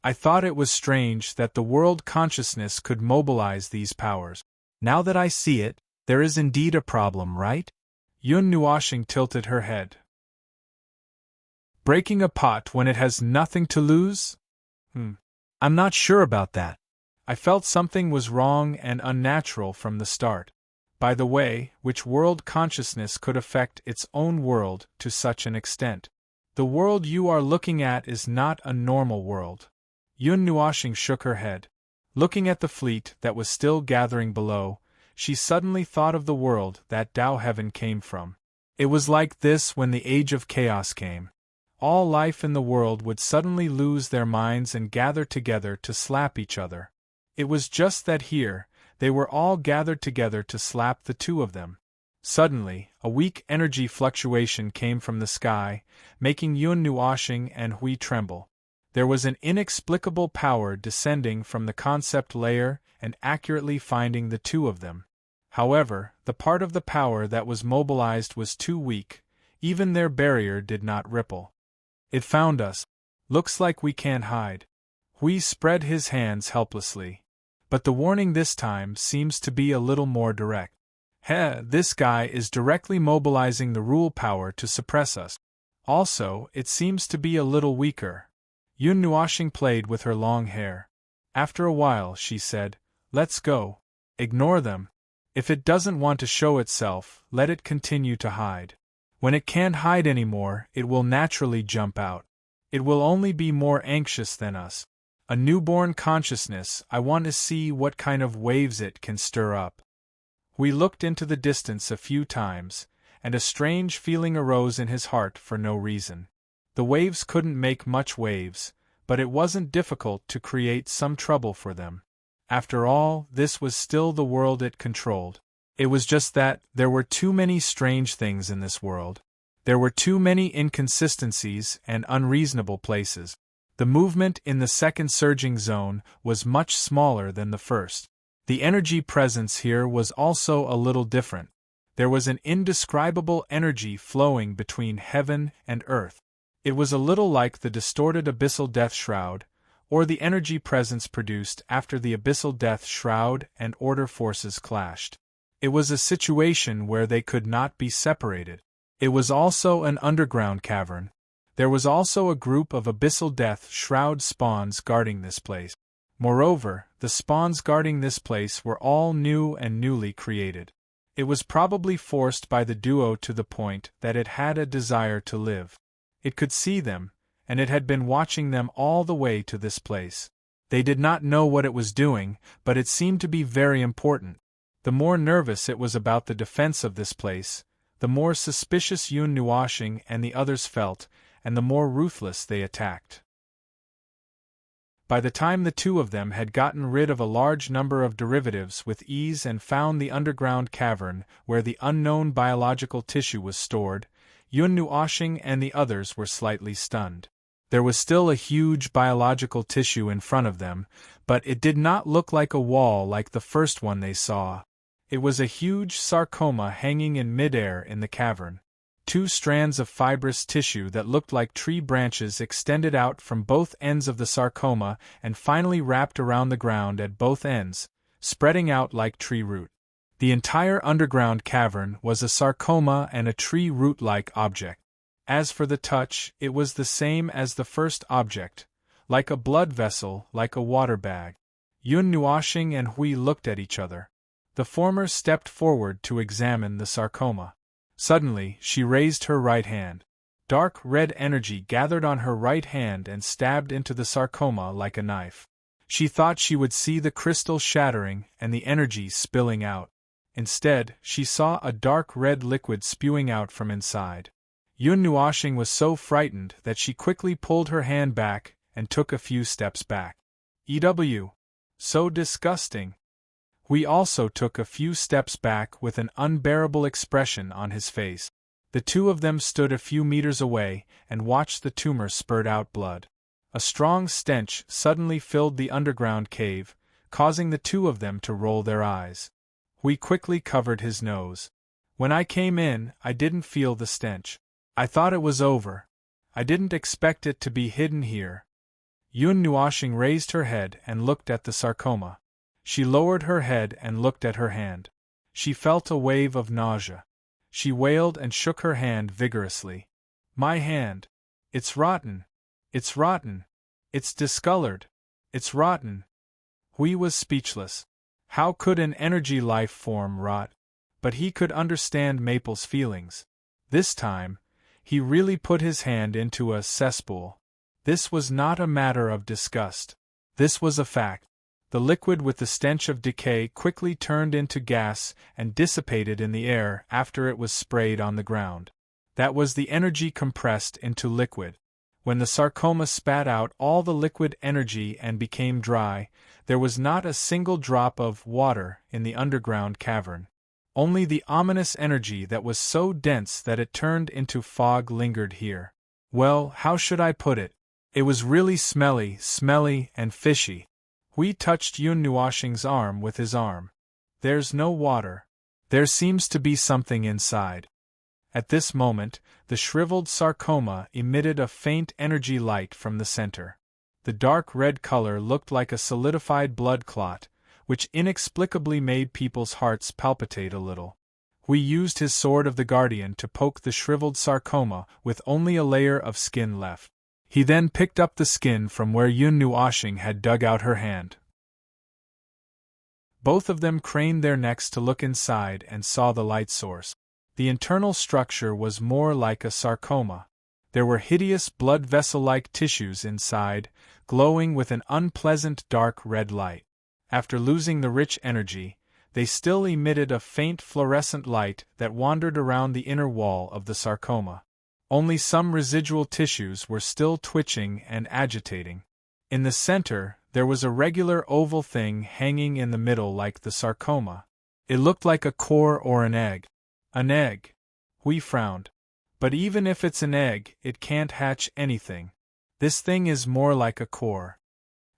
"I thought it was strange that the world consciousness could mobilize these powers. Now that I see it, there is indeed a problem, right?" Yun Nuoshing tilted her head. "Breaking a pot when it has nothing to lose? I'm not sure about that. I felt something was wrong and unnatural from the start. By the way, which world consciousness could affect its own world to such an extent? The world you are looking at is not a normal world." Yun Nuoshing shook her head. Looking at the fleet that was still gathering below, she suddenly thought of the world that Tao Heaven came from. It was like this when the Age of Chaos came. all life in the world would suddenly lose their minds and gather together to slap each other. It was just that here, they were all gathered together to slap the two of them. Suddenly, a weak energy fluctuation came from the sky, making Yun Nuoshing and Hui tremble. There was an inexplicable power descending from the concept layer and accurately finding the two of them. However, the part of the power that was mobilized was too weak, even their barrier did not ripple. It found us. Looks like we can't hide. Hui spread his hands helplessly. But the warning this time seems to be a little more direct. This guy is directly mobilizing the rule power to suppress us. Also, it seems to be a little weaker. Yun Nuoshing played with her long hair. After a while, she said, "Let's go. Ignore them. If it doesn't want to show itself, let it continue to hide. When it can't hide anymore, it will naturally jump out. It will only be more anxious than us. A newborn consciousness, I want to see what kind of waves it can stir up." We looked into the distance a few times, and a strange feeling arose in his heart for no reason. The waves couldn't make much waves, but it wasn't difficult to create some trouble for them. After all, this was still the world it controlled. It was just that there were too many strange things in this world. There were too many inconsistencies and unreasonable places. The movement in the second surging zone was much smaller than the first. The energy presence here was also a little different. There was an indescribable energy flowing between heaven and earth. It was a little like the distorted abyssal death shroud, or the energy presence produced after the abyssal death shroud and order forces clashed. It was a situation where they could not be separated. It was also an underground cavern. There was also a group of abyssal death shroud spawns guarding this place. Moreover, the spawns guarding this place were all new and newly created. It was probably forced by the duo to the point that it had a desire to live. It could see them, and it had been watching them all the way to this place. They did not know what it was doing, but it seemed to be very important. The more nervous it was about the defense of this place, the more suspicious Yun Nuoshing and the others felt, and the more ruthless they attacked. By the time the two of them had gotten rid of a large number of derivatives with ease and found the underground cavern where the unknown biological tissue was stored, Yun Nuoshing and the others were slightly stunned. There was still a huge biological tissue in front of them, but it did not look like a wall like the first one they saw. It was a huge sarcoma hanging in midair in the cavern. Two strands of fibrous tissue that looked like tree branches extended out from both ends of the sarcoma and finally wrapped around the ground at both ends, spreading out like tree root. The entire underground cavern was a sarcoma and a tree root-like object. As for the touch, it was the same as the first object, like a blood vessel, like a water bag. Yun Nuoshing and Hui looked at each other. The former stepped forward to examine the sarcoma. Suddenly, she raised her right hand. Dark red energy gathered on her right hand and stabbed into the sarcoma like a knife. She thought she would see the crystal shattering and the energy spilling out. Instead, she saw a dark red liquid spewing out from inside. Yun Nuoshing was so frightened that she quickly pulled her hand back and took a few steps back. "EW. So disgusting." Hui also took a few steps back with an unbearable expression on his face. The two of them stood a few meters away and watched the tumor spurt out blood. A strong stench suddenly filled the underground cave, causing the two of them to roll their eyes. Hui quickly covered his nose. "When I came in, I didn't feel the stench. I thought it was over. I didn't expect it to be hidden here." Yun Nuoshing raised her head and looked at the sarcoma. She lowered her head and looked at her hand. She felt a wave of nausea. She wailed and shook her hand vigorously. "My hand! It's rotten! It's rotten! It's discolored! It's rotten!" Hui was speechless. How could an energy life form rot? But he could understand Maple's feelings. This time, he really put his hand into a cesspool. This was not a matter of disgust. This was a fact. The liquid with the stench of decay quickly turned into gas and dissipated in the air after it was sprayed on the ground. That was the energy compressed into liquid. When the sarcoma spat out all the liquid energy and became dry, there was not a single drop of water in the underground cavern. Only the ominous energy that was so dense that it turned into fog lingered here. Well, how should I put it? It was really smelly and fishy. Hui touched Yun Nuoxing's arm with his arm. There's no water. There seems to be something inside. At this moment, the shriveled sarcoma emitted a faint energy light from the center. The dark red color looked like a solidified blood clot, which inexplicably made people's hearts palpitate a little. Hui used his sword of the guardian to poke the shriveled sarcoma with only a layer of skin left. He then picked up the skin from where Yun Nuoxing had dug out her hand. Both of them craned their necks to look inside and saw the light source. The internal structure was more like a sarcoma. There were hideous blood vessel-like tissues inside, glowing with an unpleasant dark red light. After losing the rich energy, they still emitted a faint fluorescent light that wandered around the inner wall of the sarcoma. Only some residual tissues were still twitching and agitating. In the center, there was a regular oval thing hanging in the middle like the sarcoma. It looked like a core or an egg. An egg. Hui frowned. But even if it's an egg, it can't hatch anything. This thing is more like a core.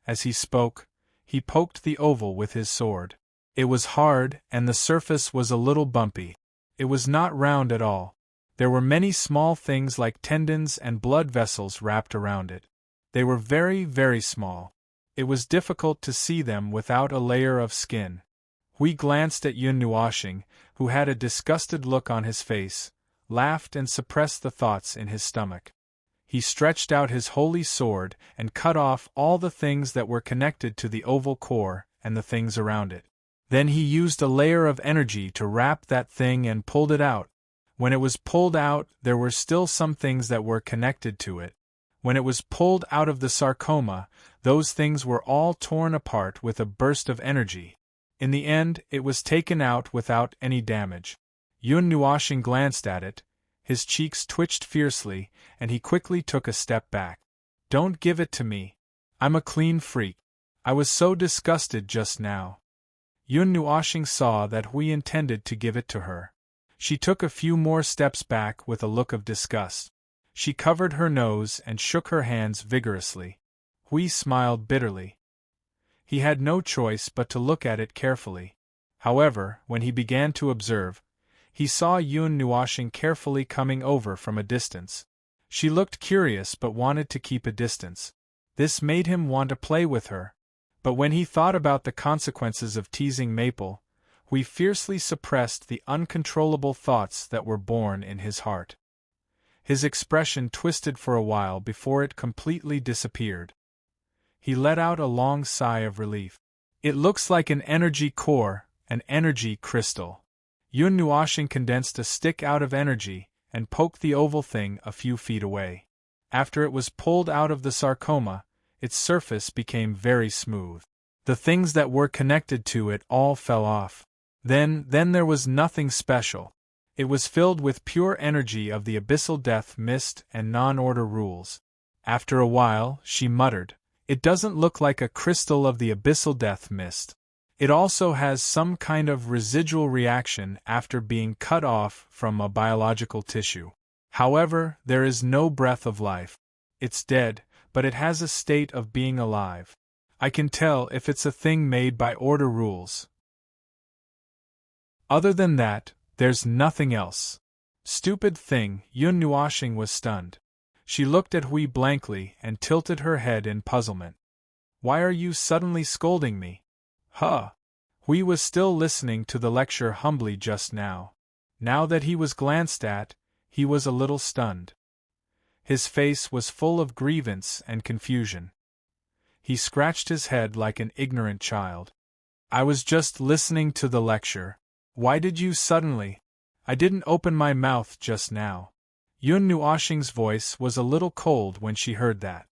As he spoke, he poked the oval with his sword. It was hard, and the surface was a little bumpy. It was not round at all. There were many small things like tendons and blood vessels wrapped around it. They were very small. It was difficult to see them without a layer of skin. Hui glanced at Yun Nuoxing, who had a disgusted look on his face, laughed and suppressed the thoughts in his stomach. He stretched out his holy sword and cut off all the things that were connected to the oval core and the things around it. Then he used a layer of energy to wrap that thing and pulled it out. When it was pulled out, there were still some things that were connected to it. When it was pulled out of the sarcoma, those things were all torn apart with a burst of energy. In the end, it was taken out without any damage. Yun Nuoxing glanced at it, his cheeks twitched fiercely, and he quickly took a step back. Don't give it to me. I'm a clean freak. I was so disgusted just now. Yun Nuoxing saw that Hui intended to give it to her. She took a few more steps back with a look of disgust. She covered her nose and shook her hands vigorously. Hui smiled bitterly. He had no choice but to look at it carefully. However, when he began to observe, he saw Yun Nuoxing carefully coming over from a distance. She looked curious but wanted to keep a distance. This made him want to play with her. But when he thought about the consequences of teasing Maple, Hui fiercely suppressed the uncontrollable thoughts that were born in his heart. His expression twisted for a while before it completely disappeared. He let out a long sigh of relief. It looks like an energy core, an energy crystal. Yun Nuoxing condensed a stick out of energy and poked the oval thing a few feet away. After it was pulled out of the sarcoma, its surface became very smooth. The things that were connected to it all fell off. Then there was nothing special. It was filled with pure energy of the abyssal death mist and non-order rules. After a while, she muttered, "It doesn't look like a crystal of the abyssal death mist. It also has some kind of residual reaction after being cut off from a biological tissue. However, there is no breath of life. It's dead, but it has a state of being alive. I can tell if it's a thing made by order rules. Other than that, there's nothing else." Stupid thing, Yun Nuoxing was stunned. She looked at Hui blankly and tilted her head in puzzlement. "Why are you suddenly scolding me?" "Huh." Hui was still listening to the lecture humbly just now. Now that he was glanced at, he was a little stunned. His face was full of grievance and confusion. He scratched his head like an ignorant child. "I was just listening to the lecture. Why did you suddenly? I didn't open my mouth just now." Yun Nuoxing's voice was a little cold when she heard that.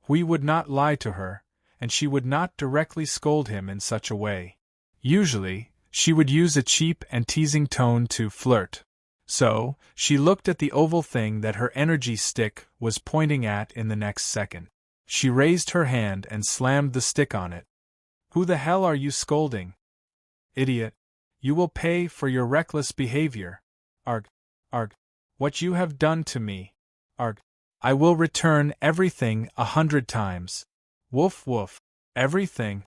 Hui would not lie to her, and she would not directly scold him in such a way. Usually, she would use a cheap and teasing tone to flirt. So, she looked at the oval thing that her energy stick was pointing at in the next second. She raised her hand and slammed the stick on it. Who the hell are you scolding? Idiot. You will pay for your reckless behavior. Arg. Arg. What you have done to me. Arg. I will return everything 100 times. Woof woof. Everything.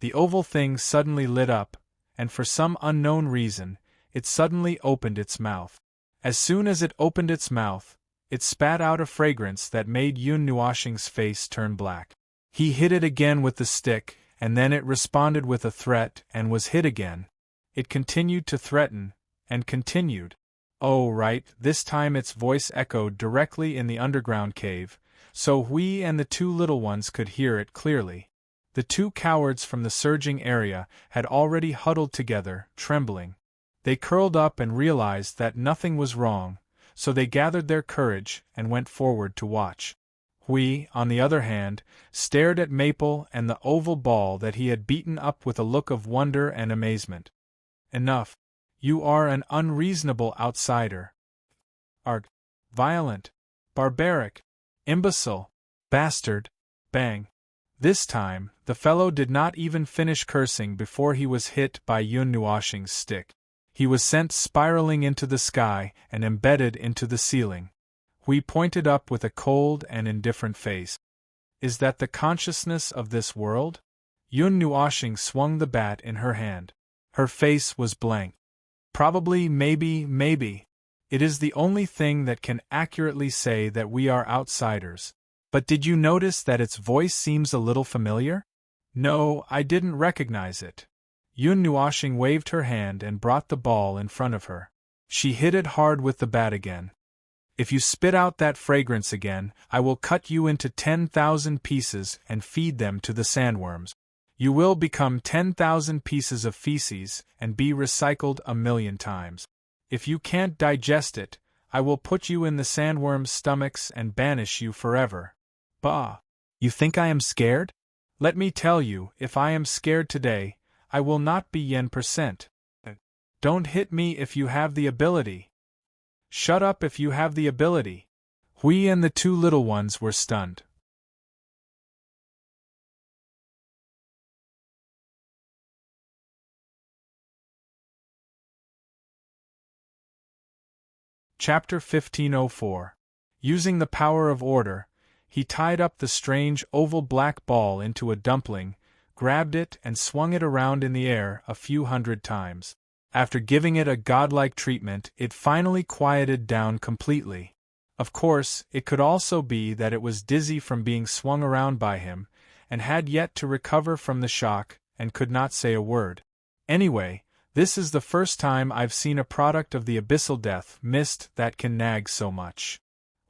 The oval thing suddenly lit up, and for some unknown reason, it suddenly opened its mouth. As soon as it opened its mouth, it spat out a fragrance that made Yun Nuoshing's face turn black. He hit it again with the stick, and then it responded with a threat and was hit again. It continued to threaten, and continued. Oh right, this time its voice echoed directly in the underground cave, so Hui and the two little ones could hear it clearly. The two cowards from the surging area had already huddled together, trembling. They curled up and realized that nothing was wrong, so they gathered their courage and went forward to watch. Hui, on the other hand, stared at Maple and the oval ball that he had beaten up with a look of wonder and amazement. Enough. You are an unreasonable outsider. Arg. Violent. Barbaric. Imbecile. Bastard. Bang. This time, the fellow did not even finish cursing before he was hit by Yun Nuoshing's stick. He was sent spiraling into the sky and embedded into the ceiling. Hui pointed up with a cold and indifferent face. Is that the consciousness of this world? Yun Nuoshing swung the bat in her hand. Her face was blank. Probably, maybe. It is the only thing that can accurately say that we are outsiders. But did you notice that its voice seems a little familiar? No, I didn't recognize it. Yun Nuoshing waved her hand and brought the ball in front of her. She hit it hard with the bat again. If you spit out that fragrance again, I will cut you into 10,000 pieces and feed them to the sandworms. You will become 10,000 pieces of feces and be recycled 1,000,000 times. If you can't digest it, I will put you in the sandworms' stomachs and banish you forever. Bah! You think I am scared? Let me tell you, if I am scared today, I will not be yen%. Don't hit me if you have the ability. Shut up if you have the ability. Hui and the two little ones were stunned. Chapter 1504. Using the power of order, he tied up the strange oval black ball into a dumpling, grabbed it and swung it around in the air a few hundred times. After giving it a godlike treatment, it finally quieted down completely. Of course, it could also be that it was dizzy from being swung around by him, and had yet to recover from the shock, and could not say a word. Anyway, this is the first time I've seen a product of the abyssal death mist that can nag so much.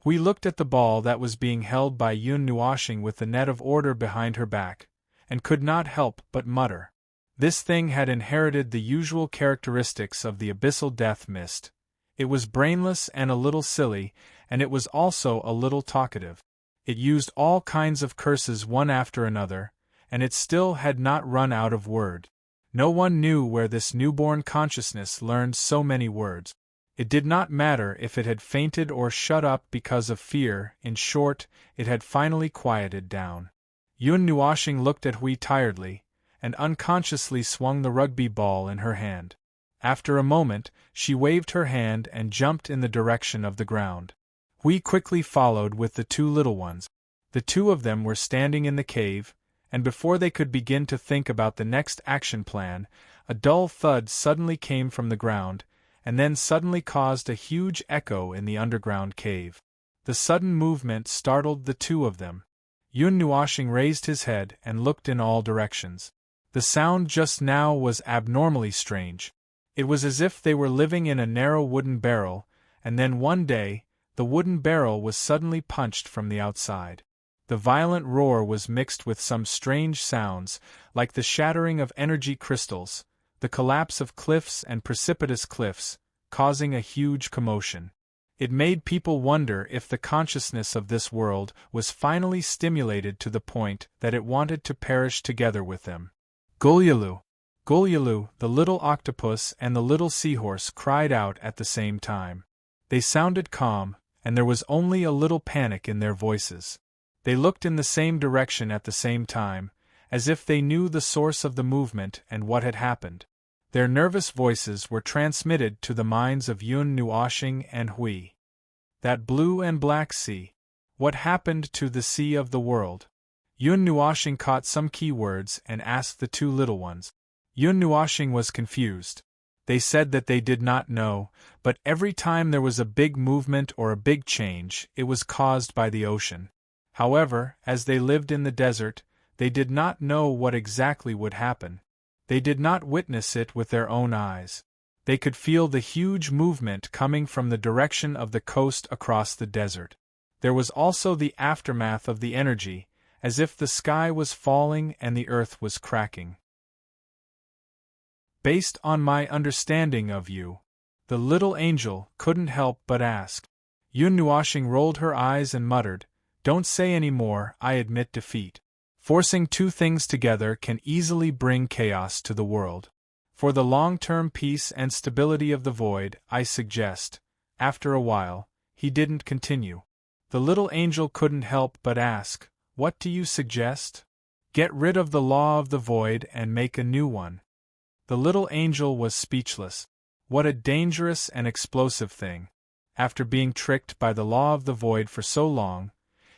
We looked at the ball that was being held by Yun Nuoshing with the net of order behind her back, and could not help but mutter. This thing had inherited the usual characteristics of the abyssal death mist. It was brainless and a little silly, and it was also a little talkative. It used all kinds of curses one after another, and it still had not run out of word. No one knew where this newborn consciousness learned so many words. It did not matter if it had fainted or shut up because of fear. In short, it had finally quieted down. Yun Nuoshing looked at Hui tiredly, and unconsciously swung the rugby ball in her hand. After a moment, she waved her hand and jumped in the direction of the ground. Hui quickly followed with the two little ones. The two of them were standing in the cave, and before they could begin to think about the next action plan, a dull thud suddenly came from the ground, and then suddenly caused a huge echo in the underground cave. The sudden movement startled the two of them. Yun Nuoshing raised his head and looked in all directions. The sound just now was abnormally strange. It was as if they were living in a narrow wooden barrel, and then one day, the wooden barrel was suddenly punched from the outside. The violent roar was mixed with some strange sounds, like the shattering of energy crystals, the collapse of cliffs and precipitous cliffs, causing a huge commotion. It made people wonder if the consciousness of this world was finally stimulated to the point that it wanted to perish together with them. Gulyalu! Gulyulu, the little octopus, and the little seahorse cried out at the same time. They sounded calm, and there was only a little panic in their voices. They looked in the same direction at the same time, as if they knew the source of the movement and what had happened. Their nervous voices were transmitted to the minds of Yun Nuoshing and Hui. That blue and black sea. What happened to the sea of the world? Yun Nuoshing caught some key words and asked the two little ones. Yun Nuoshing was confused. They said that they did not know, but every time there was a big movement or a big change, it was caused by the ocean. However, as they lived in the desert, they did not know what exactly would happen. They did not witness it with their own eyes. They could feel the huge movement coming from the direction of the coast across the desert. There was also the aftermath of the energy, as if the sky was falling and the earth was cracking. Based on my understanding of you, the little angel couldn't help but ask. Yun Nuoshing rolled her eyes and muttered, "Don't say any more, I admit defeat. Forcing two things together can easily bring chaos to the world. For the long-term peace and stability of the void, I suggest." After a while, he didn't continue. The little angel couldn't help but ask, "What do you suggest?" "Get rid of the law of the void and make a new one." The little angel was speechless. What a dangerous and explosive thing. After being tricked by the law of the void for so long,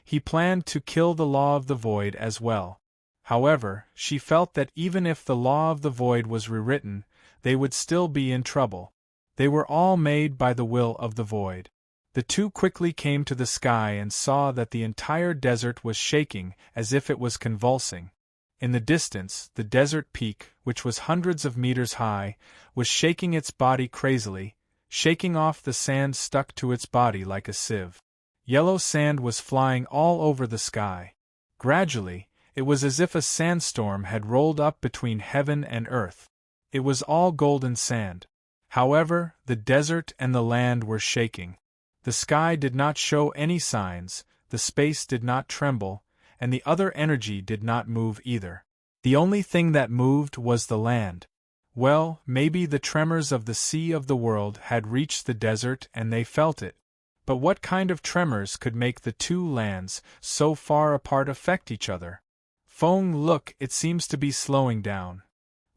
he planned to kill the law of the void as well. However, she felt that even if the law of the void was rewritten, they would still be in trouble. They were all made by the will of the void. The two quickly came to the sky and saw that the entire desert was shaking as if it was convulsing. In the distance, the desert peak, which was hundreds of meters high, was shaking its body crazily, shaking off the sand stuck to its body like a sieve. Yellow sand was flying all over the sky. Gradually, it was as if a sandstorm had rolled up between heaven and earth. It was all golden sand. However, the desert and the land were shaking. The sky did not show any signs, the space did not tremble, and the other energy did not move either. The only thing that moved was the land. Well, maybe the tremors of the sea of the world had reached the desert and they felt it. But what kind of tremors could make the two lands so far apart affect each other? Fong, look, it seems to be slowing down.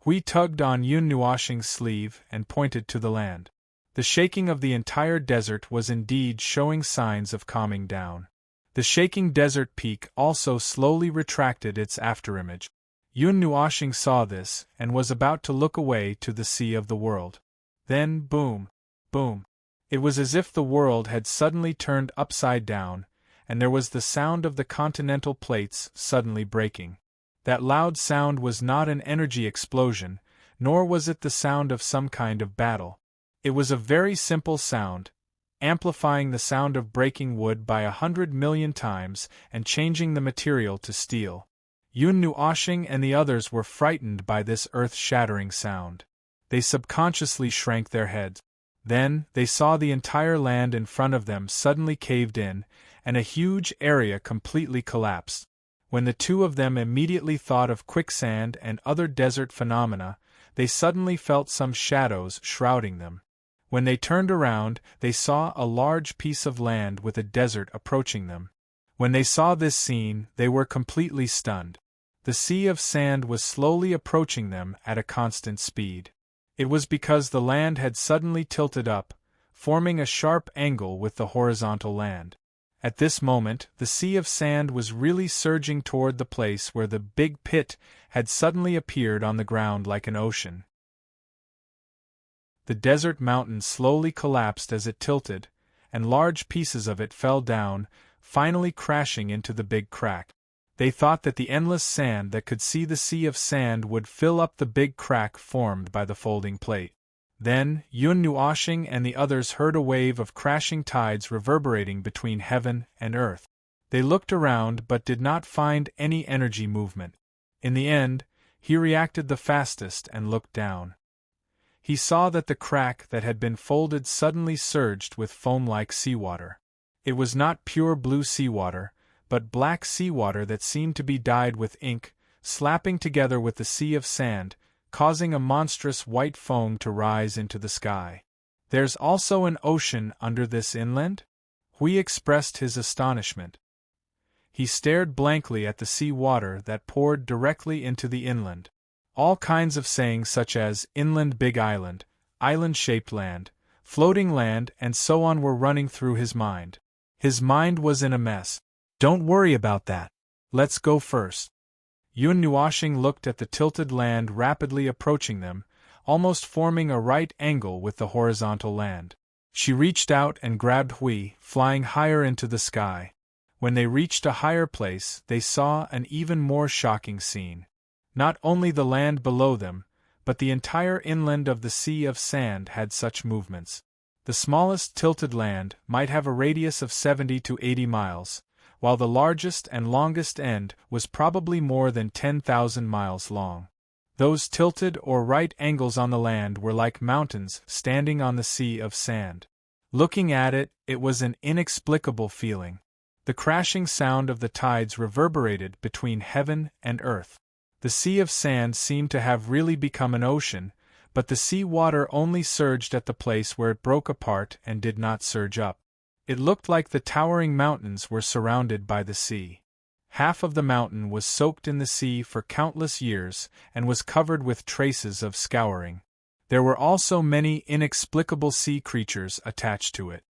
Hui tugged on Yun Nuoshing's sleeve and pointed to the land. The shaking of the entire desert was indeed showing signs of calming down. The shaking desert peak also slowly retracted its afterimage. Yun Nuoshing saw this and was about to look away to the sea of the world. Then, boom, boom. It was as if the world had suddenly turned upside down, and there was the sound of the continental plates suddenly breaking. That loud sound was not an energy explosion, nor was it the sound of some kind of battle. It was a very simple sound, amplifying the sound of breaking wood by 100 million times and changing the material to steel. Yun Nuoshing and the others were frightened by this earth-shattering sound. They subconsciously shrank their heads. Then, they saw the entire land in front of them suddenly caved in, and a huge area completely collapsed. When the two of them immediately thought of quicksand and other desert phenomena, they suddenly felt some shadows shrouding them. When they turned around, they saw a large piece of land with a desert approaching them. When they saw this scene, they were completely stunned. The sea of sand was slowly approaching them at a constant speed. It was because the land had suddenly tilted up, forming a sharp angle with the horizontal land. At this moment, the sea of sand was really surging toward the place where the big pit had suddenly appeared on the ground like an ocean. The desert mountain slowly collapsed as it tilted, and large pieces of it fell down, finally crashing into the big crack. They thought that the endless sand that could see the sea of sand would fill up the big crack formed by the folding plate. Then, Yun Nuoshing and the others heard a wave of crashing tides reverberating between heaven and earth. They looked around but did not find any energy movement. In the end, he reacted the fastest and looked down. He saw that the crack that had been folded suddenly surged with foam-like seawater. It was not pure blue seawater, but black seawater that seemed to be dyed with ink, slapping together with the sea of sand, causing a monstrous white foam to rise into the sky. There's also an ocean under this inland? Hui expressed his astonishment. He stared blankly at the sea water that poured directly into the inland. All kinds of sayings such as inland big island, island-shaped land, floating land and so on were running through his mind. His mind was in a mess. Don't worry about that. Let's go first. Yun Nuoxing looked at the tilted land rapidly approaching them, almost forming a right angle with the horizontal land. She reached out and grabbed Hui, flying higher into the sky. When they reached a higher place, they saw an even more shocking scene. Not only the land below them, but the entire inland of the Sea of Sand had such movements. The smallest tilted land might have a radius of 70 to 80 miles, while the largest and longest end was probably more than 10,000 miles long. Those tilted or right angles on the land were like mountains standing on the Sea of Sand. Looking at it, it was an inexplicable feeling. The crashing sound of the tides reverberated between heaven and earth. The Sea of Sand seemed to have really become an ocean, but the sea water only surged at the place where it broke apart and did not surge up. It looked like the towering mountains were surrounded by the sea. Half of the mountain was soaked in the sea for countless years and was covered with traces of scouring. There were also many inexplicable sea creatures attached to it.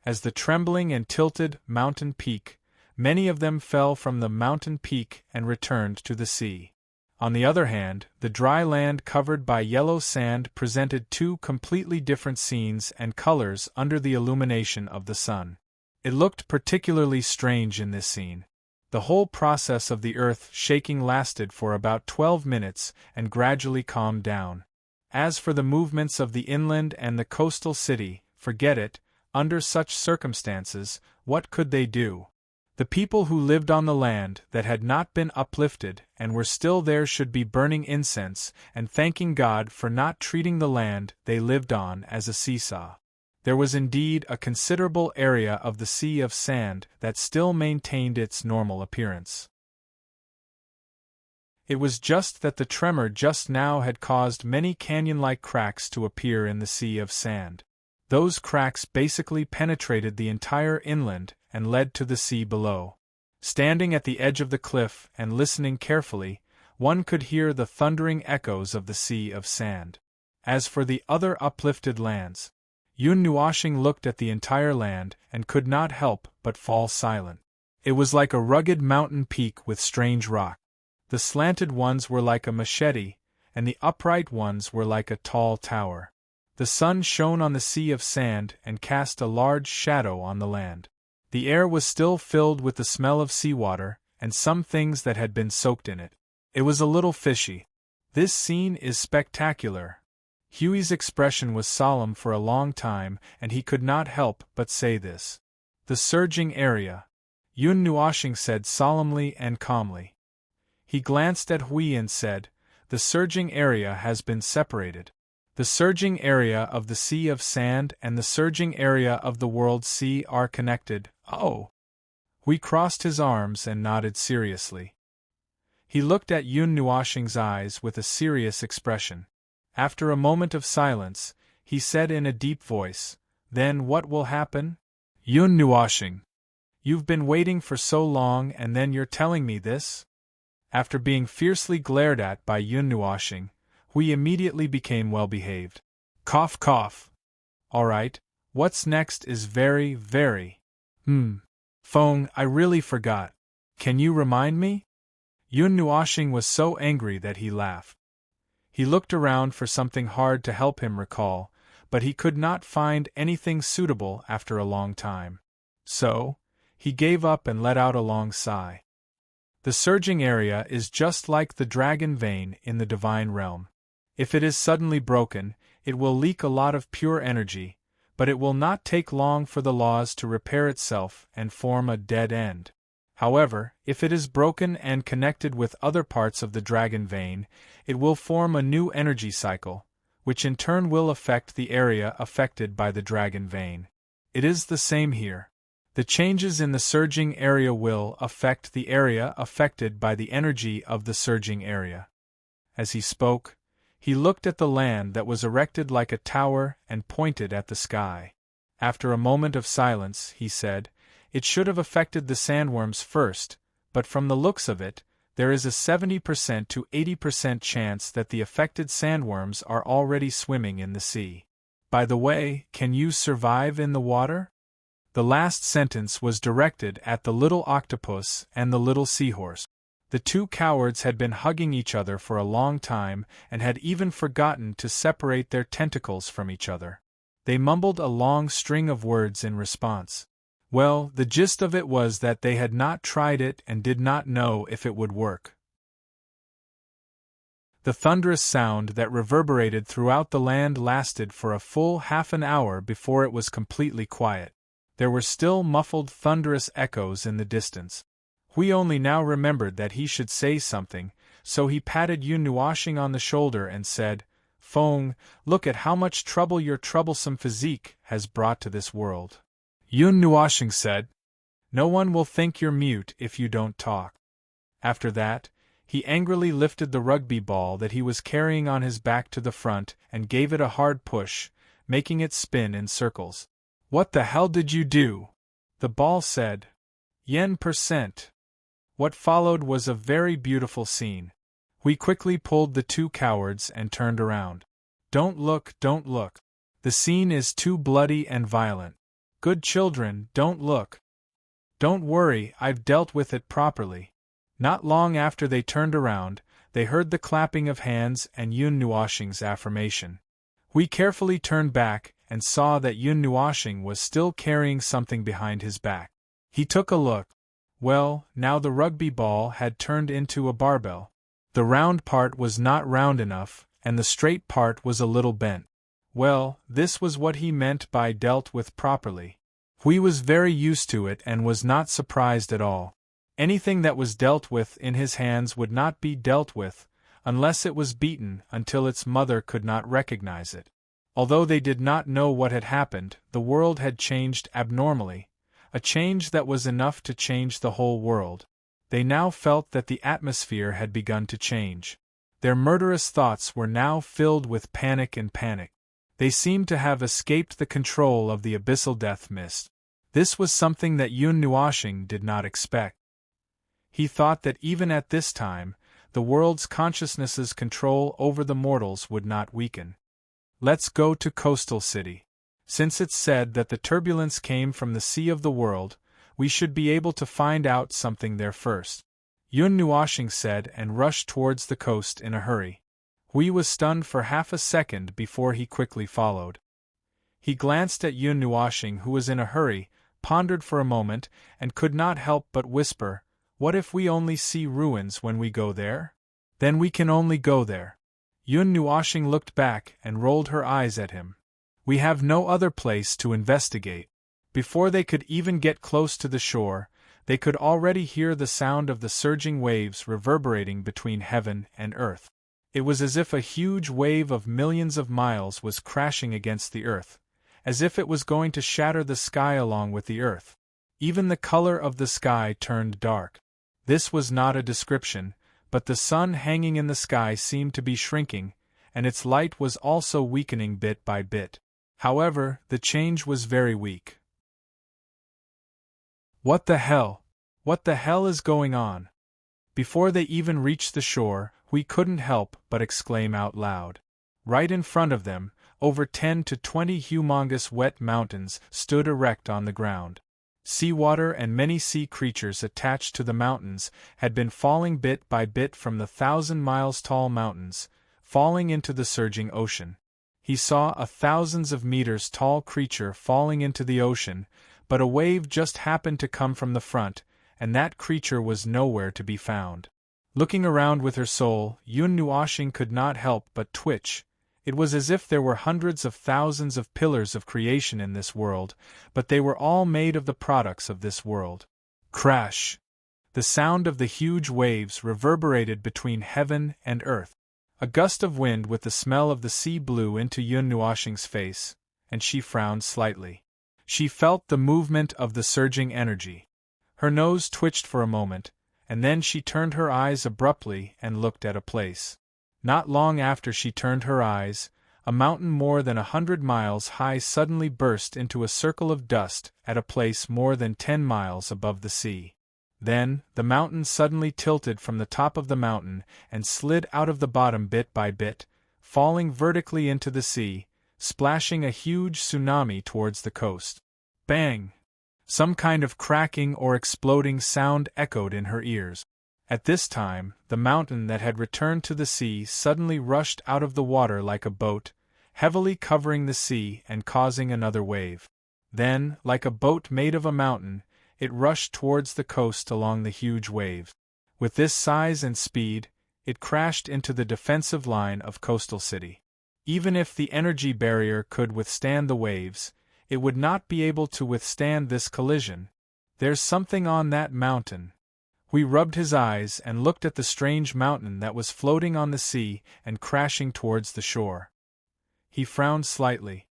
As the trembling and tilted mountain peak, many of them fell from the mountain peak and returned to the sea. On the other hand, the dry land covered by yellow sand presented two completely different scenes and colors under the illumination of the sun. It looked particularly strange in this scene. The whole process of the earth shaking lasted for about 12 minutes and gradually calmed down. As for the movements of the inland and the coastal city, forget it. Under such circumstances, what could they do? The people who lived on the land that had not been uplifted and were still there should be burning incense and thanking God for not treating the land they lived on as a seesaw. There was indeed a considerable area of the Sea of Sand that still maintained its normal appearance. It was just that the tremor just now had caused many canyon-like cracks to appear in the Sea of Sand. Those cracks basically penetrated the entire inland and led to the sea below. Standing at the edge of the cliff and listening carefully, one could hear the thundering echoes of the Sea of Sand. As for the other uplifted lands, Yun Nuoxing looked at the entire land and could not help but fall silent. It was like a rugged mountain peak with strange rock. The slanted ones were like a machete, and the upright ones were like a tall tower. The sun shone on the Sea of Sand and cast a large shadow on the land. The air was still filled with the smell of seawater and some things that had been soaked in it. It was a little fishy. This scene is spectacular. Huey's expression was solemn for a long time, and he could not help but say this. The surging area, Yun Nuoxing said solemnly and calmly. He glanced at Hui and said, the surging area has been separated. The surging area of the Sea of Sand and the surging area of the World Sea are connected. Oh! Hui crossed his arms and nodded seriously. He looked at Yun Nuoxing's eyes with a serious expression. After a moment of silence, he said in a deep voice, then what will happen? Yun Nuoxing, you've been waiting for so long and then you're telling me this? After being fiercely glared at by Yun Nuoxing, Hui immediately became well-behaved. Cough cough. All right, what's next is very. Feng, I really forgot. Can you remind me? Yun Nuoxing was so angry that he laughed. He looked around for something hard to help him recall, but he could not find anything suitable after a long time. So, he gave up and let out a long sigh. The surging area is just like the dragon vein in the divine realm. If it is suddenly broken, it will leak a lot of pure energy, but it will not take long for the laws to repair itself and form a dead end. However, if it is broken and connected with other parts of the dragon vein, it will form a new energy cycle, which in turn will affect the area affected by the dragon vein. It is the same here. The changes in the surging area will affect the area affected by the energy of the surging area. As he spoke, He looked at the land that was erected like a tower and pointed at the sky. After a moment of silence, he said, "It should have affected the sandworms first, but from the looks of it, there is a 70% to 80% chance that the affected sandworms are already swimming in the sea. By the way, can you survive in the water?" The last sentence was directed at the little octopus and the little seahorse. The two cowards had been hugging each other for a long time and had even forgotten to separate their tentacles from each other. They mumbled a long string of words in response. Well, the gist of it was that they had not tried it and did not know if it would work. The thunderous sound that reverberated throughout the land lasted for a full half an hour before it was completely quiet. There were still muffled thunderous echoes in the distance. Hui only now remembered that he should say something, so he patted Yun Nuoxing on the shoulder and said, "Feng, look at how much trouble your troublesome physique has brought to this world." Yun Nuoxing said, "No one will think you're mute if you don't talk." After that, he angrily lifted the rugby ball that he was carrying on his back to the front and gave it a hard push, making it spin in circles. "What the hell did you do?" the ball said. Yen%. What followed was a very beautiful scene. We quickly pulled the two cowards and turned around. "Don't look, don't look. The scene is too bloody and violent. Good children, don't look. Don't worry, I've dealt with it properly." Not long after they turned around, they heard the clapping of hands and Yun Nuoxing's affirmation. We carefully turned back and saw that Yun Nuoxing was still carrying something behind his back. He took a look. Well, now the rugby ball had turned into a barbell. The round part was not round enough, and the straight part was a little bent. Well, this was what he meant by dealt with properly. Hui was very used to it and was not surprised at all. Anything that was dealt with in his hands would not be dealt with, unless it was beaten until its mother could not recognize it. Although they did not know what had happened, the world had changed abnormally, a change that was enough to change the whole world. They now felt that the atmosphere had begun to change. Their murderous thoughts were now filled with panic and panic. They seemed to have escaped the control of the abyssal death mist. This was something that Yun Nuoxing did not expect. He thought that even at this time, the world's consciousness's control over the mortals would not weaken. Let's go to Coastal City. Since it's said that the turbulence came from the sea of the world, we should be able to find out something there first. Yun Nuoxing said and rushed towards the coast in a hurry. Hui was stunned for half a second before he quickly followed. He glanced at Yun Nuoxing, who was in a hurry, pondered for a moment, and could not help but whisper, "What if we only see ruins when we go there? Then we can only go there." Yun Nuoxing looked back and rolled her eyes at him. "We have no other place to investigate." Before they could even get close to the shore, they could already hear the sound of the surging waves reverberating between heaven and earth. It was as if a huge wave of millions of miles was crashing against the earth, as if it was going to shatter the sky along with the earth. Even the color of the sky turned dark. This was not a description, but the sun hanging in the sky seemed to be shrinking, and its light was also weakening bit by bit. However, the change was very weak. "What the hell? What the hell is going on?" Before they even reached the shore, we couldn't help but exclaim out loud. Right in front of them, over 10 to 20 humongous wet mountains stood erect on the ground. Seawater and many sea creatures attached to the mountains had been falling bit by bit from the 1,000-miles-tall mountains, falling into the surging ocean. He saw a thousands of meters tall creature falling into the ocean, but a wave just happened to come from the front, and that creature was nowhere to be found. Looking around with her soul, Yun Nuoxing could not help but twitch. It was as if there were hundreds of thousands of pillars of creation in this world, but they were all made of the products of this world. Crash! The sound of the huge waves reverberated between heaven and earth. A gust of wind with the smell of the sea blew into Yun Nuoxing's face, and she frowned slightly. She felt the movement of the surging energy. Her nose twitched for a moment, and then she turned her eyes abruptly and looked at a place. Not long after she turned her eyes, a mountain more than 100 miles high suddenly burst into a circle of dust at a place more than 10 miles above the sea. Then, the mountain suddenly tilted from the top of the mountain and slid out of the bottom bit by bit, falling vertically into the sea, splashing a huge tsunami towards the coast. Bang! Some kind of cracking or exploding sound echoed in her ears. At this time, the mountain that had returned to the sea suddenly rushed out of the water like a boat, heavily covering the sea and causing another wave. Then, like a boat made of a mountain, it rushed towards the coast along the huge waves. With this size and speed, it crashed into the defensive line of coastal city. Even if the energy barrier could withstand the waves, it would not be able to withstand this collision. There's something on that mountain. Hui rubbed his eyes and looked at the strange mountain that was floating on the sea and crashing towards the shore. He frowned slightly.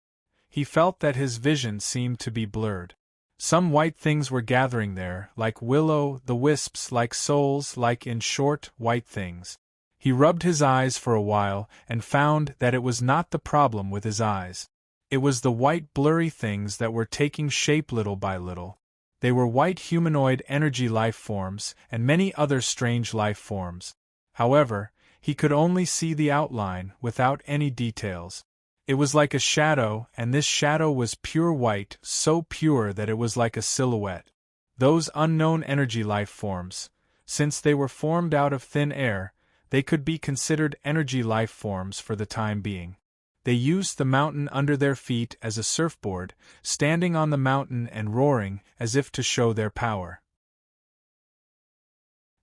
He felt that his vision seemed to be blurred. Some white things were gathering there, like will-o'-the-wisps, like souls, like, in short, white things. He rubbed his eyes for a while and found that it was not the problem with his eyes. It was the white blurry things that were taking shape little by little. They were white humanoid energy life forms and many other strange life forms. However, he could only see the outline without any details. It was like a shadow, and this shadow was pure white, so pure that it was like a silhouette. Those unknown energy life forms, since they were formed out of thin air, they could be considered energy life forms for the time being. They used the mountain under their feet as a surfboard, standing on the mountain and roaring as if to show their power.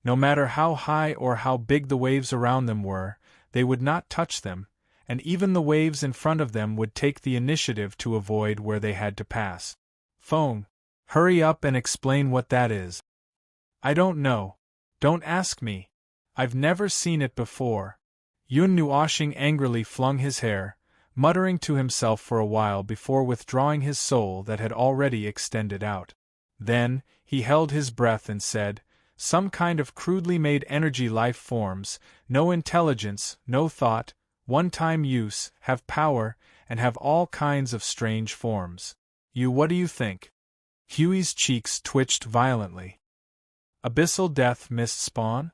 No matter how high or how big the waves around them were, they would not touch them, and even the waves in front of them would take the initiative to avoid where they had to pass. Phone, hurry up and explain what that is. I don't know. Don't ask me. I've never seen it before. Yun Nuoshing angrily flung his hair, muttering to himself for a while before withdrawing his soul that had already extended out. Then, he held his breath and said, "Some kind of crudely made energy life forms, no intelligence, no thought, one-time use, have power, and have all kinds of strange forms. What do you think?" Huey's cheeks twitched violently. Abyssal death mist spawn?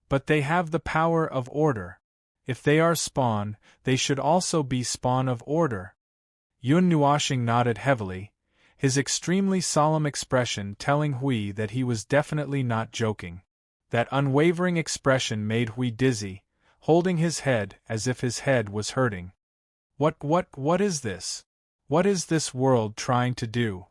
But they have the power of order. If they are spawn, they should also be spawn of order. Yun Nuoshing nodded heavily, his extremely solemn expression telling Hui that he was definitely not joking. That unwavering expression made Hui dizzy, holding his head as if his head was hurting. What is this? What is this world trying to do?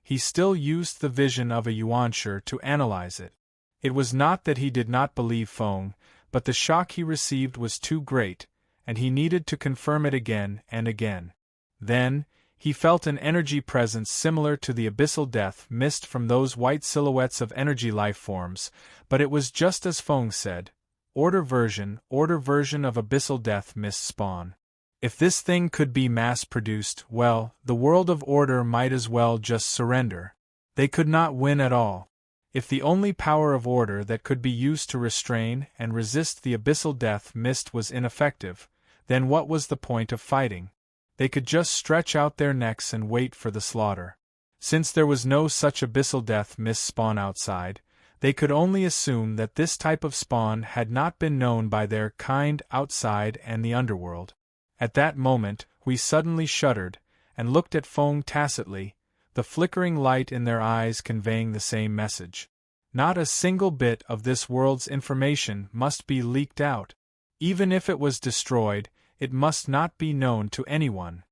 He still used the vision of a yuanshi to analyze it. It was not that he did not believe Feng, but the shock he received was too great, and he needed to confirm it again and again. Then, he felt an energy presence similar to the abyssal death mist from those white silhouettes of energy life forms, but it was just as Feng said, order version of abyssal death mist spawn. If this thing could be mass-produced, well, the world of order might as well just surrender. They could not win at all. If the only power of order that could be used to restrain and resist the abyssal death mist was ineffective, then what was the point of fighting? They could just stretch out their necks and wait for the slaughter. Since there was no such abyssal death mist spawn outside, they could only assume that this type of spawn had not been known by their kind outside and the underworld. At that moment, we suddenly shuddered, and looked at Feng tacitly, the flickering light in their eyes conveying the same message. Not a single bit of this world's information must be leaked out. Even if it was destroyed, it must not be known to anyone.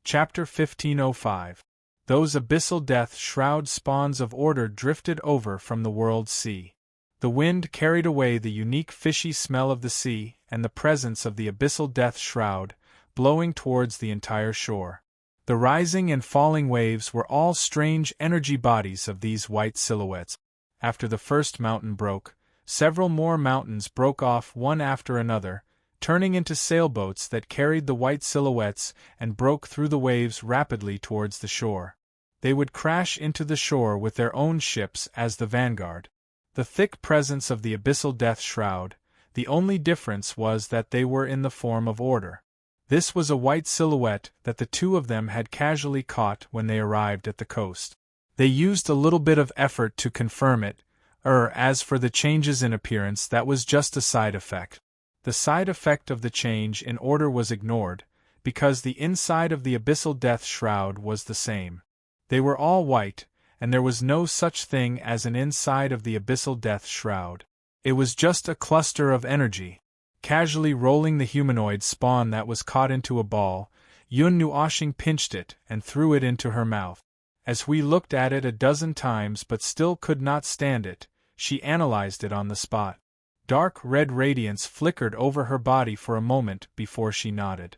Chapter 1505. Those abyssal death shroud spawns of order drifted over from the world's sea. The wind carried away the unique fishy smell of the sea and the presence of the abyssal death shroud, blowing towards the entire shore. The rising and falling waves were all strange energy bodies of these white silhouettes. After the first mountain broke, several more mountains broke off one after another, turning into sailboats that carried the white silhouettes and broke through the waves rapidly towards the shore. They would crash into the shore with their own ships as the vanguard. The thick presence of the abyssal death shroud, the only difference was that they were in the form of order. This was a white silhouette that the two of them had casually caught when they arrived at the coast. They used a little bit of effort to confirm it, as for the changes in appearance, that was just a side effect. The side effect of the change in order was ignored, because the inside of the abyssal death shroud was the same. They were all white, and there was no such thing as an inside of the abyssal death shroud. It was just a cluster of energy. Casually rolling the humanoid spawn that was caught into a ball, Yun Nuoshing pinched it and threw it into her mouth. As we looked at it a dozen times but still could not stand it, she analyzed it on the spot. Dark red radiance flickered over her body for a moment before she nodded.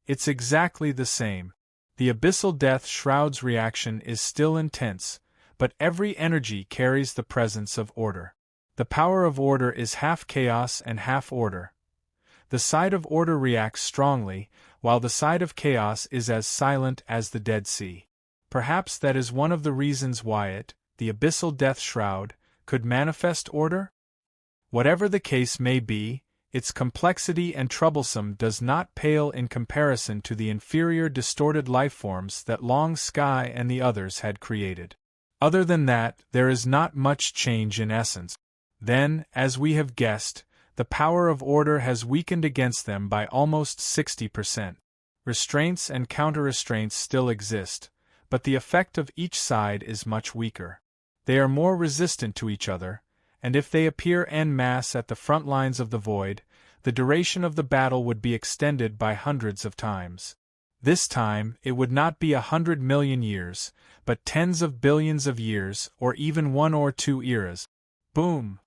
It's exactly the same. The abyssal death shroud's reaction is still intense, but every energy carries the presence of order. The power of order is half chaos and half order. The side of order reacts strongly, while the side of chaos is as silent as the Dead Sea. Perhaps that is one of the reasons why it, the abyssal death shroud, could manifest order? Whatever the case may be, its complexity and troublesome does not pale in comparison to the inferior distorted lifeforms that Long Sky and the others had created. Other than that, there is not much change in essence. Then, as we have guessed, the power of order has weakened against them by almost 60%. Restraints and counter-restraints still exist, but the effect of each side is much weaker. They are more resistant to each other, and if they appear en masse at the front lines of the void, the duration of the battle would be extended by hundreds of times. This time, it would not be 100 million years, but tens of billions of years, or even 1 or 2 eras. Boom!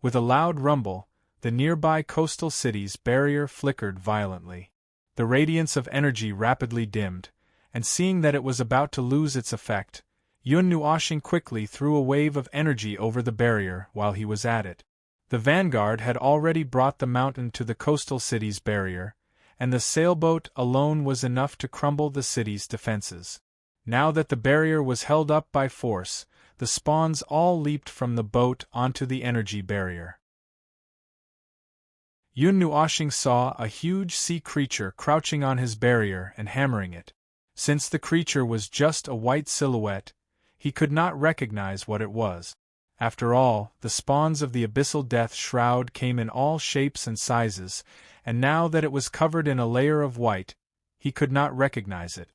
With a loud rumble, the nearby coastal city's barrier flickered violently. The radiance of energy rapidly dimmed, and seeing that it was about to lose its effect, Yun Nuoshing quickly threw a wave of energy over the barrier while he was at it. The vanguard had already brought the mountain to the coastal city's barrier, and the sailboat alone was enough to crumble the city's defenses. Now that the barrier was held up by force, the spawns all leaped from the boat onto the energy barrier. Yun Nuoshing saw a huge sea creature crouching on his barrier and hammering it. Since the creature was just a white silhouette, he could not recognize what it was. After all, the spawns of the abyssal death shroud came in all shapes and sizes, and now that it was covered in a layer of white, he could not recognize it.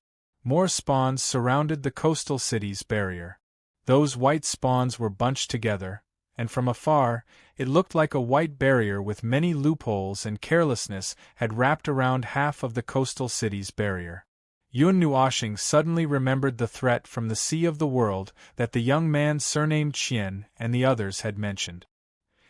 More spawns surrounded the coastal city's barrier. Those white spawns were bunched together, and from afar, it looked like a white barrier with many loopholes, and carelessness had wrapped around half of the coastal city's barrier. Yun Nuoshing suddenly remembered the threat from the Sea of the World that the young man surnamed Qian and the others had mentioned.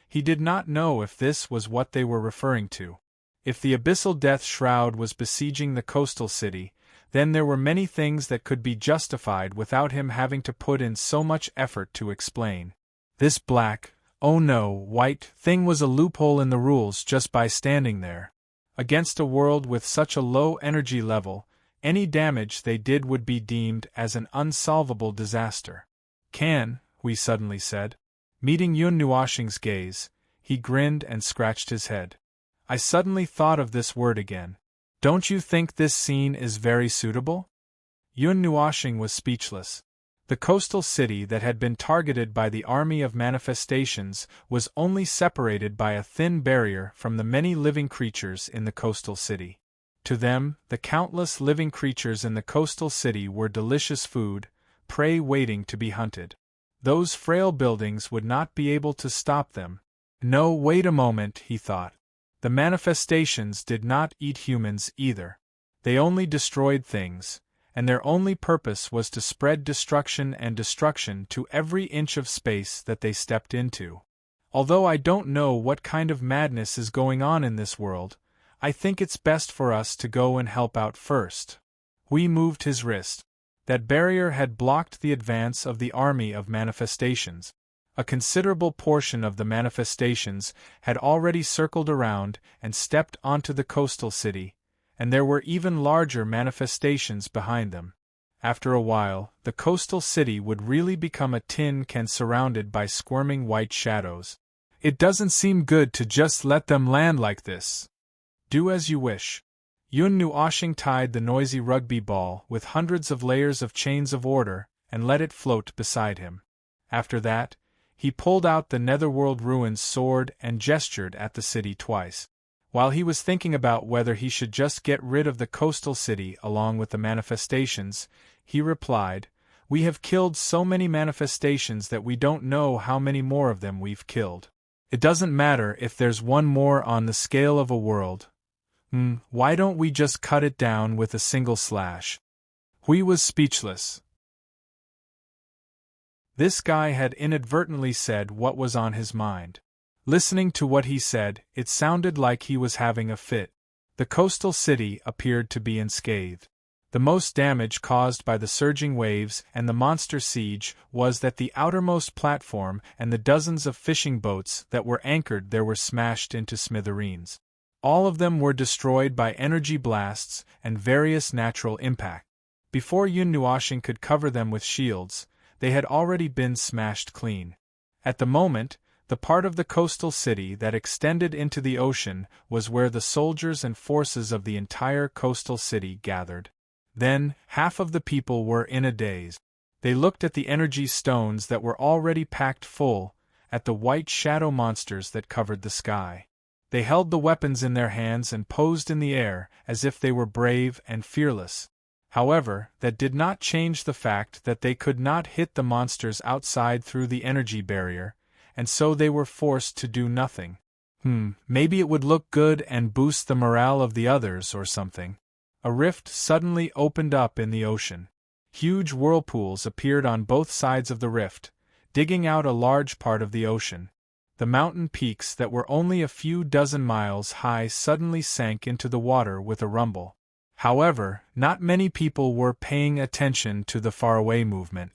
He did not know if this was what they were referring to. If the abyssal death shroud was besieging the coastal city, then there were many things that could be justified without him having to put in so much effort to explain. This black, oh no, white thing was a loophole in the rules just by standing there. Against a world with such a low energy level, any damage they did would be deemed as an unsolvable disaster. Can, we suddenly said. Meeting Yun Nuoshing's gaze, he grinned and scratched his head. I suddenly thought of this word again. Don't you think this scene is very suitable? Yun Nuoshing was speechless. The coastal city that had been targeted by the army of manifestations was only separated by a thin barrier from the many living creatures in the coastal city. To them, the countless living creatures in the coastal city were delicious food, prey waiting to be hunted. Those frail buildings would not be able to stop them. No, wait a moment, he thought. The manifestations did not eat humans either. They only destroyed things, and their only purpose was to spread destruction to every inch of space that they stepped into. Although I don't know what kind of madness is going on in this world, I think it's best for us to go and help out first. We moved his wrist. That barrier had blocked the advance of the army of manifestations. A considerable portion of the manifestations had already circled around and stepped onto the coastal city, and there were even larger manifestations behind them. After a while, the coastal city would really become a tin can surrounded by squirming white shadows. It doesn't seem good to just let them land like this. Do as you wish. Yun Nuoshing tied the noisy rugby ball with hundreds of layers of chains of order and let it float beside him. After that, he pulled out the Netherworld Ruins sword and gestured at the city twice. While he was thinking about whether he should just get rid of the coastal city along with the manifestations, he replied, "We have killed so many manifestations that we don't know how many more of them we've killed. It doesn't matter if there's one more on the scale of a world. Why don't we just cut it down with a single slash?" Hui was speechless. This guy had inadvertently said what was on his mind. Listening to what he said, it sounded like he was having a fit. The coastal city appeared to be unscathed. The most damage caused by the surging waves and the monster siege was that the outermost platform and the dozens of fishing boats that were anchored there were smashed into smithereens. All of them were destroyed by energy blasts and various natural impact. Before Yun Nuoshing could cover them with shields, they had already been smashed clean. At the moment, the part of the coastal city that extended into the ocean was where the soldiers and forces of the entire coastal city gathered. Then, half of the people were in a daze. They looked at the energy stones that were already packed full, at the white shadow monsters that covered the sky. They held the weapons in their hands and posed in the air as if they were brave and fearless. However, that did not change the fact that they could not hit the monsters outside through the energy barrier, and so they were forced to do nothing. Maybe it would look good and boost the morale of the others or something. A rift suddenly opened up in the ocean. Huge whirlpools appeared on both sides of the rift, digging out a large part of the ocean. The mountain peaks that were only a few dozen miles high suddenly sank into the water with a rumble. However, not many people were paying attention to the faraway movement.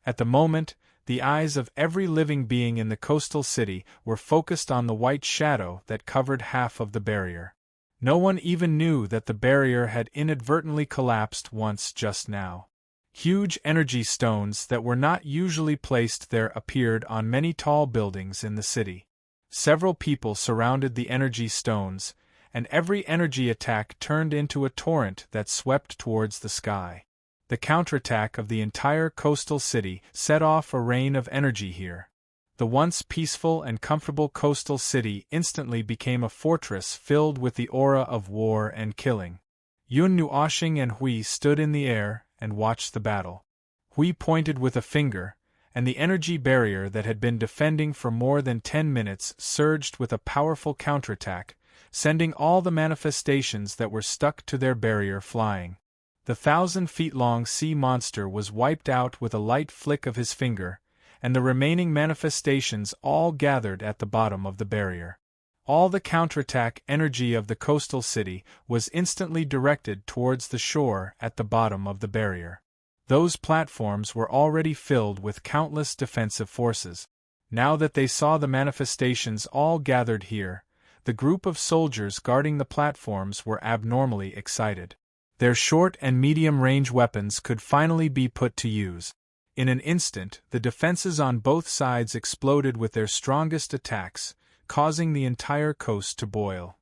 At the moment, the eyes of every living being in the coastal city were focused on the white shadow that covered half of the barrier. No one even knew that the barrier had inadvertently collapsed once just now. Huge energy stones that were not usually placed there appeared on many tall buildings in the city. Several people surrounded the energy stones, and every energy attack turned into a torrent that swept towards the sky. The counterattack of the entire coastal city set off a rain of energy here. The once peaceful and comfortable coastal city instantly became a fortress filled with the aura of war and killing. Yun Nuoshing and Hui stood in the air and watched the battle. Hui pointed with a finger, and the energy barrier that had been defending for more than 10 minutes surged with a powerful counterattack, sending all the manifestations that were stuck to their barrier flying. The 1,000-feet-long sea monster was wiped out with a light flick of his finger, and the remaining manifestations all gathered at the bottom of the barrier. All the counterattack energy of the coastal city was instantly directed towards the shore at the bottom of the barrier. Those platforms were already filled with countless defensive forces. Now that they saw the manifestations all gathered here, the group of soldiers guarding the platforms were abnormally excited. Their short and medium-range weapons could finally be put to use. In an instant, the defenses on both sides exploded with their strongest attacks, causing the entire coast to boil.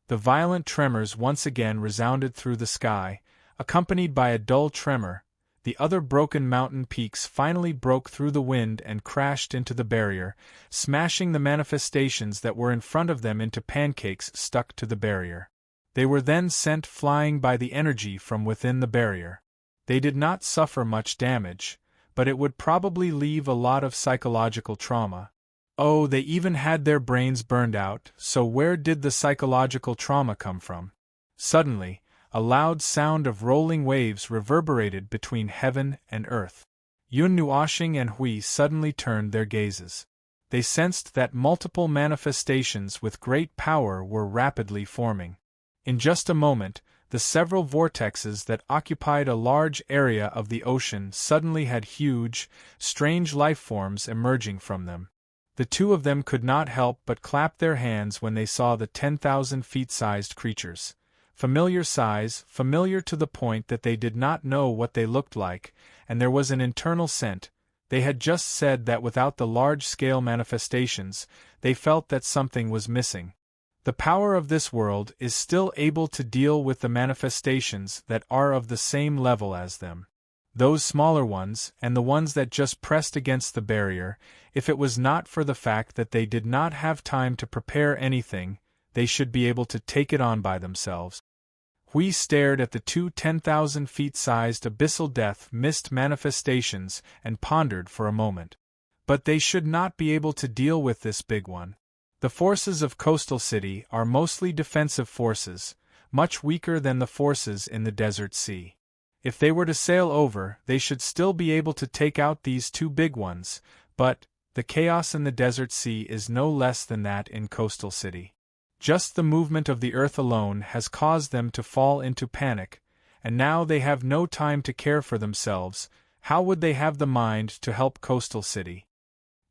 The violent tremors once again resounded through the sky, accompanied by a dull tremor. The other broken mountain peaks finally broke through the wind and crashed into the barrier, smashing the manifestations that were in front of them into pancakes stuck to the barrier. They were then sent flying by the energy from within the barrier. They did not suffer much damage, but it would probably leave a lot of psychological trauma. Oh, they even had their brains burned out, so where did the psychological trauma come from? Suddenly, a loud sound of rolling waves reverberated between heaven and earth. Yun Nuoshing and Hui suddenly turned their gazes. They sensed that multiple manifestations with great power were rapidly forming. In just a moment, the several vortexes that occupied a large area of the ocean suddenly had huge, strange life forms emerging from them. The two of them could not help but clap their hands when they saw the 10,000-feet-sized creatures. Familiar size, familiar to the point that they did not know what they looked like, and there was an internal scent. They had just said that without the large-scale manifestations, they felt that something was missing. The power of this world is still able to deal with the manifestations that are of the same level as them. Those smaller ones, and the ones that just pressed against the barrier, if it was not for the fact that they did not have time to prepare anything, they should be able to take it on by themselves. We stared at the two 10,000 feet-sized abyssal death mist manifestations and pondered for a moment. But they should not be able to deal with this big one. The forces of Coastal City are mostly defensive forces, much weaker than the forces in the Desert Sea. If they were to sail over, they should still be able to take out these two big ones, but the chaos in the Desert Sea is no less than that in Coastal City. Just the movement of the earth alone has caused them to fall into panic, and now they have no time to care for themselves. How would they have the mind to help Coastal City?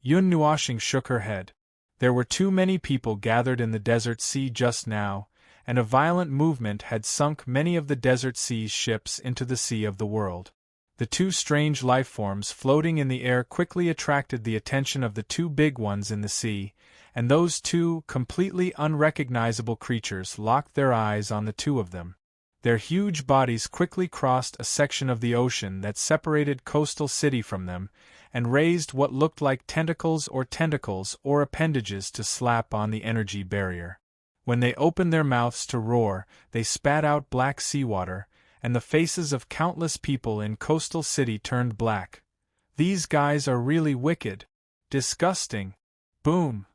Yun Nuashing shook her head. There were too many people gathered in the Desert Sea just now, and a violent movement had sunk many of the Desert Sea's ships into the Sea of the World. The two strange life-forms floating in the air quickly attracted the attention of the two big ones in the sea, and those two completely unrecognizable creatures locked their eyes on the two of them. Their huge bodies quickly crossed a section of the ocean that separated Coastal City from them, and raised what looked like tentacles or appendages to slap on the energy barrier. When they opened their mouths to roar, they spat out black seawater, and the faces of countless people in Coastal City turned black. These guys are really wicked. Disgusting. Boom.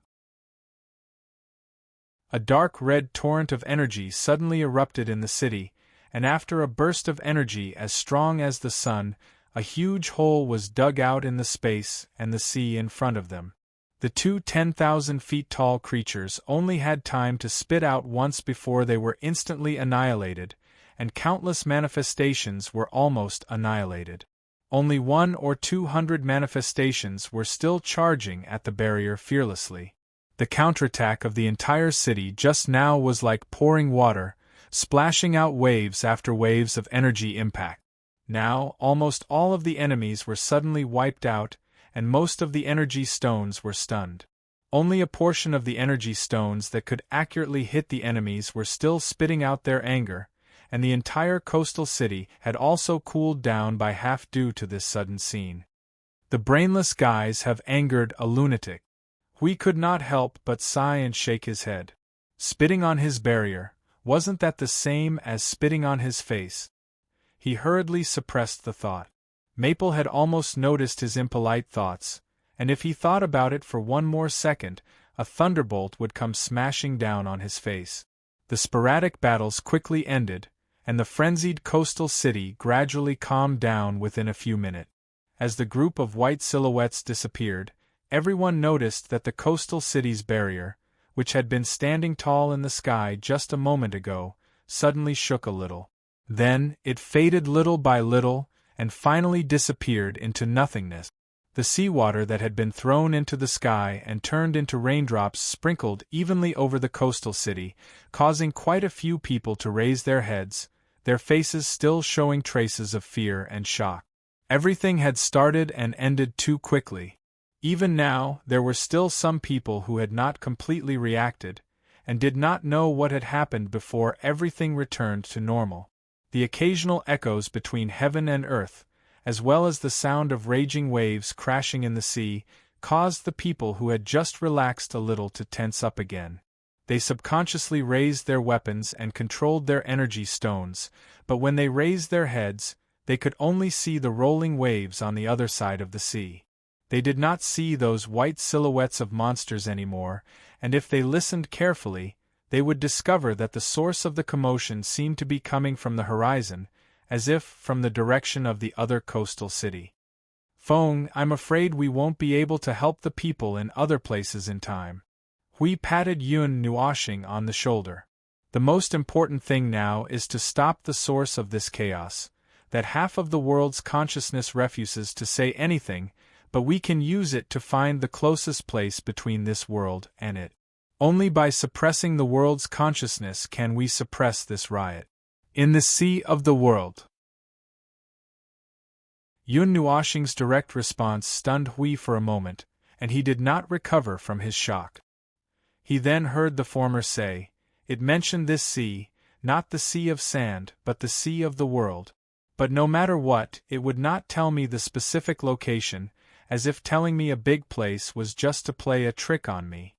A dark red torrent of energy suddenly erupted in the city, and after a burst of energy as strong as the sun, a huge hole was dug out in the space and the sea in front of them. The two 10,000 feet tall creatures only had time to spit out once before they were instantly annihilated, and countless manifestations were almost annihilated. Only 100 or 200 manifestations were still charging at the barrier fearlessly. The counterattack of the entire city just now was like pouring water, splashing out waves after waves of energy impact. Now, almost all of the enemies were suddenly wiped out, and most of the energy stones were stunned. Only a portion of the energy stones that could accurately hit the enemies were still spitting out their anger, and the entire Coastal City had also cooled down by half due to this sudden scene. The brainless guys have angered a lunatic. We could not help but sigh and shake his head. Spitting on his barrier, wasn't that the same as spitting on his face? He hurriedly suppressed the thought. Maple had almost noticed his impolite thoughts, and if he thought about it for one more second, a thunderbolt would come smashing down on his face. The sporadic battles quickly ended, and the frenzied Coastal City gradually calmed down within a few minutes. As the group of white silhouettes disappeared, everyone noticed that the Coastal City's barrier, which had been standing tall in the sky just a moment ago, suddenly shook a little. Then, it faded little by little, and finally disappeared into nothingness. The seawater that had been thrown into the sky and turned into raindrops sprinkled evenly over the Coastal City, causing quite a few people to raise their heads, their faces still showing traces of fear and shock. Everything had started and ended too quickly. Even now, there were still some people who had not completely reacted, and did not know what had happened before everything returned to normal. The occasional echoes between heaven and earth, as well as the sound of raging waves crashing in the sea, caused the people who had just relaxed a little to tense up again. They subconsciously raised their weapons and controlled their energy stones, but when they raised their heads, they could only see the rolling waves on the other side of the sea. They did not see those white silhouettes of monsters anymore, and if they listened carefully, they would discover that the source of the commotion seemed to be coming from the horizon, as if from the direction of the other Coastal City. Fong, I'm afraid we won't be able to help the people in other places in time. Hui patted Yun Nuashing on the shoulder. The most important thing now is to stop the source of this chaos, that half of the world's consciousness refuses to say anything, but we can use it to find the closest place between this world and it. Only by suppressing the world's consciousness can we suppress this riot. In the sea of the world. Yun Nuoshing's direct response stunned Hui for a moment, and he did not recover from his shock. He then heard the former say, "It mentioned this sea, not the sea of sand, but the sea of the world. But no matter what, it would not tell me the specific location, as if telling me a big place was just to play a trick on me."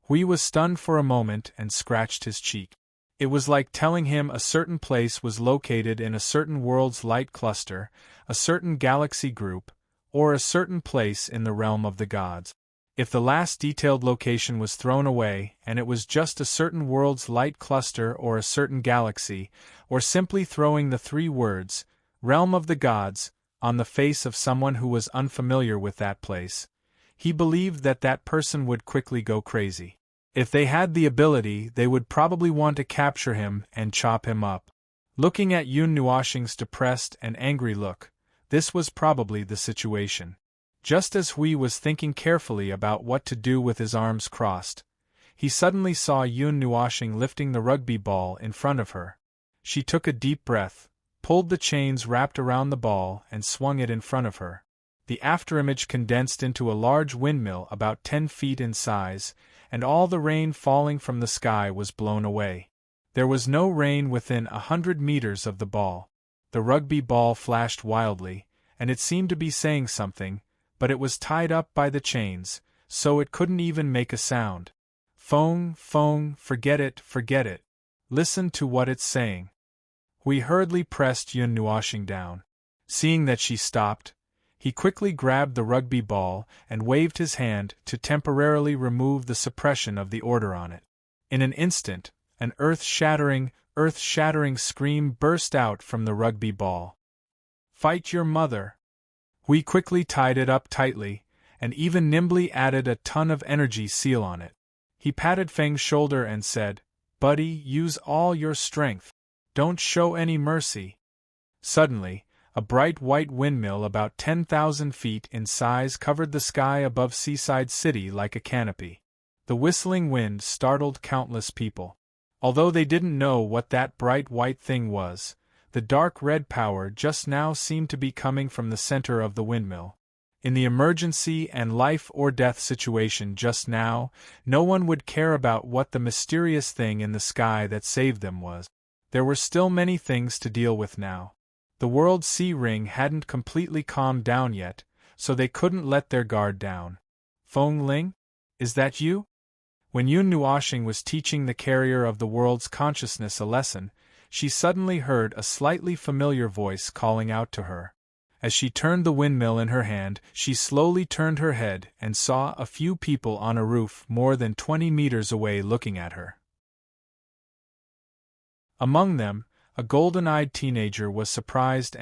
Hui was stunned for a moment and scratched his cheek. It was like telling him a certain place was located in a certain world's light cluster, a certain galaxy group, or a certain place in the realm of the gods. If the last detailed location was thrown away and it was just a certain world's light cluster or a certain galaxy, or simply throwing the 3 words, realm of the gods, on the face of someone who was unfamiliar with that place, he believed that that person would quickly go crazy. If they had the ability, they would probably want to capture him and chop him up. Looking at Yun Nuoshing's depressed and angry look, this was probably the situation. Just as Hui was thinking carefully about what to do with his arms crossed, he suddenly saw Yun Nuoshing lifting the rugby ball in front of her. She took a deep breath, pulled the chains wrapped around the ball and swung it in front of her. The afterimage condensed into a large windmill about 10 feet in size, and all the rain falling from the sky was blown away. There was no rain within 100 meters of the ball. The rugby ball flashed wildly, and it seemed to be saying something, but it was tied up by the chains, so it couldn't even make a sound. "Phone, phone, forget it, forget it. Listen to what it's saying." Hui hurriedly pressed Yun Nuoshing down. Seeing that she stopped, he quickly grabbed the rugby ball and waved his hand to temporarily remove the suppression of the order on it. In an instant, an earth-shattering scream burst out from the rugby ball. "Fight your mother!" Hui quickly tied it up tightly, and even nimbly added a ton of energy seal on it. He patted Feng's shoulder and said, "Buddy, use all your strength. Don't show any mercy." Suddenly, a bright white windmill about 10,000 feet in size covered the sky above Seaside City like a canopy. The whistling wind startled countless people. Although they didn't know what that bright white thing was, the dark red power just now seemed to be coming from the center of the windmill. In the emergency and life-or-death situation just now, no one would care about what the mysterious thing in the sky that saved them was. There were still many things to deal with now. The world sea ring hadn't completely calmed down yet, so they couldn't let their guard down. "Feng Ling? Is that you?" When Yun Nuoshing was teaching the carrier of the world's consciousness a lesson, she suddenly heard a slightly familiar voice calling out to her. As she turned the windmill in her hand, she slowly turned her head and saw a few people on a roof more than 20 meters away looking at her. Among them, a golden-eyed teenager was surprised.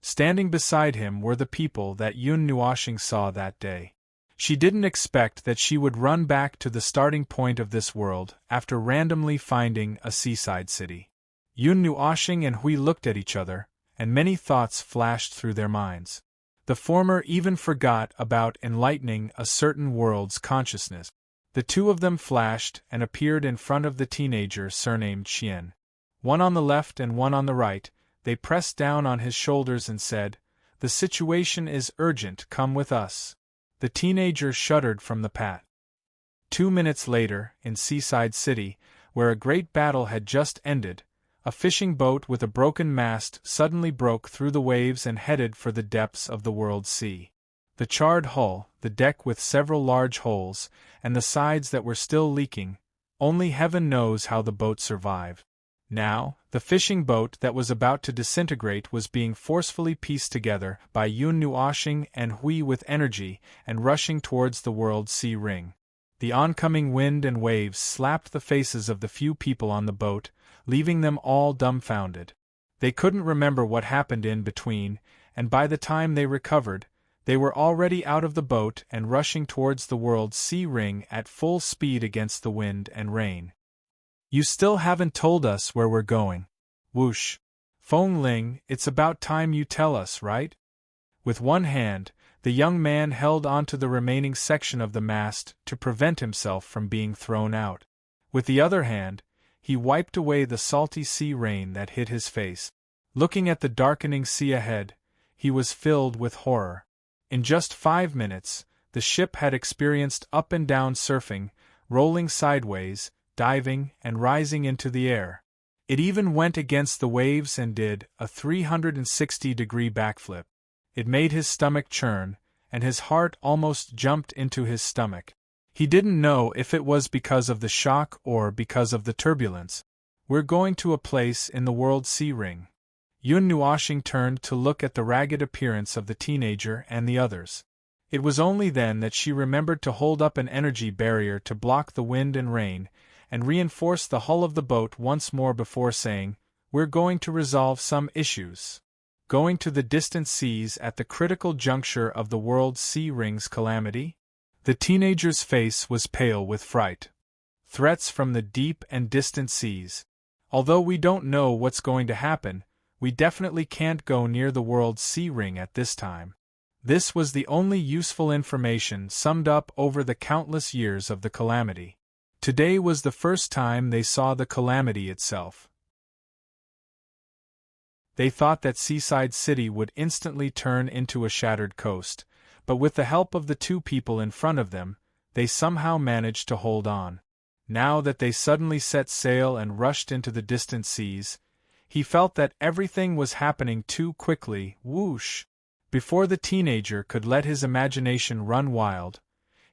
Standing beside him were the people that Yun Nuoshing saw that day. She didn't expect that she would run back to the starting point of this world after randomly finding a seaside city. Yun Nuoshing and Hui looked at each other, and many thoughts flashed through their minds. The former even forgot about enlightening a certain world's consciousness. The two of them flashed and appeared in front of the teenager surnamed Xian. One on the left and one on the right, they pressed down on his shoulders and said, "The situation is urgent, come with us." The teenager shuddered from the pat. 2 minutes later, in Seaside City, where a great battle had just ended, a fishing boat with a broken mast suddenly broke through the waves and headed for the depths of the world sea. The charred hull, the deck with several large holes, and the sides that were still leaking, only heaven knows how the boat survived. Now, the fishing boat that was about to disintegrate was being forcefully pieced together by Yun Nuoshing and Hui with energy and rushing towards the world sea ring. The oncoming wind and waves slapped the faces of the few people on the boat, leaving them all dumbfounded. They couldn't remember what happened in between, and by the time they recovered, they were already out of the boat and rushing towards the world sea ring at full speed against the wind and rain. "You still haven't told us where we're going." "Whoosh. Feng Ling, it's about time you tell us, right?" With one hand, The young man held onto the remaining section of the mast to prevent himself from being thrown out. With the other hand, he wiped away the salty sea rain that hit his face. Looking at the darkening sea ahead, he was filled with horror. In just 5 minutes, the ship had experienced up and down surfing, rolling sideways, diving, and rising into the air. It even went against the waves and did a 360-degree backflip. It made his stomach churn, and his heart almost jumped into his stomach. He didn't know if it was because of the shock or because of the turbulence. "We're going to a place in the world sea ring." Yun Nuoshing turned to look at the ragged appearance of the teenager and the others. It was only then that she remembered to hold up an energy barrier to block the wind and rain, and reinforce the hull of the boat once more before saying, "We're going to resolve some issues. Going to the distant seas at the critical juncture of the world sea ring's calamity?" The teenager's face was pale with fright. "Threats from the deep and distant seas. Although we don't know what's going to happen, we definitely can't go near the world sea ring at this time." This was the only useful information summed up over the countless years of the calamity. Today was the first time they saw the calamity itself. They thought that Seaside City would instantly turn into a shattered coast, but with the help of the two people in front of them, they somehow managed to hold on. Now that they suddenly set sail and rushed into the distant seas, he felt that everything was happening too quickly. Whoosh! Before the teenager could let his imagination run wild,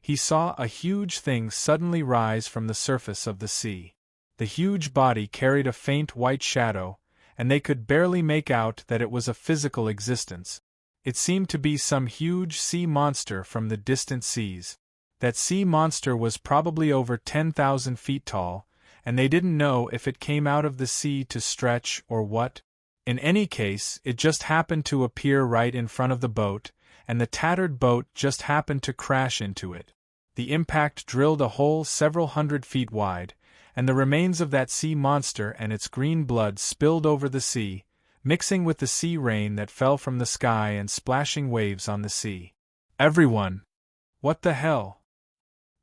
he saw a huge thing suddenly rise from the surface of the sea. The huge body carried a faint white shadow, and they could barely make out that it was a physical existence. It seemed to be some huge sea monster from the distant seas. That sea monster was probably over 10,000 feet tall, and they didn't know if it came out of the sea to stretch or what. In any case, it just happened to appear right in front of the boat, and the tattered boat just happened to crash into it. The impact drilled a hole several hundred feet wide, and the remains of that sea monster and its green blood spilled over the sea, mixing with the sea rain that fell from the sky and splashing waves on the sea. "Everyone! What the hell?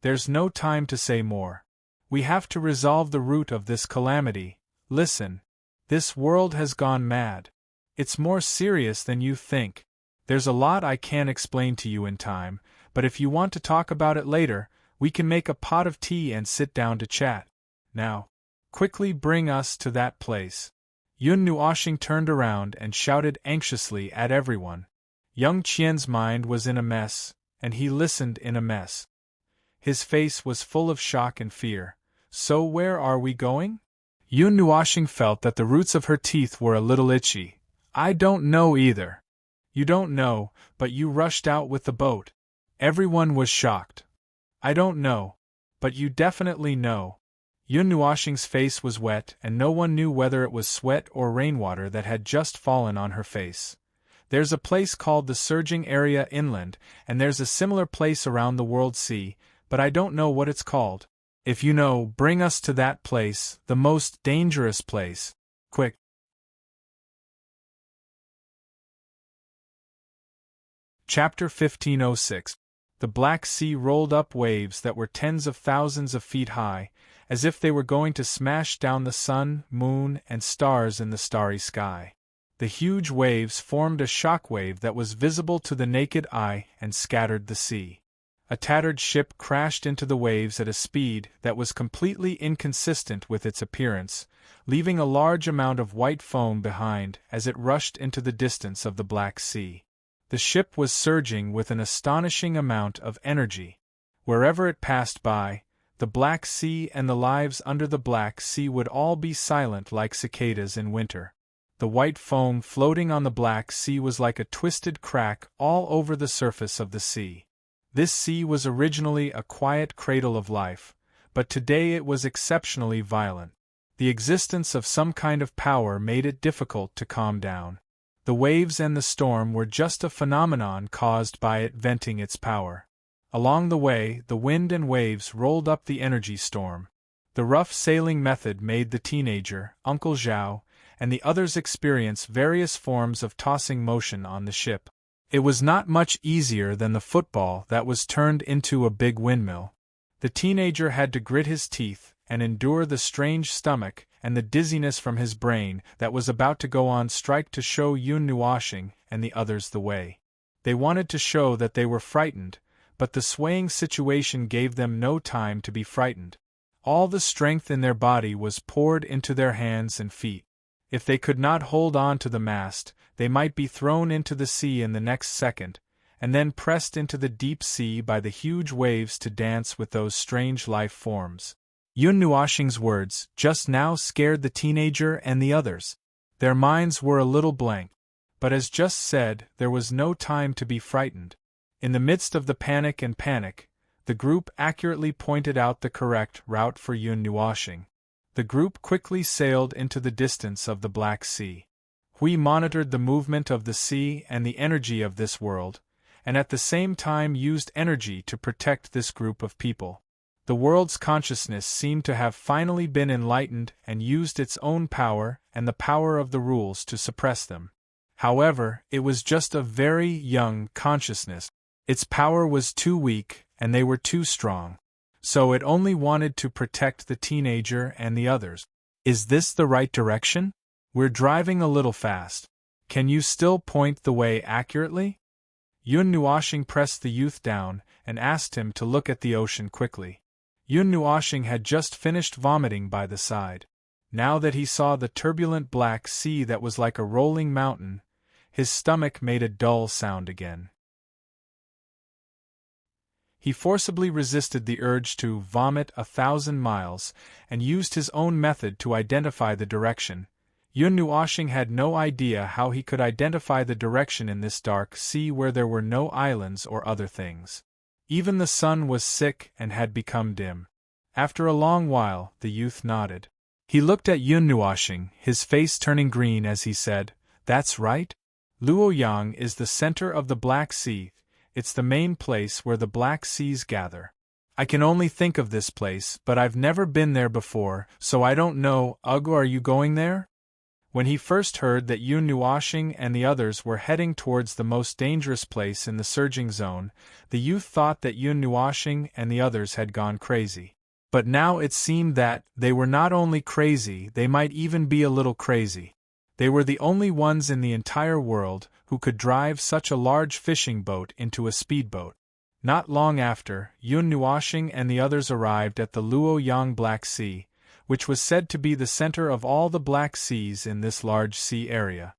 There's no time to say more. We have to resolve the root of this calamity. Listen. This world has gone mad. It's more serious than you think. There's a lot I can't explain to you in time, but if you want to talk about it later, we can make a pot of tea and sit down to chat. Now, quickly bring us to that place." Yun Nuoshing turned around and shouted anxiously at everyone. Young Qian's mind was in a mess, and he listened in a mess. His face was full of shock and fear. "So where are we going?" Yun Nuoshing felt that the roots of her teeth were a little itchy. "I don't know either." "You don't know, but you rushed out with the boat." Everyone was shocked. "I don't know. But you definitely know." Yun Nuoshing's face was wet, and no one knew whether it was sweat or rainwater that had just fallen on her face. "There's a place called the Surging Area Inland, and there's a similar place around the World Sea, but I don't know what it's called. If you know, bring us to that place, the most dangerous place. Quick." Chapter 1506. The Black Sea rolled up waves that were tens of thousands of feet high, as if they were going to smash down the sun, moon, and stars in the starry sky. The huge waves formed a shock wave that was visible to the naked eye and scattered the sea. A tattered ship crashed into the waves at a speed that was completely inconsistent with its appearance, leaving a large amount of white foam behind as it rushed into the distance of the Black Sea. The ship was surging with an astonishing amount of energy. Wherever it passed by, the Black Sea and the lives under the Black Sea would all be silent like cicadas in winter. The white foam floating on the Black Sea was like a twisted crack all over the surface of the sea. This sea was originally a quiet cradle of life, but today it was exceptionally violent. The existence of some kind of power made it difficult to calm down. The waves and the storm were just a phenomenon caused by it venting its power. Along the way, the wind and waves rolled up the energy storm. The rough sailing method made the teenager, Uncle Zhao, and the others experience various forms of tossing motion on the ship. It was not much easier than the football that was turned into a big windmill. The teenager had to grit his teeth and endure the strange stomach and the dizziness from his brain that was about to go on strike to show Yun Nuoshing and the others the way. They wanted to show that they were frightened, but the swaying situation gave them no time to be frightened. All the strength in their body was poured into their hands and feet. If they could not hold on to the mast, they might be thrown into the sea in the next second, and then pressed into the deep sea by the huge waves to dance with those strange life forms. Yun Nuoshing's words just now scared the teenager and the others. Their minds were a little blank. But as just said, there was no time to be frightened. In the midst of the panic, the group accurately pointed out the correct route for Yun Nuoshing. The group quickly sailed into the distance of the Black Sea. We monitored the movement of the sea and the energy of this world, and at the same time used energy to protect this group of people. The world's consciousness seemed to have finally been enlightened and used its own power and the power of the rules to suppress them. However, it was just a very young consciousness. Its power was too weak, and they were too strong. So it only wanted to protect the teenager and the others. Is this the right direction? We're driving a little fast. Can you still point the way accurately? Yun Nuoshing pressed the youth down and asked him to look at the ocean quickly. Yun Nuoshing had just finished vomiting by the side. Now that he saw the turbulent Black Sea that was like a rolling mountain, his stomach made a dull sound again. He forcibly resisted the urge to vomit 1,000 miles and used his own method to identify the direction. Yun Nuoshing had no idea how he could identify the direction in this dark sea where there were no islands or other things. Even the sun was sick and had become dim. After a long while, the youth nodded. He looked at Yun Nuoshing, his face turning green as he said, "That's right. Luoyang is the center of the Black Sea. It's the main place where the Black Seas gather. I can only think of this place, but I've never been there before, so I don't know. Ugh, are you going there?" When he first heard that Yun Nuoshing and the others were heading towards the most dangerous place in the surging zone, the youth thought that Yun Nuoshing and the others had gone crazy. But now it seemed that they were not only crazy, they might even be a little crazy. They were the only ones in the entire world who could drive such a large fishing boat into a speedboat. Not long after, Yun Nuoshing and the others arrived at the Luoyang Black Sea, which was said to be the center of all the Black Seas in this large sea area.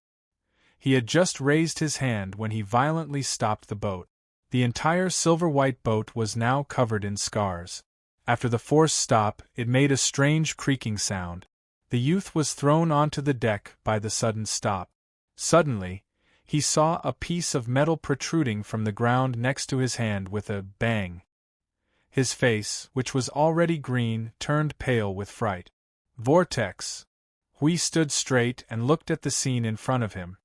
He had just raised his hand when he violently stopped the boat. The entire silver-white boat was now covered in scars. After the forced stop, it made a strange creaking sound. The youth was thrown onto the deck by the sudden stop. Suddenly, he saw a piece of metal protruding from the ground next to his hand with a bang. His face, which was already green, turned pale with fright. Vortex! Hui stood straight and looked at the scene in front of him.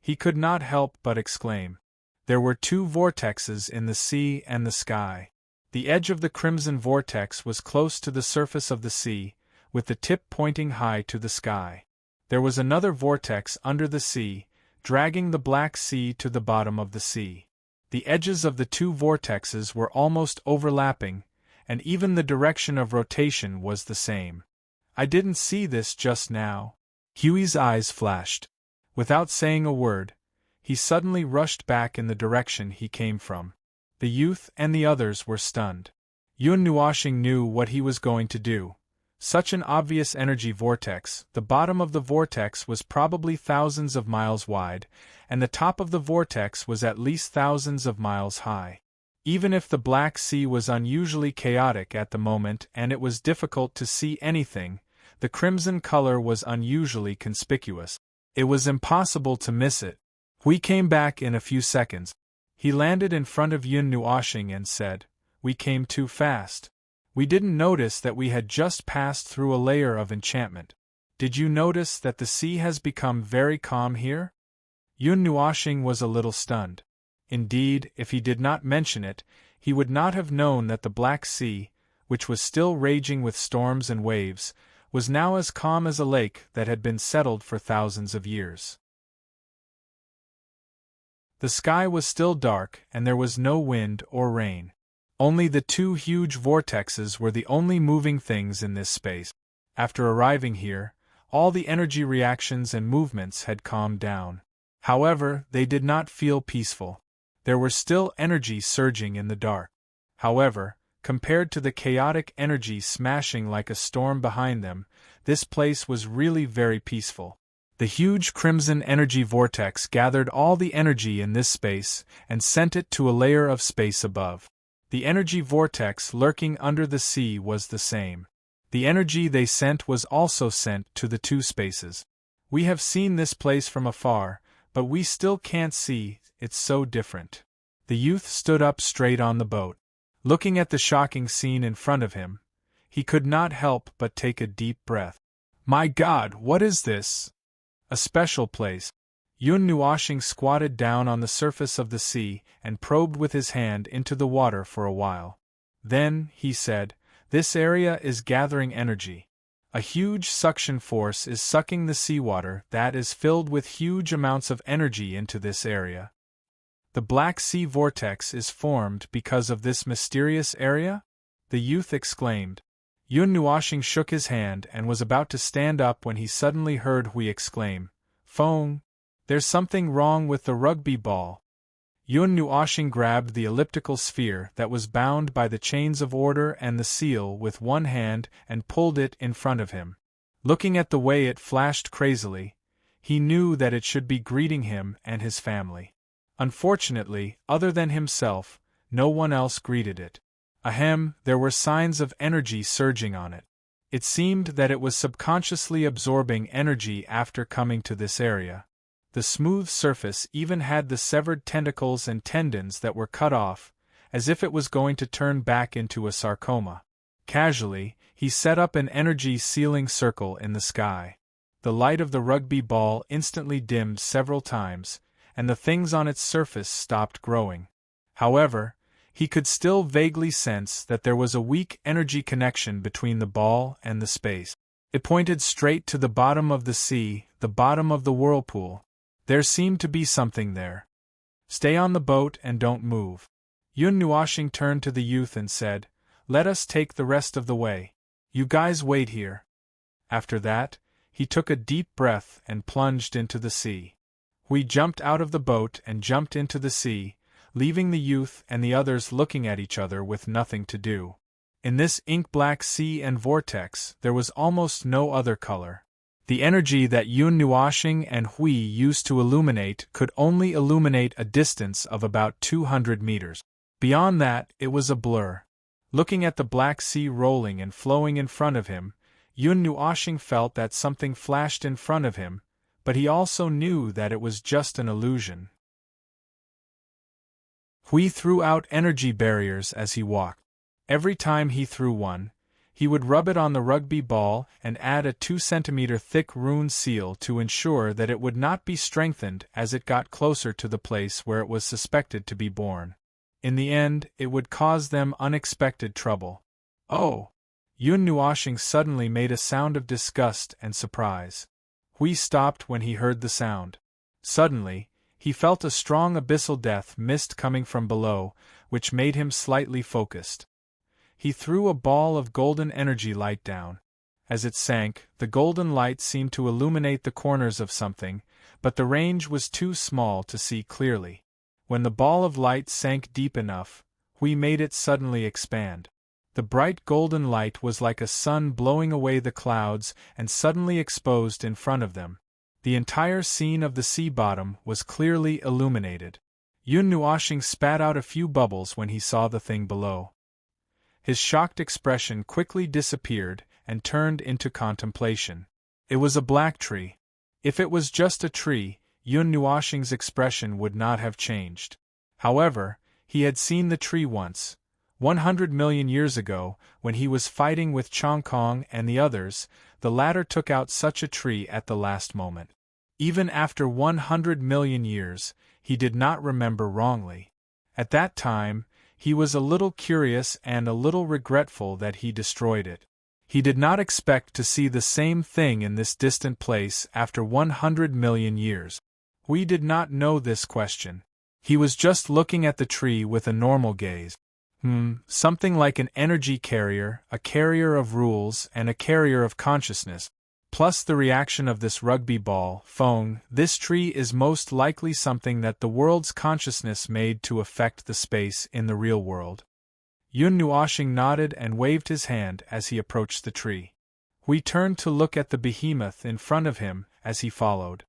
He could not help but exclaim. There were 2 vortexes in the sea and the sky. The edge of the crimson vortex was close to the surface of the sea, with the tip pointing high to the sky. There was another vortex under the sea, dragging the Black Sea to the bottom of the sea. The edges of the 2 vortexes were almost overlapping, and even the direction of rotation was the same. I didn't see this just now. Huey's eyes flashed. Without saying a word, he suddenly rushed back in the direction he came from. The youth and the others were stunned. Yun Nuoshing knew what he was going to do. Such an obvious energy vortex, the bottom of the vortex was probably thousands of miles wide, and the top of the vortex was at least thousands of miles high. Even if the Black Sea was unusually chaotic at the moment and it was difficult to see anything, the crimson color was unusually conspicuous. It was impossible to miss it. Hui came back in a few seconds. He landed in front of Yun Nuoshing and said, "We came too fast. We didn't notice that we had just passed through a layer of enchantment. Did you notice that the sea has become very calm here?" Yun Nuoshing was a little stunned. Indeed, if he did not mention it, he would not have known that the Black Sea, which was still raging with storms and waves, was now as calm as a lake that had been settled for thousands of years. The sky was still dark and there was no wind or rain. Only the two huge vortexes were the only moving things in this space. After arriving here, all the energy reactions and movements had calmed down. However, they did not feel peaceful. There were still energy surging in the dark. However, compared to the chaotic energy smashing like a storm behind them, this place was really very peaceful. The huge crimson energy vortex gathered all the energy in this space and sent it to a layer of space above. The energy vortex lurking under the sea was the same. The energy they sent was also sent to the two spaces. We have seen this place from afar, but we still can't see, it's so different. The youth stood up straight on the boat. Looking at the shocking scene in front of him, he could not help but take a deep breath. My God, what is this? A special place. Yun Nuoshing squatted down on the surface of the sea and probed with his hand into the water for a while. Then, he said, this area is gathering energy. A huge suction force is sucking the seawater that is filled with huge amounts of energy into this area. The Black Sea vortex is formed because of this mysterious area? The youth exclaimed. Yun Nuoshing shook his hand and was about to stand up when he suddenly heard Hui exclaim, Fong! There's something wrong with the rugby ball. Yun Nuoshing grabbed the elliptical sphere that was bound by the chains of order and the seal with one hand and pulled it in front of him. Looking at the way it flashed crazily, he knew that it should be greeting him and his family. Unfortunately, other than himself, no one else greeted it. Ahem, there were signs of energy surging on it. It seemed that it was subconsciously absorbing energy after coming to this area. The smooth surface even had the severed tentacles and tendons that were cut off, as if it was going to turn back into a sarcoma. Casually, he set up an energy sealing circle in the sky. The light of the rugby ball instantly dimmed several times, and the things on its surface stopped growing. However, he could still vaguely sense that there was a weak energy connection between the ball and the space. It pointed straight to the bottom of the sea, the bottom of the whirlpool. There seemed to be something there. Stay on the boat and don't move. Yun Nuoshing turned to the youth and said, Let us take the rest of the way. You guys wait here. After that, he took a deep breath and plunged into the sea. We jumped out of the boat and jumped into the sea, leaving the youth and the others looking at each other with nothing to do. In this ink-black sea and vortex, there was almost no other color. The energy that Yun Nuoshing and Hui used to illuminate could only illuminate a distance of about 200 meters. Beyond that, it was a blur. Looking at the Black Sea rolling and flowing in front of him, Yun Nuoshing felt that something flashed in front of him, but he also knew that it was just an illusion. Hui threw out energy barriers as he walked. Every time he threw one, he would rub it on the rugby ball and add a 2-centimeter thick rune seal to ensure that it would not be strengthened as it got closer to the place where it was suspected to be born. In the end, it would cause them unexpected trouble. Oh! Yun Nuoshing suddenly made a sound of disgust and surprise. Hui stopped when he heard the sound. Suddenly, he felt a strong abyssal death mist coming from below, which made him slightly focused. He threw a ball of golden energy light down. As it sank, the golden light seemed to illuminate the corners of something, but the range was too small to see clearly. When the ball of light sank deep enough, Hui made it suddenly expand. The bright golden light was like a sun blowing away the clouds and suddenly exposed in front of them. The entire scene of the sea bottom was clearly illuminated. Yun Nuoshing spat out a few bubbles when he saw the thing below. His shocked expression quickly disappeared and turned into contemplation. It was a black tree. If it was just a tree, Yun Nuoshing's expression would not have changed. However, he had seen the tree once, 100 million years ago, when he was fighting with Chong Kong and the others. The latter took out such a tree at the last moment. Even after 100 million years, he did not remember wrongly. At that time, he was a little curious and a little regretful that he destroyed it. He did not expect to see the same thing in this distant place after 100 million years. We did not know this question. He was just looking at the tree with a normal gaze. Something like an energy carrier, a carrier of rules, and a carrier of consciousness. Plus the reaction of this rugby ball, phone, this tree is most likely something that the world's consciousness made to affect the space in the real world. Yun Nuoshing nodded and waved his hand as he approached the tree. Hui turned to look at the behemoth in front of him as he followed.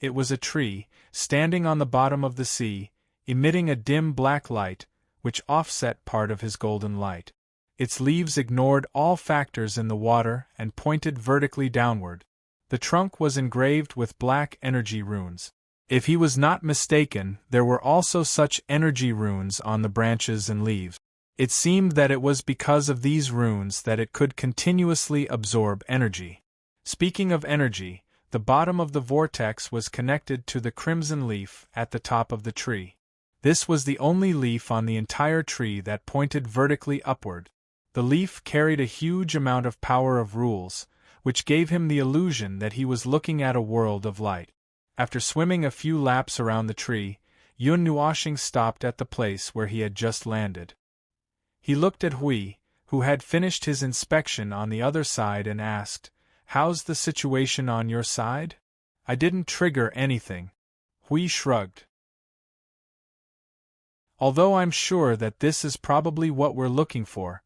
It was a tree, standing on the bottom of the sea, emitting a dim black light, which offset part of his golden light. Its leaves ignored all factors in the water and pointed vertically downward. The trunk was engraved with black energy runes. If he was not mistaken, there were also such energy runes on the branches and leaves. It seemed that it was because of these runes that it could continuously absorb energy. Speaking of energy, the bottom of the vortex was connected to the crimson leaf at the top of the tree. This was the only leaf on the entire tree that pointed vertically upward. The leaf carried a huge amount of power of rules, which gave him the illusion that he was looking at a world of light. After swimming a few laps around the tree, Yun Nuoshing stopped at the place where he had just landed. He looked at Hui, who had finished his inspection on the other side, and asked, "How's the situation on your side?" "I didn't trigger anything." Hui shrugged. "Although I'm sure that this is probably what we're looking for,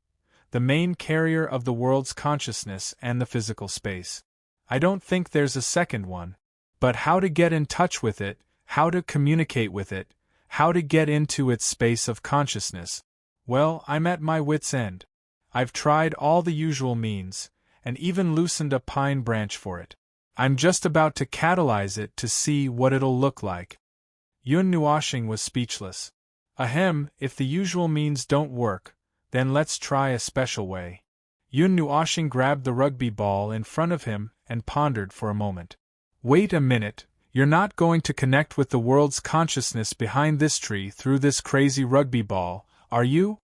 the main carrier of the world's consciousness and the physical space. I don't think there's a second one. But how to get in touch with it, how to communicate with it, how to get into its space of consciousness, well, I'm at my wit's end. I've tried all the usual means, and even loosened a pine branch for it. I'm just about to catalyze it to see what it'll look like." Yun Nuoshing was speechless. Ahem, if the usual means don't work, then let's try a special way. Yun Nuoshing grabbed the rugby ball in front of him and pondered for a moment. "Wait a minute, you're not going to connect with the world's consciousness behind this tree through this crazy rugby ball, are you?"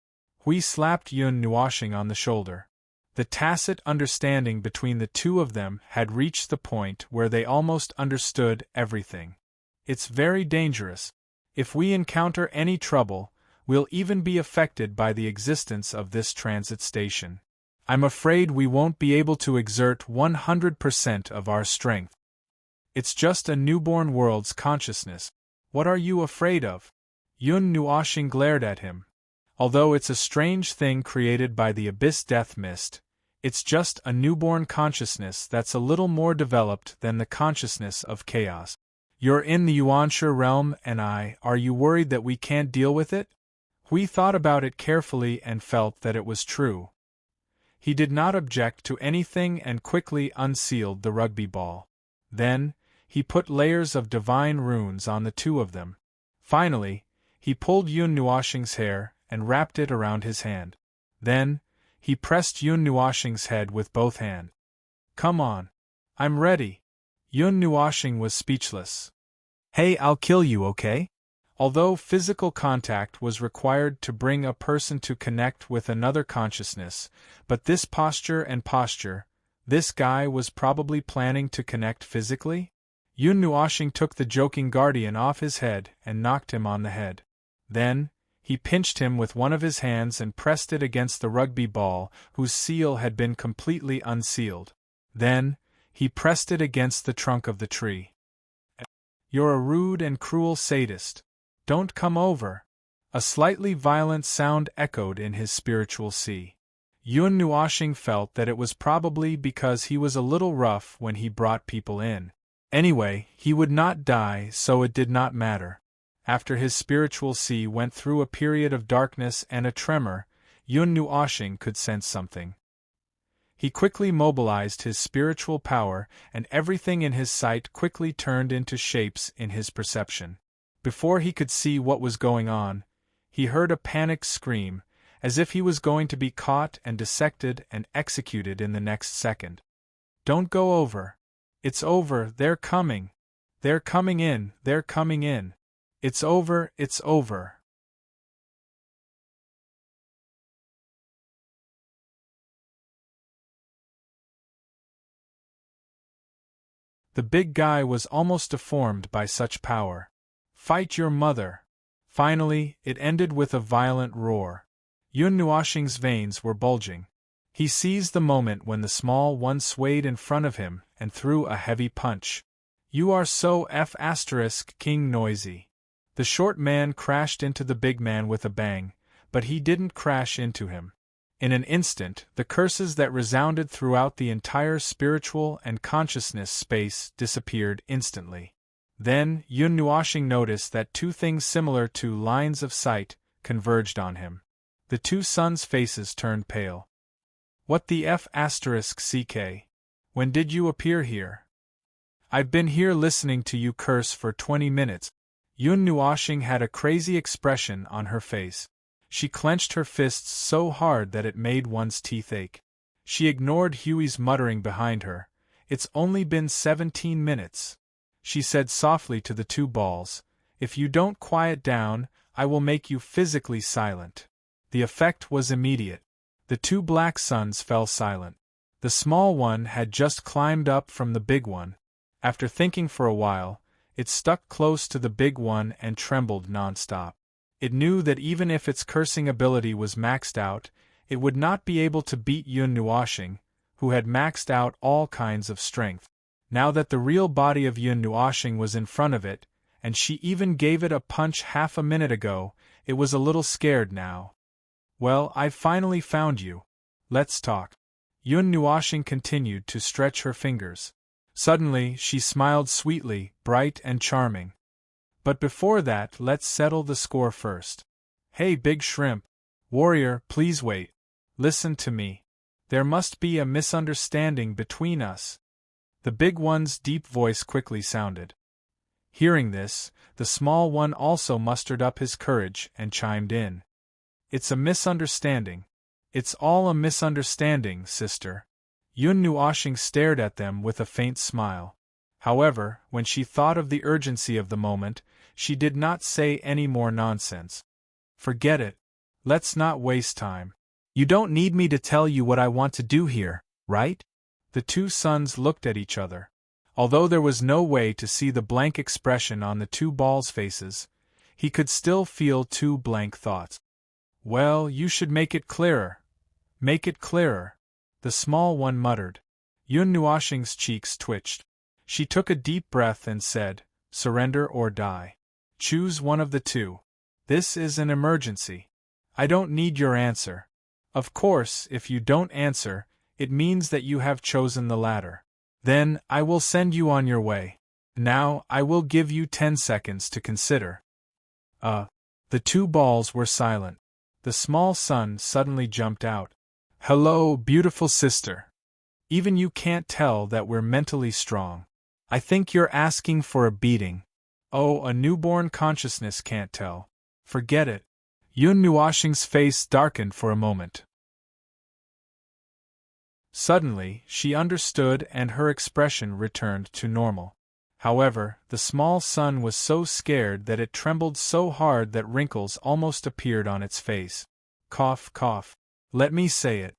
Hui slapped Yun Nuoshing on the shoulder. The tacit understanding between the two of them had reached the point where they almost understood everything. "It's very dangerous. If we encounter any trouble, we'll even be affected by the existence of this transit station. I'm afraid we won't be able to exert 100% of our strength. It's just a newborn world's consciousness. What are you afraid of?" Yun Nuoshing glared at him. "Although it's a strange thing created by the abyss death mist, it's just a newborn consciousness that's a little more developed than the consciousness of chaos. You're in the Yuanshe realm and are you worried that we can't deal with it?" Hui thought about it carefully and felt that it was true. He did not object to anything and quickly unsealed the rugby ball. Then, he put layers of divine runes on the two of them. Finally, he pulled Yun Nuoshing's hair and wrapped it around his hand. Then, he pressed Yun Nuoshing's head with both hands. "Come on. I'm ready." Yun Nuoshing was speechless. "Hey, I'll kill you, okay?" Although physical contact was required to bring a person to connect with another consciousness, but this posture, this guy was probably planning to connect physically? Yun Nuoshing took the joking guardian off his head and knocked him on the head. Then, he pinched him with one of his hands and pressed it against the rugby ball, whose seal had been completely unsealed. Then, he pressed it against the trunk of the tree. "You're a rude and cruel sadist. Don't come over." A slightly violent sound echoed in his spiritual sea. Yun Nuoshing felt that it was probably because he was a little rough when he brought people in. Anyway, he would not die, so it did not matter. After his spiritual sea went through a period of darkness and a tremor, Yun Nuoshing could sense something. He quickly mobilized his spiritual power, and everything in his sight quickly turned into shapes in his perception. Before he could see what was going on, he heard a panicked scream, as if he was going to be caught and dissected and executed in the next second. "Don't go over. It's over, they're coming. They're coming in, they're coming in. It's over, it's over." The big guy was almost deformed by such power. "Fight your mother." Finally, it ended with a violent roar. Yun Nuoxing's veins were bulging. He seized the moment when the small one swayed in front of him and threw a heavy punch. You are so King noisy. The short man crashed into the big man with a bang, but he didn't crash into him. In an instant, the curses that resounded throughout the entire spiritual and consciousness space disappeared instantly. Then, Yun Nuoxing noticed that two things similar to lines of sight converged on him. The two sons' faces turned pale. What the CK? When did you appear here? I've been here listening to you curse for 20 minutes. Yun Nuoxing had a crazy expression on her face. She clenched her fists so hard that it made one's teeth ache. She ignored Huey's muttering behind her. It's only been 17 minutes. She said softly to the two balls, if you don't quiet down, I will make you physically silent. The effect was immediate. The two black suns fell silent. The small one had just climbed up from the big one. After thinking for a while, it stuck close to the big one and trembled non-stop. It knew that even if its cursing ability was maxed out, it would not be able to beat Yun Nuoxing, who had maxed out all kinds of strength. Now that the real body of Yun Nuoxing was in front of it, and she even gave it a punch half a minute ago, it was a little scared now. Well, I've finally found you. Let's talk. Yun Nuoxing continued to stretch her fingers. Suddenly, she smiled sweetly, bright and charming. But before that, let's settle the score first. Hey, Big Shrimp. Warrior, please wait. Listen to me. There must be a misunderstanding between us. The big one's deep voice quickly sounded. Hearing this, the small one also mustered up his courage and chimed in. It's a misunderstanding. It's all a misunderstanding, sister. Yun Nuoxing stared at them with a faint smile. However, when she thought of the urgency of the moment, she did not say any more nonsense. Forget it. Let's not waste time. You don't need me to tell you what I want to do here, right? The two sons looked at each other. Although there was no way to see the blank expression on the two balls' faces, he could still feel two blank thoughts. Well, you should make it clearer. Make it clearer. The small one muttered. Yun Nuoxing's cheeks twitched. She took a deep breath and said, surrender or die. Choose one of the two. This is an emergency. I don't need your answer. Of course, if you don't answer, it means that you have chosen the latter. Then, I will send you on your way. Now, I will give you 10 seconds to consider. The two balls were silent. The small son suddenly jumped out. Hello, beautiful sister. Even you can't tell that we're mentally strong. I think you're asking for a beating. Oh, a newborn consciousness can't tell. Forget it. Yun Nuoxing's face darkened for a moment. Suddenly, she understood and her expression returned to normal. However, the small son was so scared that it trembled so hard that wrinkles almost appeared on its face. Cough, cough. Let me say it.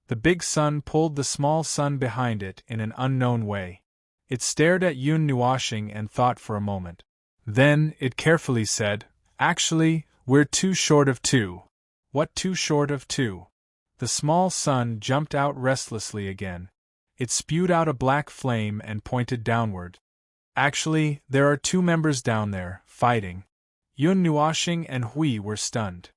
The big son pulled the small son behind it in an unknown way. It stared at Yun Nuoxing and thought for a moment. Then, it carefully said, actually, we're too short of two. What too short of two? The small sun jumped out restlessly again. It spewed out a black flame and pointed downward. Actually, there are two members down there, fighting. Yun Nuoxing and Hui were stunned.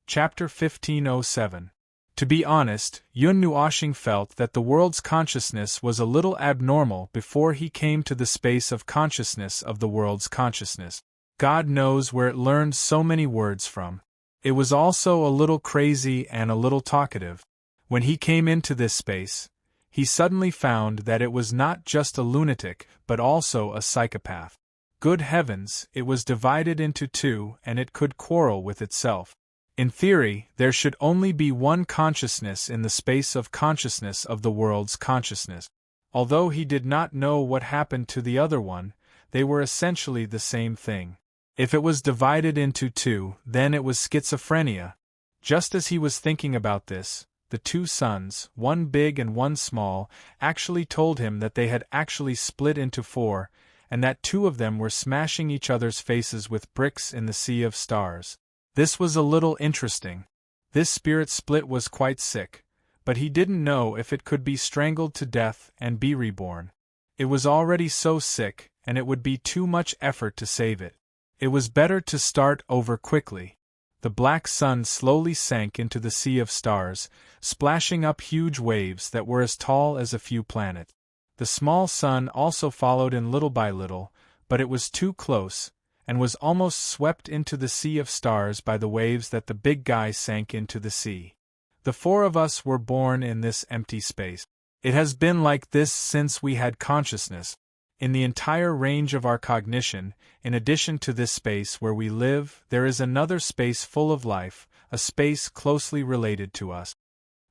Chapter 1507. To be honest, Yun Nuoxing felt that the world's consciousness was a little abnormal before he came to the space of consciousness of the world's consciousness. God knows where it learned so many words from. It was also a little crazy and a little talkative. When he came into this space, he suddenly found that it was not just a lunatic, but also a psychopath. Good heavens, it was divided into two and it could quarrel with itself. In theory, there should only be one consciousness in the space of consciousness of the world's consciousness. Although he did not know what happened to the other one, they were essentially the same thing. If it was divided into two, then it was schizophrenia. Just as he was thinking about this, the two suns, one big and one small, actually told him that they had actually split into four, and that two of them were smashing each other's faces with bricks in the sea of stars. This was a little interesting. This spirit split was quite sick, but he didn't know if it could be strangled to death and be reborn. It was already so sick, and it would be too much effort to save it. It was better to start over quickly. The black sun slowly sank into the sea of stars, splashing up huge waves that were as tall as a few planets. The small sun also followed in little by little, but it was too close, and was almost swept into the sea of stars by the waves that the big guy sank into the sea. The four of us were born in this empty space. It has been like this since we had consciousness. In the entire range of our cognition, in addition to this space where we live, there is another space full of life, a space closely related to us.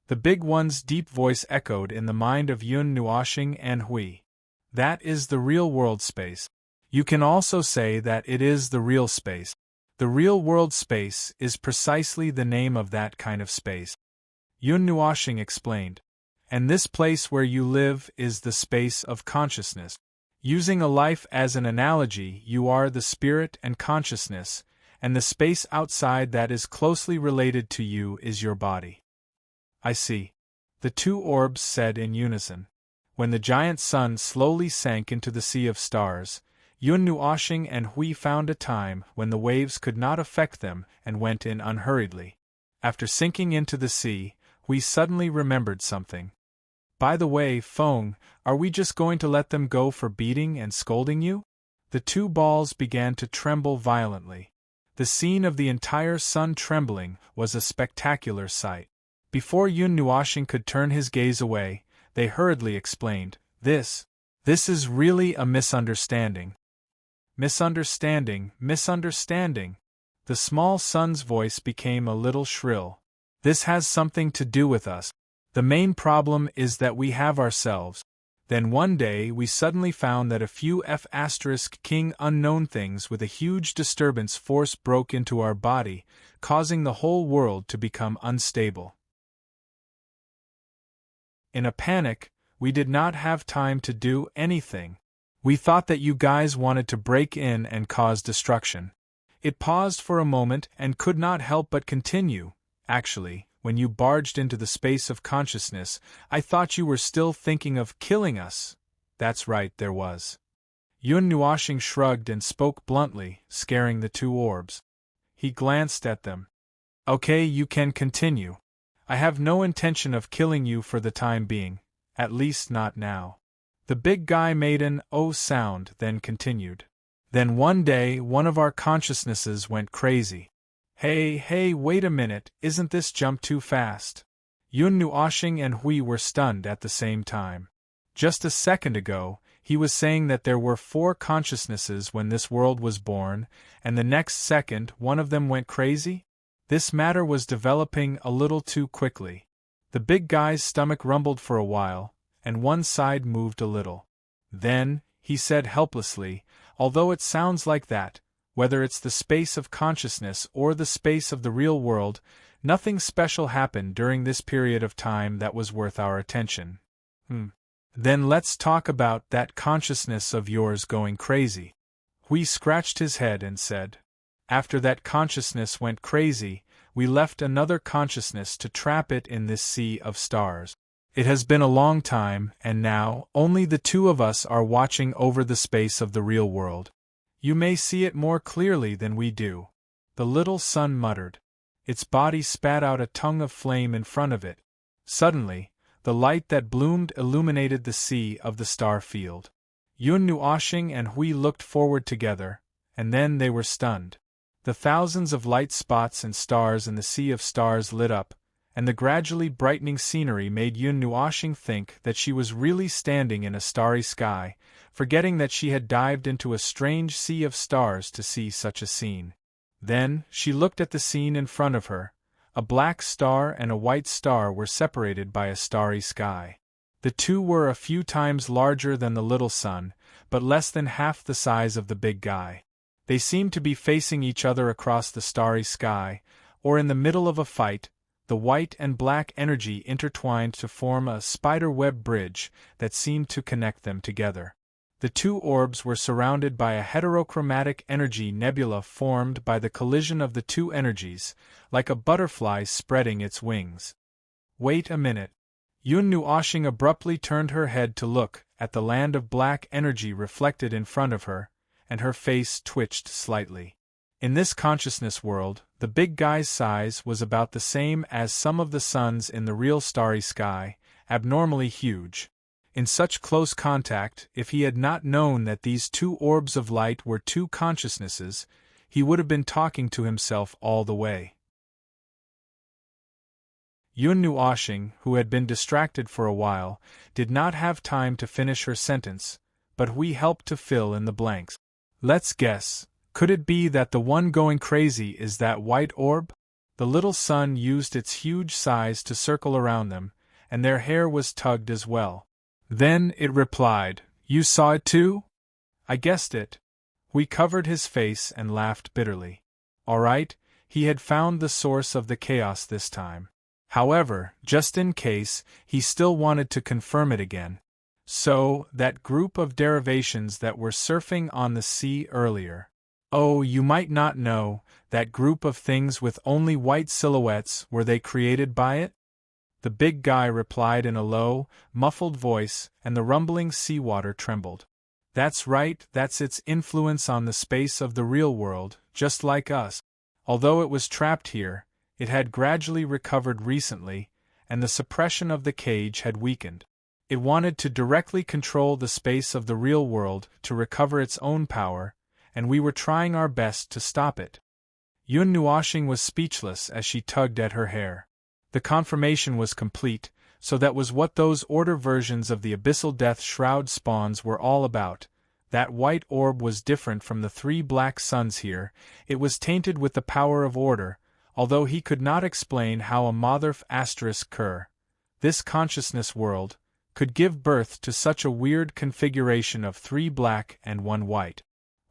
The Big One's deep voice echoed in the mind of Yun Nuoxing and Hui. That is the real-world space. You can also say that it is the real space. The real-world space is precisely the name of that kind of space. Yun Nuoxing explained. And this place where you live is the space of consciousness. Using a life as an analogy, you are the spirit and consciousness, and the space outside that is closely related to you is your body. I see. The two orbs said in unison. When the giant sun slowly sank into the sea of stars, Yun Nuoxing and Hui found a time when the waves could not affect them and went in unhurriedly. After sinking into the sea, Hui suddenly remembered something. By the way, Feng, are we just going to let them go for beating and scolding you? The two balls began to tremble violently. The scene of the entire sun trembling was a spectacular sight. Before Yun Nuoxing could turn his gaze away, they hurriedly explained, This is really a misunderstanding. Misunderstanding. The small sun's voice became a little shrill. This has something to do with us. The main problem is that we have ourselves. Then one day we suddenly found that a few King unknown things with a huge disturbance force broke into our body, causing the whole world to become unstable. In a panic, we did not have time to do anything. We thought that you guys wanted to break in and cause destruction. It paused for a moment and could not help but continue. Actually, when you barged into the space of consciousness, I thought you were still thinking of killing us. That's right, there was. Yun Nuoxing shrugged and spoke bluntly, scaring the two orbs. He glanced at them. Okay, you can continue. I have no intention of killing you for the time being, at least not now. The big guy made an "oh" sound, then continued. Then one day, one of our consciousnesses went crazy. Hey, wait a minute, isn't this jump too fast? Yun Nuoxing and Hui were stunned at the same time. Just a second ago, he was saying that there were 4 consciousnesses when this world was born, and the next second one of them went crazy? This matter was developing a little too quickly. The big guy's stomach rumbled for a while, and one side moved a little. Then, he said helplessly, although it sounds like that, whether it's the space of consciousness or the space of the real world, nothing special happened during this period of time that was worth our attention. Then let's talk about that consciousness of yours going crazy. Hui scratched his head and said, After that consciousness went crazy, we left another consciousness to trap it in this sea of stars. It has been a long time, and now, only the two of us are watching over the space of the real world. You may see it more clearly than we do. The little sun muttered. Its body spat out a tongue of flame in front of it. Suddenly, the light that bloomed illuminated the sea of the star field. Yun Nuoxing and Hui looked forward together, and then they were stunned. The thousands of light spots and stars in the sea of stars lit up, and the gradually brightening scenery made Yun Nuoxing think that she was really standing in a starry sky, forgetting that she had dived into a strange sea of stars to see such a scene. Then, she looked at the scene in front of her. A black star and a white star were separated by a starry sky. The two were a few times larger than the little sun, but less than half the size of the big guy. They seemed to be facing each other across the starry sky, or in the middle of a fight, the white and black energy intertwined to form a spider-web bridge that seemed to connect them together. The two orbs were surrounded by a heterochromatic energy nebula formed by the collision of the two energies, like a butterfly spreading its wings. Wait a minute. Yun Nuoshing abruptly turned her head to look at the land of black energy reflected in front of her, and her face twitched slightly. In this consciousness world, the big guy's size was about the same as some of the suns in the real starry sky, abnormally huge. In such close contact, if he had not known that these two orbs of light were two consciousnesses, he would have been talking to himself all the way. Yun Nuoshing, who had been distracted for a while, did not have time to finish her sentence, but we helped to fill in the blanks. Let's guess. Could it be that the one going crazy is that white orb? The little sun used its huge size to circle around them, and their hair was tugged as well. Then it replied, "You saw it too?" I guessed it. We covered his face and laughed bitterly. All right, he had found the source of the chaos this time. However, just in case, he still wanted to confirm it again. So, that group of derivations that were surfing on the sea earlier. Oh, you might not know, that group of things with only white silhouettes, were they created by it? The big guy replied in a low, muffled voice, and the rumbling seawater trembled. That's right, that's its influence on the space of the real world, just like us. Although it was trapped here, it had gradually recovered recently, and the suppression of the cage had weakened. It wanted to directly control the space of the real world to recover its own power, and we were trying our best to stop it. Yun Nuoshing was speechless as she tugged at her hair. The confirmation was complete, so that was what those order versions of the abyssal death shroud spawns were all about. That white orb was different from the three black suns here. It was tainted with the power of order, although he could not explain how a Motherf *Ker, this consciousness world, could give birth to such a weird configuration of three black and one white.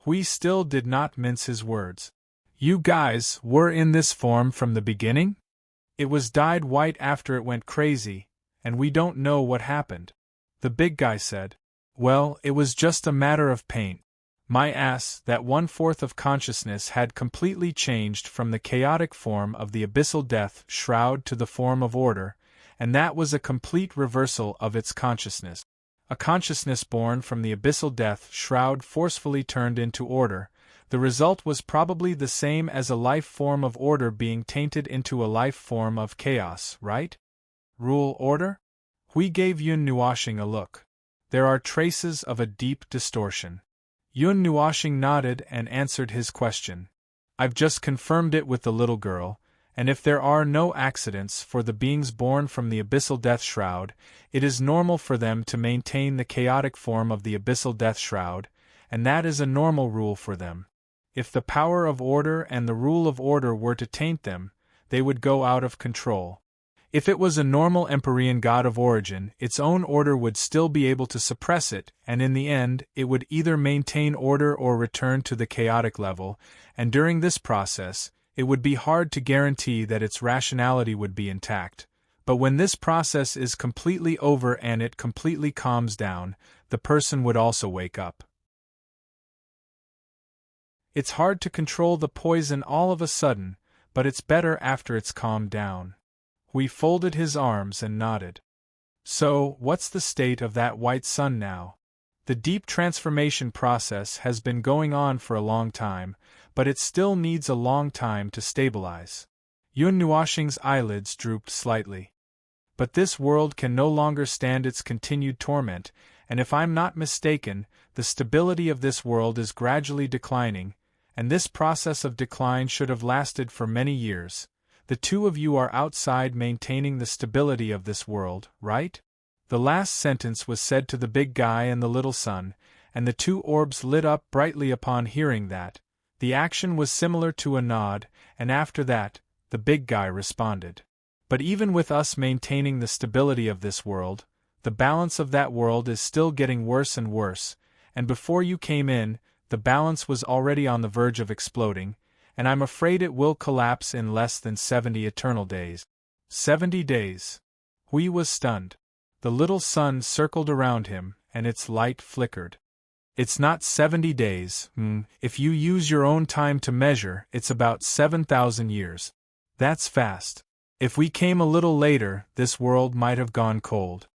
Hui still did not mince his words. You guys were in this form from the beginning? It was dyed white after it went crazy, and we don't know what happened. The big guy said. Well, it was just a matter of paint. My ass, that 1/4 of consciousness had completely changed from the chaotic form of the abyssal death shroud to the form of order, and that was a complete reversal of its consciousness. A consciousness born from the abyssal death shroud forcefully turned into order. The result was probably the same as a life form of order being tainted into a life form of chaos, right? Rule order? Hui gave Yun Nuoshing a look. There are traces of a deep distortion. Yun Nuoshing nodded and answered his question. I've just confirmed it with the little girl, and if there are no accidents for the beings born from the abyssal death shroud, it is normal for them to maintain the chaotic form of the abyssal death shroud, and that is a normal rule for them. If the power of order and the rule of order were to taint them, they would go out of control. If it was a normal Empyrean god of origin, its own order would still be able to suppress it, and in the end, it would either maintain order or return to the chaotic level, and during this process, it would be hard to guarantee that its rationality would be intact. But when this process is completely over and it completely calms down, the person would also wake up. It's hard to control the poison all of a sudden, but it's better after it's calmed down. Hui folded his arms and nodded. So, what's the state of that white sun now? The deep transformation process has been going on for a long time, but it still needs a long time to stabilize. Yun Nuoshing's eyelids drooped slightly. But this world can no longer stand its continued torment, and if I'm not mistaken, the stability of this world is gradually declining, and this process of decline should have lasted for many years. The two of you are outside maintaining the stability of this world, right? The last sentence was said to the big guy and the little sun, and the two orbs lit up brightly upon hearing that. The action was similar to a nod, and after that, the big guy responded. But even with us maintaining the stability of this world, the balance of that world is still getting worse and worse, and before you came in, the balance was already on the verge of exploding, and I'm afraid it will collapse in less than 70 eternal days. 70 days. Hui was stunned. The little sun circled around him, and its light flickered. It's not 70 days, if you use your own time to measure, it's about 7,000 years. That's fast. If we came a little later, this world might have gone cold.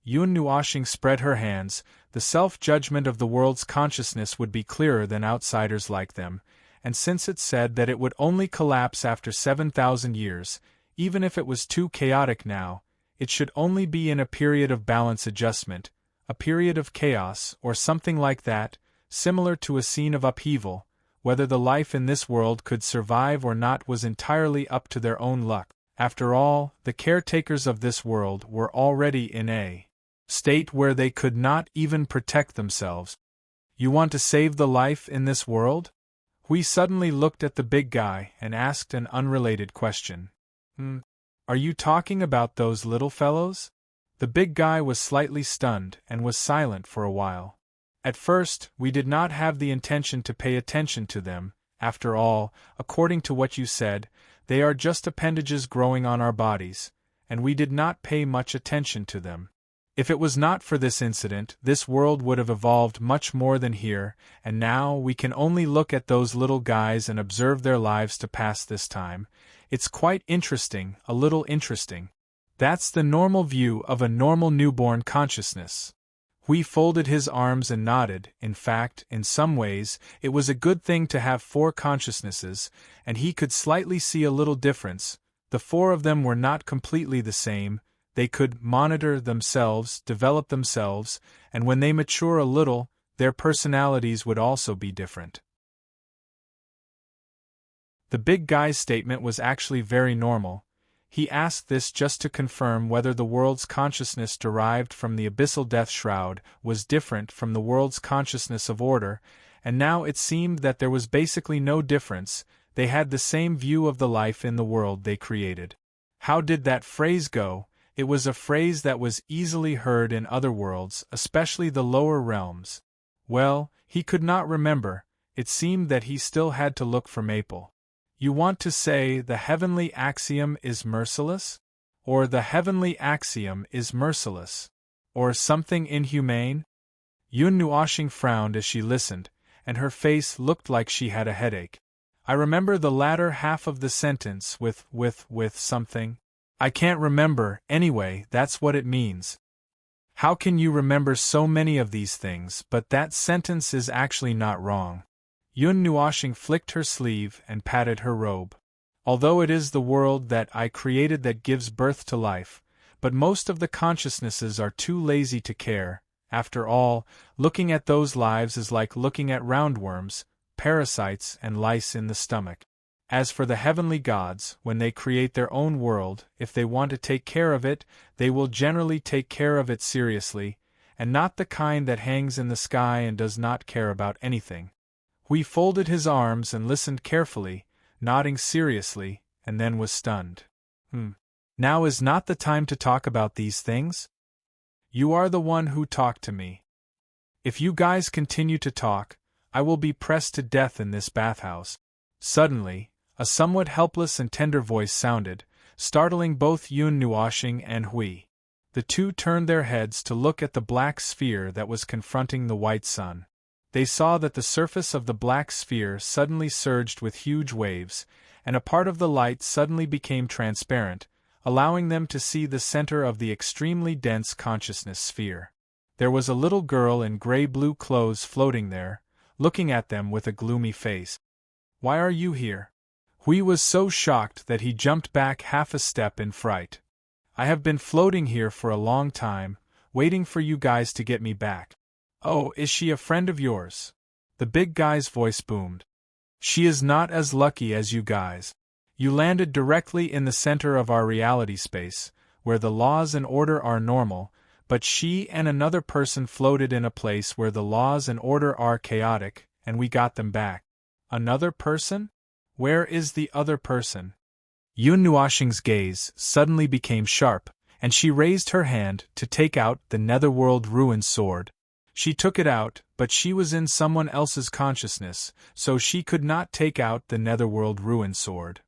Yun Nuoxing spread her hands. The self-judgment of the world's consciousness would be clearer than outsiders like them, and since it said that it would only collapse after 7,000 years, even if it was too chaotic now, it should only be in a period of balance adjustment, a period of chaos or something like that, similar to a scene of upheaval. Whether the life in this world could survive or not was entirely up to their own luck. After all, the caretakers of this world were already in a state where they could not even protect themselves. You want to save the life in this world? Hui suddenly looked at the big guy and asked an unrelated question. Are you talking about those little fellows? The big guy was slightly stunned and was silent for a while. At first, we did not have the intention to pay attention to them. After all, according to what you said, they are just appendages growing on our bodies, and we did not pay much attention to them. If it was not for this incident, this world would have evolved much more than here, and now we can only look at those little guys and observe their lives to pass this time. It's quite interesting, a little interesting. That's the normal view of a normal newborn consciousness. Hui folded his arms and nodded. In fact, in some ways, it was a good thing to have 4 consciousnesses, and he could slightly see a little difference. The 4 of them were not completely the same. They could monitor themselves, develop themselves, and when they mature a little, their personalities would also be different. The big guy's statement was actually very normal. He asked this just to confirm whether the world's consciousness derived from the abyssal death shroud was different from the world's consciousness of order, and now it seemed that there was basically no difference. They had the same view of the life in the world they created. How did that phrase go? It was a phrase that was easily heard in other worlds, especially the lower realms. Well, he could not remember. It seemed that he still had to look for Maple. You want to say the heavenly axiom is merciless? Or the heavenly axiom is merciless? Or something inhumane? Yun Nuoxing frowned as she listened, and her face looked like she had a headache. I remember the latter half of the sentence with something. I can't remember, anyway, that's what it means. How can you remember so many of these things? But that sentence is actually not wrong. Yun Nuoxing flicked her sleeve and patted her robe. Although it is the world that I created that gives birth to life, but most of the consciousnesses are too lazy to care. After all, looking at those lives is like looking at roundworms, parasites, and lice in the stomach. As for the heavenly gods, when they create their own world, if they want to take care of it, they will generally take care of it seriously, and not the kind that hangs in the sky and does not care about anything. Hui folded his arms and listened carefully, nodding seriously, and then was stunned. Now is not the time to talk about these things? You are the one who talked to me. If you guys continue to talk, I will be pressed to death in this bathhouse. Suddenly, a somewhat helpless and tender voice sounded, startling both Yun Nuoxing and Hui. The two turned their heads to look at the black sphere that was confronting the white sun. They saw that the surface of the black sphere suddenly surged with huge waves, and a part of the light suddenly became transparent, allowing them to see the center of the extremely dense consciousness sphere. There was a little girl in gray-blue clothes floating there, looking at them with a gloomy face. Why are you here? Hui was so shocked that he jumped back half a step in fright. I have been floating here for a long time, waiting for you guys to get me back. Oh, is she a friend of yours? The big guy's voice boomed. She is not as lucky as you guys. You landed directly in the center of our reality space, where the laws and order are normal, but she and another person floated in a place where the laws and order are chaotic, and we got them back. Another person? Where is the other person? Yun Nuoxing's gaze suddenly became sharp, and she raised her hand to take out the Netherworld Ruin Sword. She took it out, but she was in someone else's consciousness, so she could not take out the Netherworld Ruin Sword.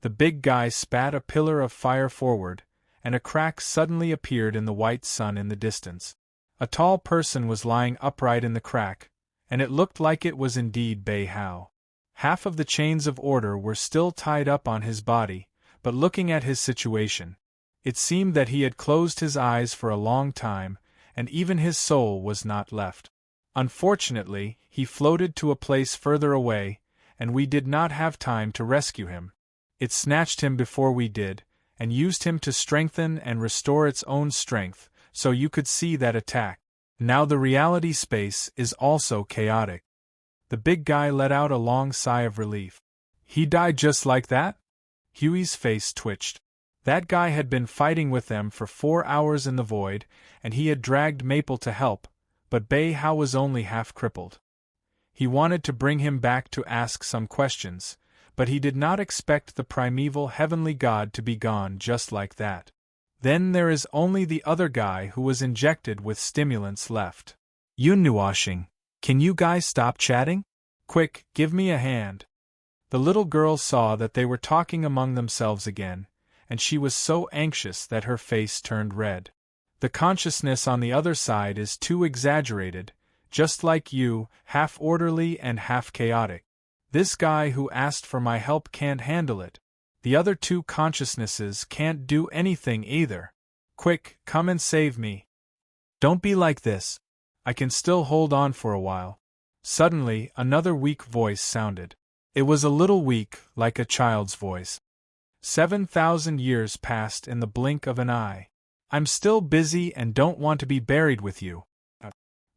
The big guy spat a pillar of fire forward, and a crack suddenly appeared in the white sun in the distance. A tall person was lying upright in the crack, and it looked like it was indeed Bei Hao. Half of the chains of order were still tied up on his body, but looking at his situation, it seemed that he had closed his eyes for a long time, and even his soul was not left. Unfortunately, he floated to a place further away, and we did not have time to rescue him. It snatched him before we did, and used him to strengthen and restore its own strength, so you could see that attack. Now the reality space is also chaotic. The big guy let out a long sigh of relief. He died just like that? Huey's face twitched. That guy had been fighting with them for 4 hours in the void, and he had dragged Maple to help, but Bei Hao was only half crippled. He wanted to bring him back to ask some questions, but he did not expect the primeval heavenly god to be gone just like that. Then there is only the other guy who was injected with stimulants left. Yunnuashing, can you guys stop chatting? Quick, give me a hand. The little girl saw that they were talking among themselves again, and she was so anxious that her face turned red. The consciousness on the other side is too exaggerated, just like you, half orderly and half chaotic. This guy who asked for my help can't handle it. The other two consciousnesses can't do anything either. Quick, come and save me. Don't be like this. I can still hold on for a while. Suddenly, another weak voice sounded. It was a little weak, like a child's voice. 7,000 years passed in the blink of an eye. I'm still busy and don't want to be buried with you.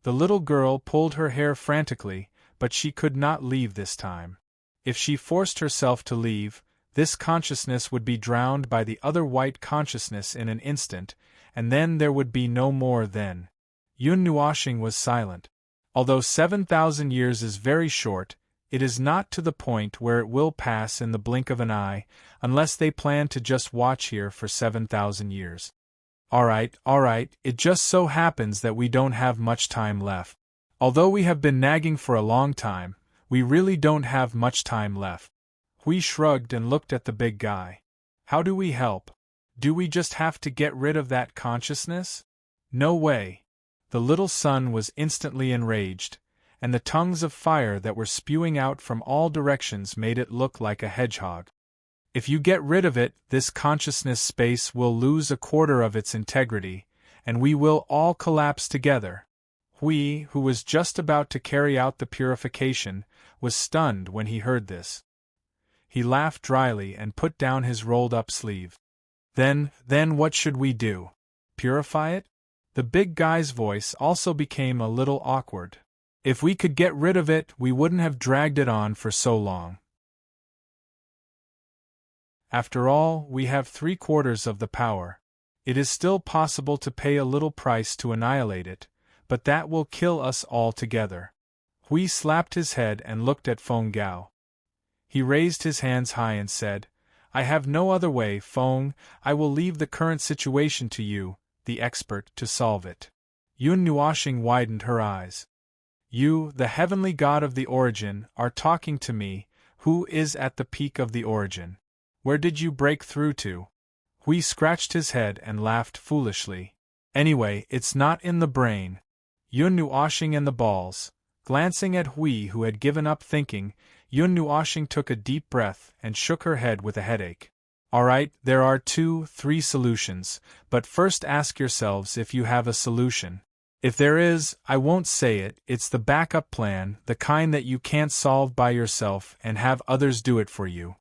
The little girl pulled her hair frantically, but she could not leave this time. If she forced herself to leave, this consciousness would be drowned by the other white consciousness in an instant, and then there would be no more then. Yunnuashing was silent. Although 7,000 years is very short, it is not to the point where it will pass in the blink of an eye, unless they plan to just watch here for 7,000 years. All right, it just so happens that we don't have much time left. Although we have been nagging for a long time, we really don't have much time left. Hui shrugged and looked at the big guy. How do we help? Do we just have to get rid of that consciousness? No way. The little son was instantly enraged, and the tongues of fire that were spewing out from all directions made it look like a hedgehog. If you get rid of it, this consciousness space will lose a quarter of its integrity, and we will all collapse together. Hui, who was just about to carry out the purification, was stunned when he heard this. He laughed dryly and put down his rolled-up sleeve. Then what should we do? Purify it? The big guy's voice also became a little awkward. If we could get rid of it, we wouldn't have dragged it on for so long. After all, we have 3/4 of the power. It is still possible to pay a little price to annihilate it, but that will kill us all together. Hui slapped his head and looked at Feng Gao. He raised his hands high and said, I have no other way, Feng. I will leave the current situation to you, the expert, to solve it. Yunnuashing widened her eyes. You, the heavenly god of the origin, are talking to me, who is at the peak of the origin. Where did you break through to? Hui scratched his head and laughed foolishly. Anyway, it's not in the brain. Yunnuashing and the balls. Glancing at Hui, who had given up thinking, Yunnuashing took a deep breath and shook her head with a headache. All right, there are 2-3 solutions, but first ask yourselves if you have a solution. If there is, I won't say it, it's the backup plan, the kind that you can't solve by yourself and have others do it for you.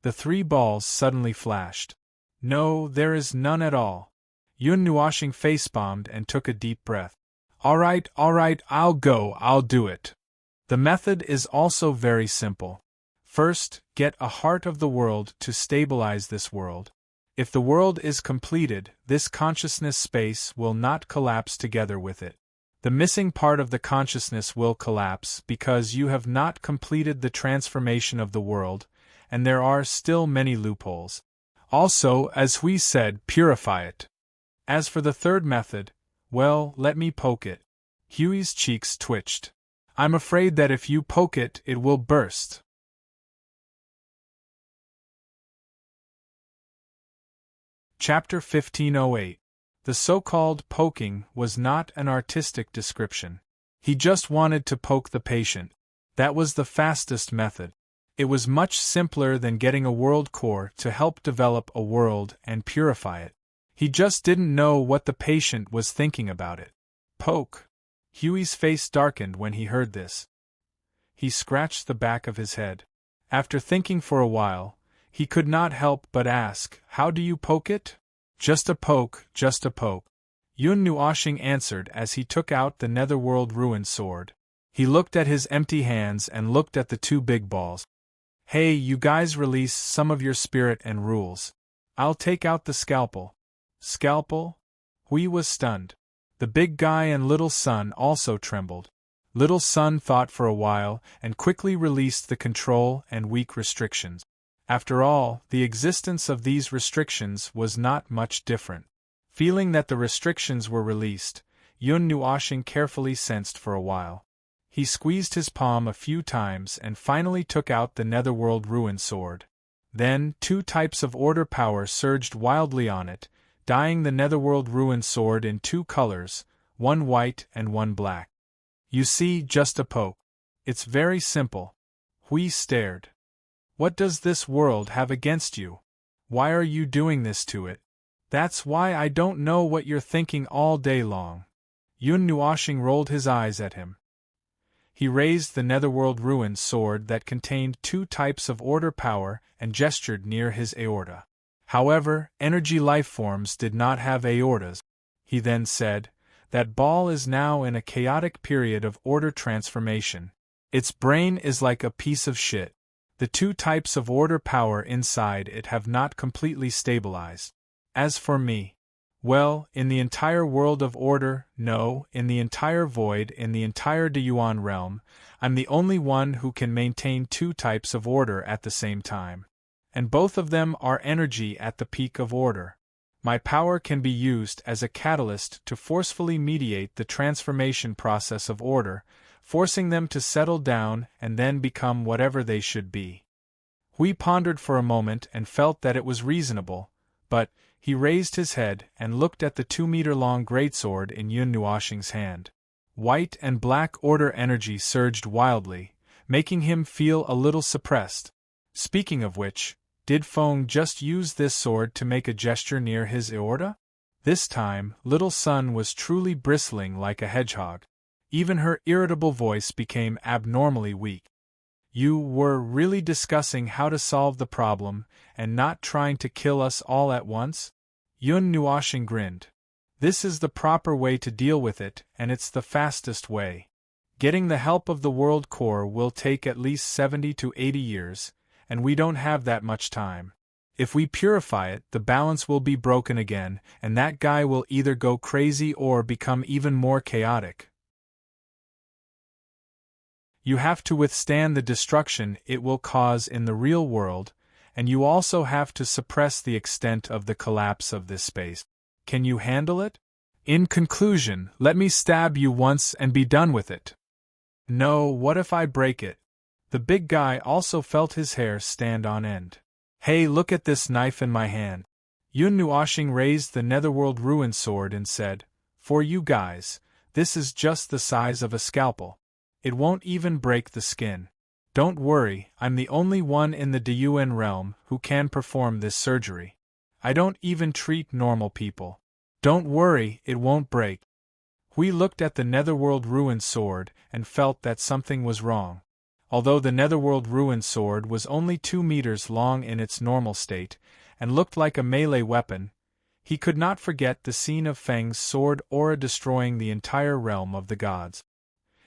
The 3 balls suddenly flashed. No, there is none at all. Yunnuashing face-bombed and took a deep breath. All right, I'll do it. The method is also very simple. First, get a heart of the world to stabilize this world. If the world is completed, this consciousness space will not collapse together with it. The missing part of the consciousness will collapse because you have not completed the transformation of the world, and there are still many loopholes. Also, as Hui said, purify it. As for the third method, well, let me poke it. Huey's cheeks twitched. I'm afraid that if you poke it, it will burst. Chapter 1508. The so-called poking was not an artistic description. He just wanted to poke the patient. That was the fastest method. It was much simpler than getting a world core to help develop a world and purify it. He just didn't know what the patient was thinking about it. Poke. Huey's face darkened when he heard this. He scratched the back of his head. After thinking for a while, he could not help but ask, "How do you poke it?" "Just a poke, just a poke," Yun Nuoshing answered as he took out the Netherworld Ruin sword. He looked at his empty hands and looked at the two big balls. "Hey, you guys, release some of your spirit and rules. I'll take out the scalpel." "Scalpel?" Hui was stunned. The big guy and Little Sun also trembled. Little Sun thought for a while and quickly released the control and weak restrictions. After all, the existence of these restrictions was not much different. Feeling that the restrictions were released, Yun Nuoshing carefully sensed for a while. He squeezed his palm a few times and finally took out the Netherworld Ruin sword. Then, two types of order power surged wildly on it, dyeing the Netherworld Ruin sword in two colors, one white and one black. "You see, just a poke. It's very simple." Hui stared. "What does this world have against you? Why are you doing this to it?" "That's why I don't know what you're thinking all day long." Yun Nuoshing rolled his eyes at him. He raised the Netherworld Ruin sword that contained two types of order power and gestured near his aorta. However, energy lifeforms did not have aortas. He then said, "That ball is now in a chaotic period of order transformation. Its brain is like a piece of shit. The two types of order power inside it have not completely stabilized. As for me, well, in the entire world of order, no, in the entire void, in the entire Deyuan realm, I'm the only one who can maintain two types of order at the same time. And both of them are energy at the peak of order. My power can be used as a catalyst to forcefully mediate the transformation process of order, forcing them to settle down and then become whatever they should be." Hui pondered for a moment and felt that it was reasonable, but he raised his head and looked at the 2-meter-long greatsword in Yun Nuoshing's hand. White and black order energy surged wildly, making him feel a little suppressed. Speaking of which, did Feng just use this sword to make a gesture near his aorta? This time, Little Sun was truly bristling like a hedgehog. Even her irritable voice became abnormally weak. "You were really discussing how to solve the problem, and not trying to kill us all at once?" Yun Nuoshing grinned. "This is the proper way to deal with it, and it's the fastest way. Getting the help of the World Core will take at least 70 to 80 years, and we don't have that much time. If we purify it, the balance will be broken again, and that guy will either go crazy or become even more chaotic. You have to withstand the destruction it will cause in the real world, and you also have to suppress the extent of the collapse of this space. Can you handle it? In conclusion, let me stab you once and be done with it." "No, what if I break it?" The big guy also felt his hair stand on end. "Hey, look at this knife in my hand." Yun Nuoshing raised the Netherworld Ruin sword and said, "For you guys, this is just the size of a scalpel. It won't even break the skin. Don't worry, I'm the only one in the Deyuan realm who can perform this surgery. I don't even treat normal people. Don't worry, it won't break." Hui looked at the Netherworld Ruin sword and felt that something was wrong. Although the Netherworld Ruin sword was only 2 meters long in its normal state, and looked like a melee weapon, he could not forget the scene of Feng's sword aura destroying the entire realm of the gods.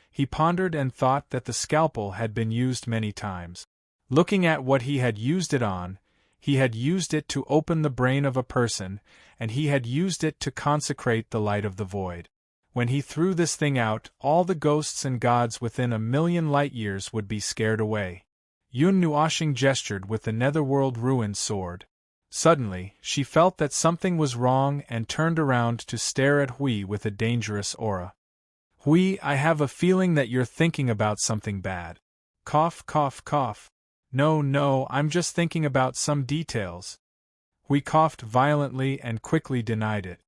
He pondered and thought that the scalpel had been used many times. Looking at what he had used it on, he had used it to open the brain of a person, and he had used it to consecrate the light of the void. When he threw this thing out, all the ghosts and gods within 1,000,000 light-years would be scared away. Yun Nuoshing gestured with the Netherworld Ruin sword. Suddenly, she felt that something was wrong and turned around to stare at Hui with a dangerous aura. "Hui, I have a feeling that you're thinking about something bad." Cough, cough, cough. No, I'm just thinking about some details." Hui coughed violently and quickly denied it.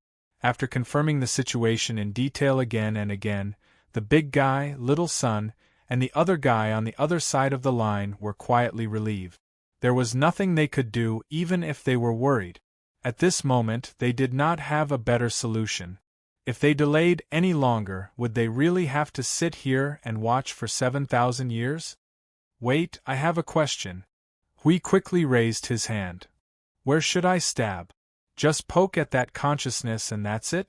After confirming the situation in detail again and again, the big guy, little son, and the other guy on the other side of the line were quietly relieved. There was nothing they could do even if they were worried. At this moment they did not have a better solution. If they delayed any longer, would they really have to sit here and watch for 7,000 years? Wait, I have a question. Hui quickly raised his hand. Where should I stab? Just poke at that consciousness and that's it?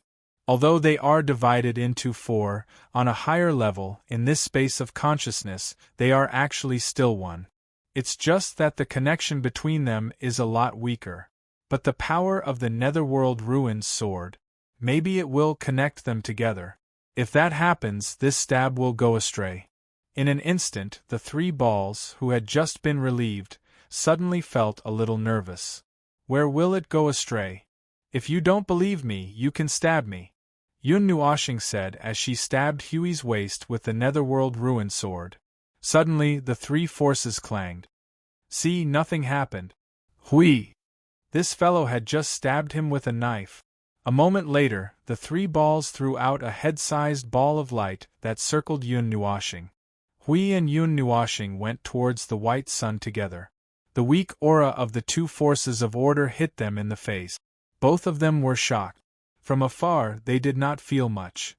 Although they are divided into four, on a higher level, in this space of consciousness, they are actually still one. It's just that the connection between them is a lot weaker. But the power of the Netherworld Ruins sword, maybe it will connect them together. If that happens, this stab will go astray. In an instant, the three balls, who had just been relieved, suddenly felt a little nervous. Where will it go astray? If you don't believe me, you can stab me, Yun Nuoshing said as she stabbed Hui's waist with the Netherworld Ruin sword. Suddenly, the three forces clanged. See, nothing happened. Hui! This fellow had just stabbed him with a knife. A moment later, the three balls threw out a head-sized ball of light that circled Yun Nuoshing. Hui and Yun Nuoshing went towards the white sun together. The weak aura of the two forces of order hit them in the face. Both of them were shocked. From afar, they did not feel much.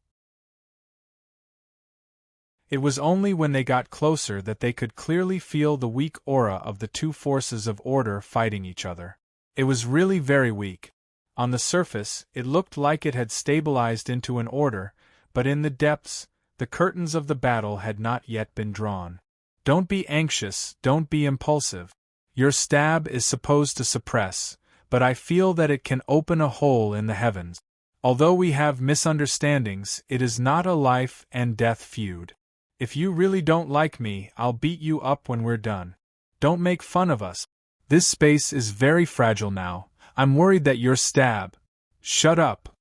It was only when they got closer that they could clearly feel the weak aura of the two forces of order fighting each other. It was really very weak. On the surface, it looked like it had stabilized into an order, but in the depths, the curtains of the battle had not yet been drawn. Don't be anxious, don't be impulsive. Your stab is supposed to suppress, but I feel that it can open a hole in the heavens. Although we have misunderstandings, it is not a life and death feud. If you really don't like me, I'll beat you up when we're done. Don't make fun of us. This space is very fragile now. I'm worried that your stab. Shut up.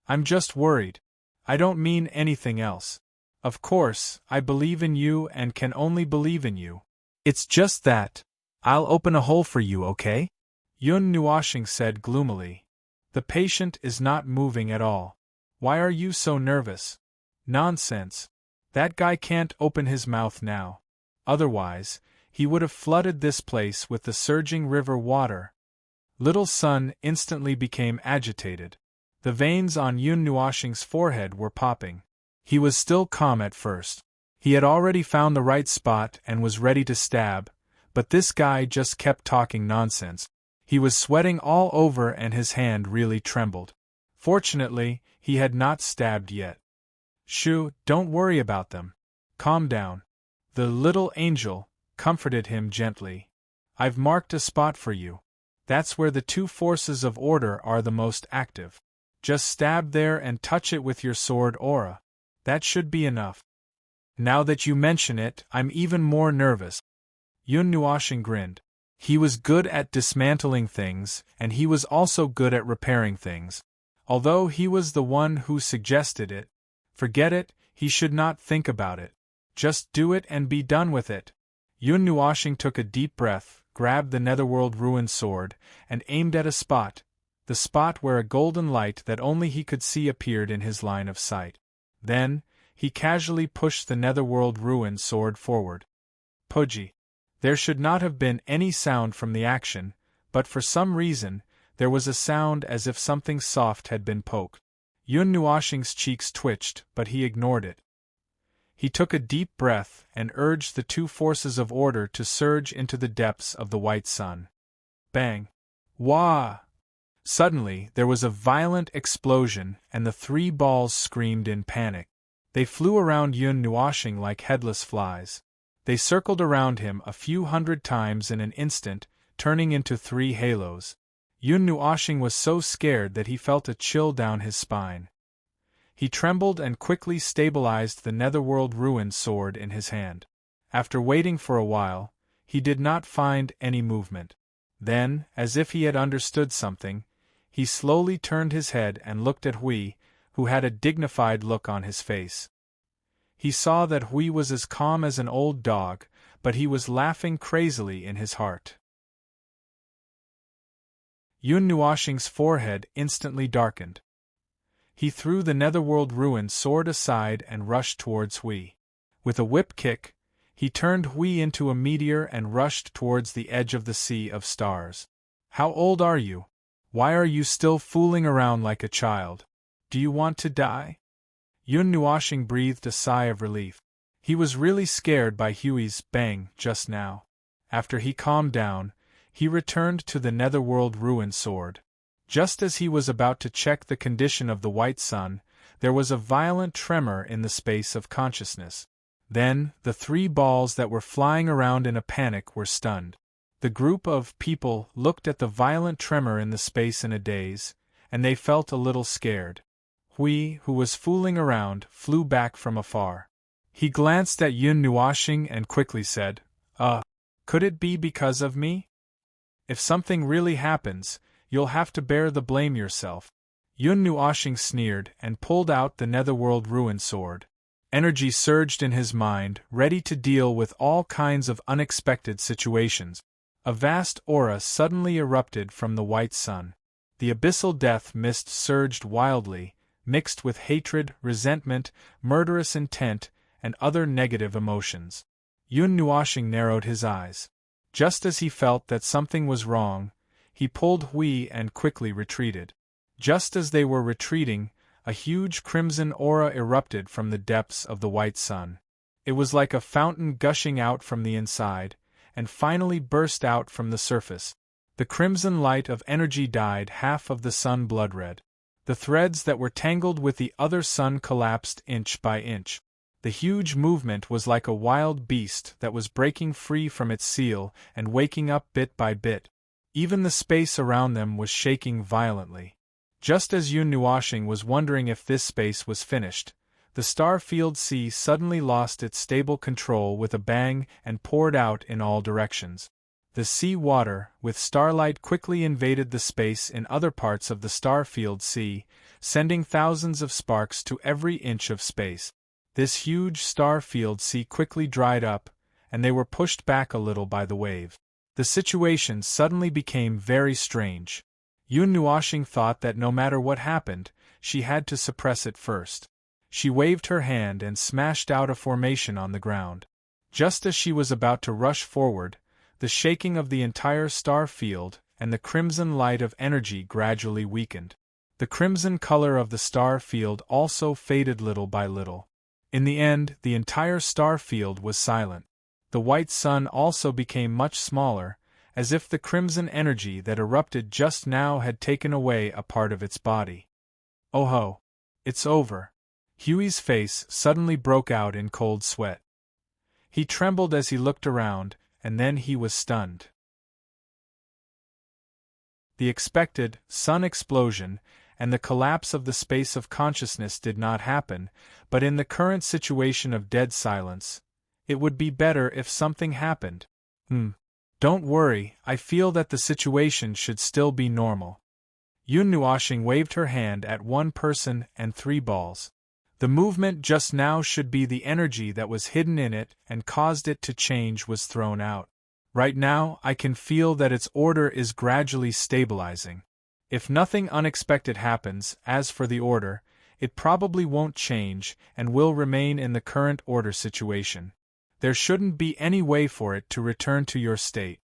I'm just worried. I don't mean anything else. Of course, I believe in you and can only believe in you. It's just that. I'll open a hole for you, okay? Yun Nuoshing said gloomily. The patient is not moving at all. Why are you so nervous? Nonsense. That guy can't open his mouth now. Otherwise, he would have flooded this place with the surging river water. Little Sun instantly became agitated. The veins on Yun Nuoshing's forehead were popping. He was still calm at first. He had already found the right spot and was ready to stab, but this guy just kept talking nonsense. He was sweating all over and his hand really trembled. Fortunately, he had not stabbed yet. Shoo, don't worry about them. Calm down. The little angel comforted him gently. I've marked a spot for you. That's where the two forces of order are the most active. Just stab there and touch it with your sword aura. That should be enough. Now that you mention it, I'm even more nervous. Yun Nuoshing grinned. He was good at dismantling things, and he was also good at repairing things. Although he was the one who suggested it, forget it, he should not think about it. Just do it and be done with it. Yun Nuoshing took a deep breath, grabbed the Netherworld Ruin sword, and aimed at a spot, the spot where a golden light that only he could see appeared in his line of sight. Then, he casually pushed the Netherworld Ruin sword forward. Pudgy. There should not have been any sound from the action, but for some reason, there was a sound as if something soft had been poked. Yun Nuoshing's cheeks twitched, but he ignored it. He took a deep breath and urged the two forces of order to surge into the depths of the white sun. Bang! Wah! Suddenly, there was a violent explosion, and the three balls screamed in panic. They flew around Yun Nuoshing like headless flies. They circled around him a few hundred times in an instant, turning into three halos. Yun Nuoshing was so scared that he felt a chill down his spine. He trembled and quickly stabilized the Netherworld Ruin sword in his hand. After waiting for a while, he did not find any movement. Then, as if he had understood something, he slowly turned his head and looked at Hui, who had a dignified look on his face. He saw that Hui was as calm as an old dog, but he was laughing crazily in his heart. Yun Nuoshing's forehead instantly darkened. He threw the netherworld ruin sword aside and rushed towards Hui. With a whip kick, he turned Hui into a meteor and rushed towards the edge of the sea of stars. How old are you? Why are you still fooling around like a child? Do you want to die? Yun Nuoshing breathed a sigh of relief. He was really scared by Hui's bang just now. After he calmed down, he returned to the netherworld ruin sword. Just as he was about to check the condition of the white sun, there was a violent tremor in the space of consciousness. Then, the 3 balls that were flying around in a panic were stunned. The group of people looked at the violent tremor in the space in a daze, and they felt a little scared. Hui, who was fooling around, flew back from afar. He glanced at Yun Nuoshing and quickly said, could it be because of me? If something really happens, you'll have to bear the blame yourself. Yun Nuoshing sneered and pulled out the netherworld ruin sword. Energy surged in his mind, ready to deal with all kinds of unexpected situations. A vast aura suddenly erupted from the white sun. The abyssal death mist surged wildly, mixed with hatred, resentment, murderous intent, and other negative emotions. Yun Nuoshing narrowed his eyes. Just as he felt that something was wrong, he pulled Hui and quickly retreated. Just as they were retreating, a huge crimson aura erupted from the depths of the white sun. It was like a fountain gushing out from the inside, and finally burst out from the surface. The crimson light of energy dyed half of the sun blood-red. The threads that were tangled with the other sun collapsed inch by inch. The huge movement was like a wild beast that was breaking free from its seal and waking up bit by bit. Even the space around them was shaking violently. Just as Yun Nuoshing was wondering if this space was finished, the star-filled sea suddenly lost its stable control with a bang and poured out in all directions. The sea water, with starlight, quickly invaded the space in other parts of the star-filled sea, sending thousands of sparks to every inch of space. This huge star-filled sea quickly dried up, and they were pushed back a little by the wave. The situation suddenly became very strange. Yun Nuoshing thought that no matter what happened, she had to suppress it first. She waved her hand and smashed out a formation on the ground. Just as she was about to rush forward, the shaking of the entire star field and the crimson light of energy gradually weakened. The crimson color of the star field also faded little by little. In the end, the entire star field was silent. The white sun also became much smaller, as if the crimson energy that erupted just now had taken away a part of its body. Oh ho! It's over. Hui's face suddenly broke out in cold sweat. He trembled as he looked around, and then he was stunned. The expected sun explosion and the collapse of the space of consciousness did not happen, but in the current situation of dead silence, it would be better if something happened. Don't worry, I feel that the situation should still be normal. Yun Nuoshing waved her hand at one person and 3 balls. The movement just now should be the energy that was hidden in it and caused it to change was thrown out. Right now, I can feel that its order is gradually stabilizing. If nothing unexpected happens, as for the order, it probably won't change and will remain in the current order situation. There shouldn't be any way for it to return to your state.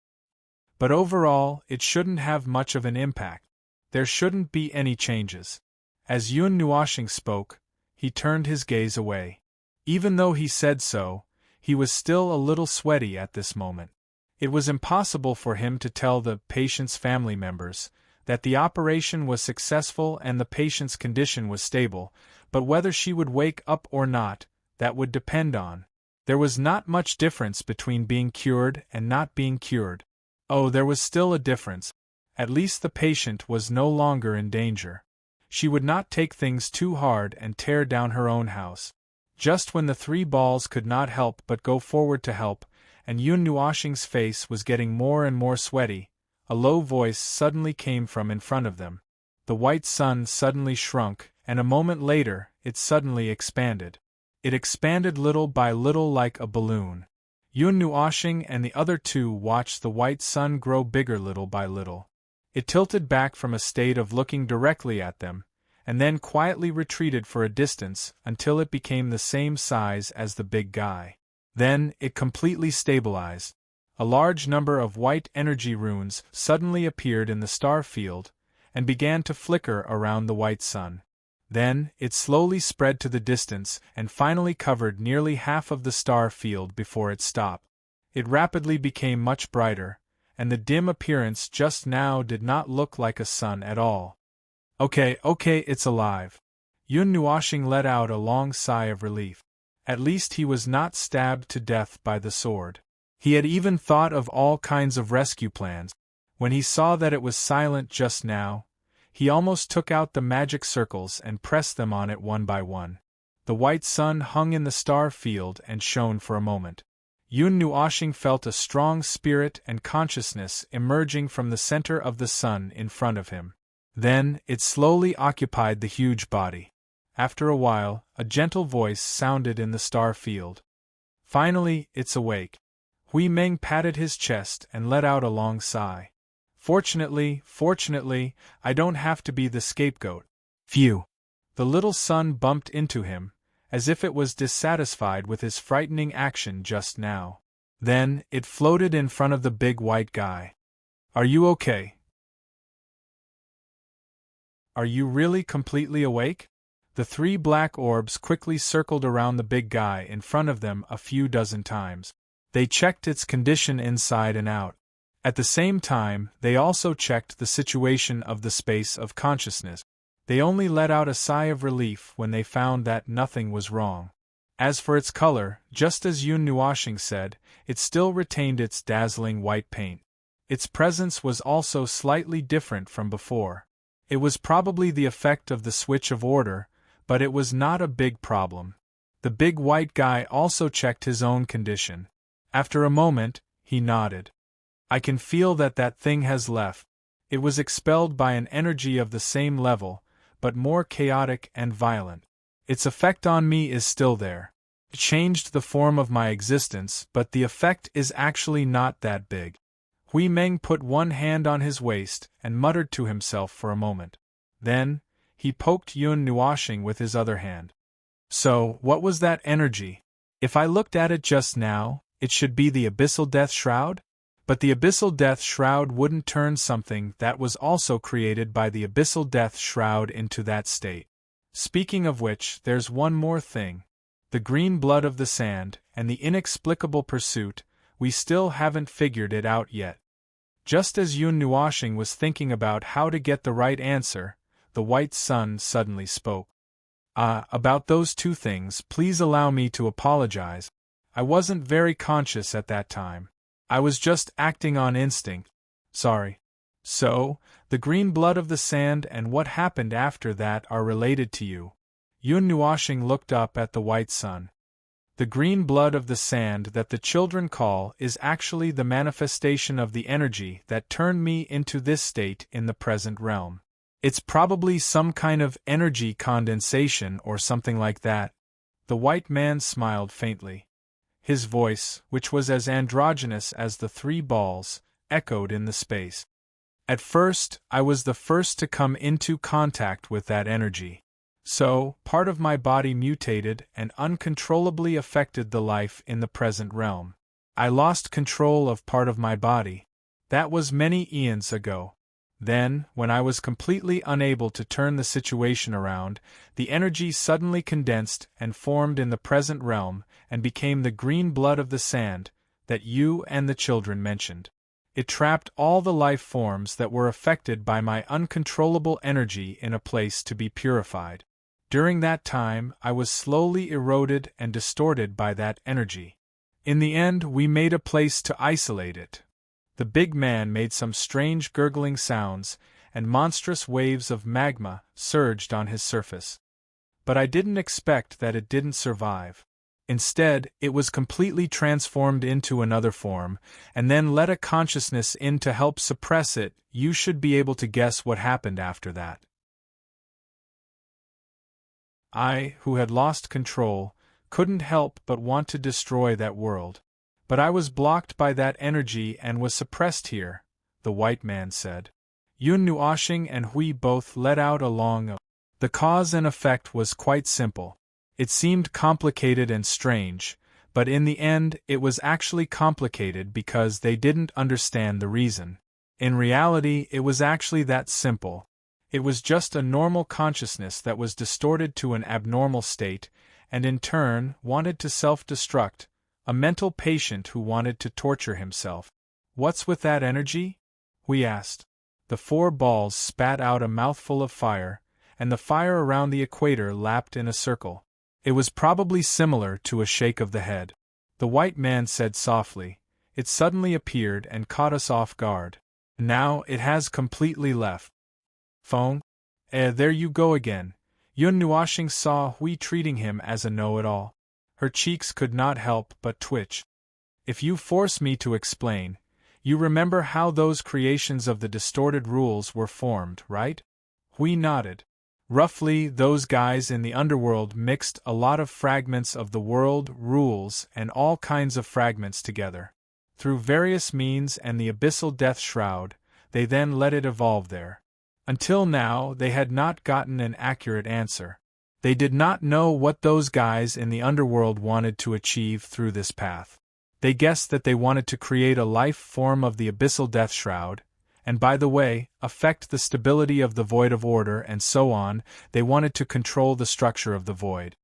But overall, it shouldn't have much of an impact. There shouldn't be any changes. As Yun Nuoshing spoke, he turned his gaze away. Even though he said so, he was still a little sweaty at this moment. It was impossible for him to tell the patient's family members that the operation was successful and the patient's condition was stable, but whether she would wake up or not, that would depend on. There was not much difference between being cured and not being cured. Oh, there was still a difference. At least the patient was no longer in danger. She would not take things too hard and tear down her own house. Just when the 3 balls could not help but go forward to help, and Yun Nuoshing's face was getting more and more sweaty, a low voice suddenly came from in front of them. The white sun suddenly shrunk, and a moment later, it suddenly expanded. It expanded little by little like a balloon. Yun Nuoshing and the other 2 watched the white sun grow bigger little by little. It tilted back from a state of looking directly at them, and then quietly retreated for a distance until it became the same size as the big guy. Then, it completely stabilized. A large number of white energy runes suddenly appeared in the star field, and began to flicker around the white sun. Then, it slowly spread to the distance and finally covered nearly half of the star field before it stopped. It rapidly became much brighter, and the dim appearance just now did not look like a sun at all. Okay, it's alive. Yun Nuoshing let out a long sigh of relief. At least he was not stabbed to death by the sword. He had even thought of all kinds of rescue plans. When he saw that it was silent just now, he almost took out the magic circles and pressed them on it one by one. The white sun hung in the star field and shone for a moment. Yun Nuoshing felt a strong spirit and consciousness emerging from the center of the sun in front of him. Then, it slowly occupied the huge body. After a while, a gentle voice sounded in the star field. Finally, it's awake. Hui Meng patted his chest and let out a long sigh. Fortunately, I don't have to be the scapegoat. Phew. The little sun bumped into him, as if it was dissatisfied with his frightening action just now. Then, it floated in front of the big white guy. Are you okay? Are you really completely awake? The 3 black orbs quickly circled around the big guy in front of them a few dozen times. They checked its condition inside and out. At the same time, they also checked the situation of the space of consciousness. They only let out a sigh of relief when they found that nothing was wrong. As for its color, just as Yun Nuoshing said, it still retained its dazzling white paint. Its presence was also slightly different from before. It was probably the effect of the switch of order, but it was not a big problem. The big white guy also checked his own condition. After a moment, he nodded. I can feel that thing has left. It was expelled by an energy of the same level, but more chaotic and violent. Its effect on me is still there. It changed the form of my existence, but the effect is actually not that big. Hui Meng put one hand on his waist and muttered to himself for a moment. Then, he poked Yun Nuoshing with his other hand. So, what was that energy? If I looked at it just now, it should be the Abyssal Death Shroud? But the Abyssal Death Shroud wouldn't turn something that was also created by the Abyssal Death Shroud into that state. Speaking of which, there's one more thing. The green blood of the sand, and the inexplicable pursuit, we still haven't figured it out yet. Just as Yun Nuoshing was thinking about how to get the right answer, the white sun suddenly spoke. About those 2 things, please allow me to apologize. I wasn't very conscious at that time. I was just acting on instinct. Sorry. So, the green blood of the sand and what happened after that are related to you. Yun Nuoshing looked up at the white sun. The green blood of the sand that the children call is actually the manifestation of the energy that turned me into this state in the present realm. It's probably some kind of energy condensation or something like that. The white man smiled faintly. His voice, which was as androgynous as the 3 balls, echoed in the space. At first, I was the first to come into contact with that energy. So, part of my body mutated and uncontrollably affected the life in the present realm. I lost control of part of my body. That was many eons ago. Then, when I was completely unable to turn the situation around, the energy suddenly condensed and formed in the present realm and became the green blood of the sand that you and the children mentioned. It trapped all the life forms that were affected by my uncontrollable energy in a place to be purified. During that time, I was slowly eroded and distorted by that energy. In the end, we made a place to isolate it. The big man made some strange gurgling sounds, and monstrous waves of magma surged on his surface. But I didn't expect that it didn't survive. Instead, it was completely transformed into another form, and then let a consciousness in to help suppress it. You should be able to guess what happened after that. I, who had lost control, couldn't help but want to destroy that world. But I was blocked by that energy and was suppressed here, the white man said. Yun Nuoshing and Hui both let out a long. The cause and effect was quite simple. It seemed complicated and strange, but in the end it was actually complicated because they didn't understand the reason. In reality, it was actually that simple. It was just a normal consciousness that was distorted to an abnormal state, and in turn wanted to self-destruct, a mental patient who wanted to torture himself. What's with that energy? We asked. The 4 balls spat out a mouthful of fire, and the fire around the equator lapped in a circle. It was probably similar to a shake of the head. The white man said softly. It suddenly appeared and caught us off guard. Now it has completely left. Phone? There you go again. Yun Nuoshing saw Hui treating him as a know-it-all. Her cheeks could not help but twitch. If you force me to explain, you remember how those creations of the distorted rules were formed, right? Hui nodded. Roughly, those guys in the underworld mixed a lot of fragments of the world, rules, and all kinds of fragments together. Through various means and the abyssal death shroud, they then let it evolve there. Until now, they had not gotten an accurate answer. They did not know what those guys in the underworld wanted to achieve through this path. They guessed that they wanted to create a life form of the abyssal death shroud, and by the way, affect the stability of the void of order and so on. They wanted to control the structure of the void.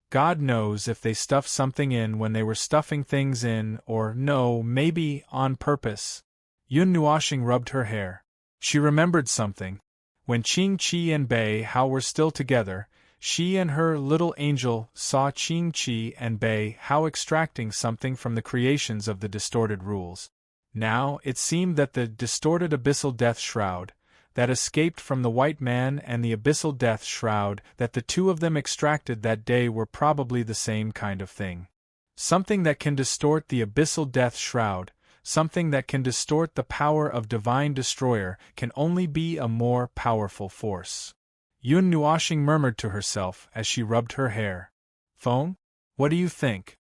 God knows if they stuffed something in when they were stuffing things in, or no, maybe on purpose. Yun Nuoshing rubbed her hair. She remembered something. When Qing Qi and Bei Hao were still together, she and her little angel saw Qing Qi and Bei Hao extracting something from the creations of the distorted rules. Now, it seemed that the distorted abyssal death shroud, that escaped from the white man and the abyssal death shroud that the 2 of them extracted that day were probably the same kind of thing. Something that can distort the abyssal death shroud, something that can distort the power of Divine Destroyer, can only be a more powerful force. Yun Nuoshing murmured to herself as she rubbed her hair. Phone? What do you think?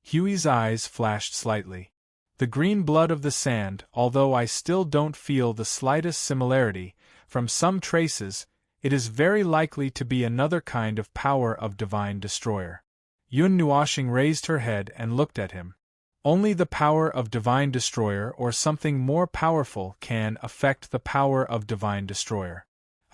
Huey's eyes flashed slightly. The green blood of the sand, although I still don't feel the slightest similarity, from some traces, it is very likely to be another kind of power of Divine Destroyer. Yun Nuoshing raised her head and looked at him. Only the power of Divine Destroyer or something more powerful can affect the power of Divine Destroyer.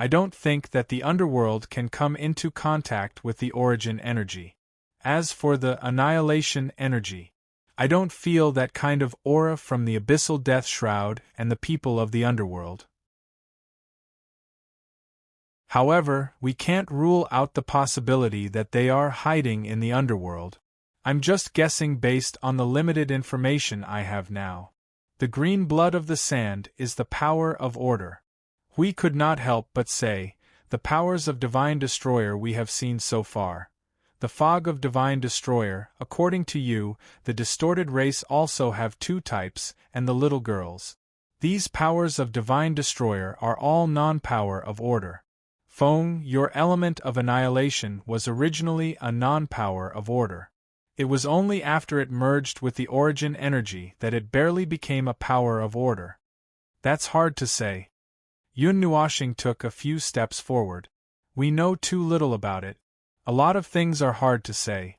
I don't think that the underworld can come into contact with the origin energy. As for the annihilation energy, I don't feel that kind of aura from the abyssal death shroud and the people of the underworld. However, we can't rule out the possibility that they are hiding in the underworld. I'm just guessing based on the limited information I have now. The green blood of the sand is the power of order. We could not help but say, the powers of Divine Destroyer we have seen so far. The fog of Divine Destroyer, according to you, the distorted race also have 2 types, and the little girls. These powers of Divine Destroyer are all non-power of order. Feng, your element of annihilation was originally a non-power of order. It was only after it merged with the origin energy that it barely became a power of order. That's hard to say. Yun Nuoshing took a few steps forward. We know too little about it. A lot of things are hard to say.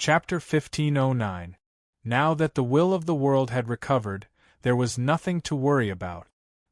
Chapter 1509. Now that the will of the world had recovered, there was nothing to worry about.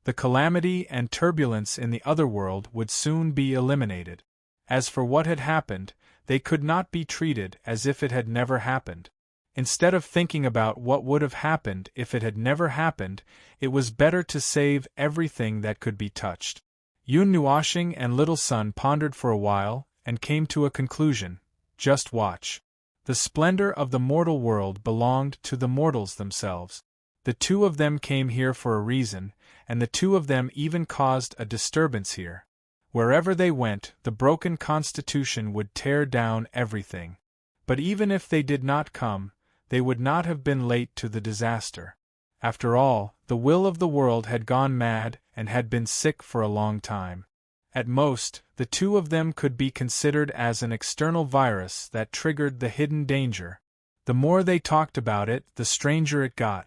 The calamity and turbulence in the other world would soon be eliminated. As for what had happened, they could not be treated as if it had never happened. Instead of thinking about what would have happened if it had never happened, it was better to save everything that could be touched. Yun Nuoshing and Little Sun pondered for a while, and came to a conclusion. Just watch. The splendor of the mortal world belonged to the mortals themselves. The two of them came here for a reason, and the two of them even caused a disturbance here. Wherever they went, the broken constitution would tear down everything. But even if they did not come, they would not have been late to the disaster. After all, the will of the world had gone mad and had been sick for a long time. At most, the two of them could be considered as an external virus that triggered the hidden danger. The more they talked about it, the stranger it got.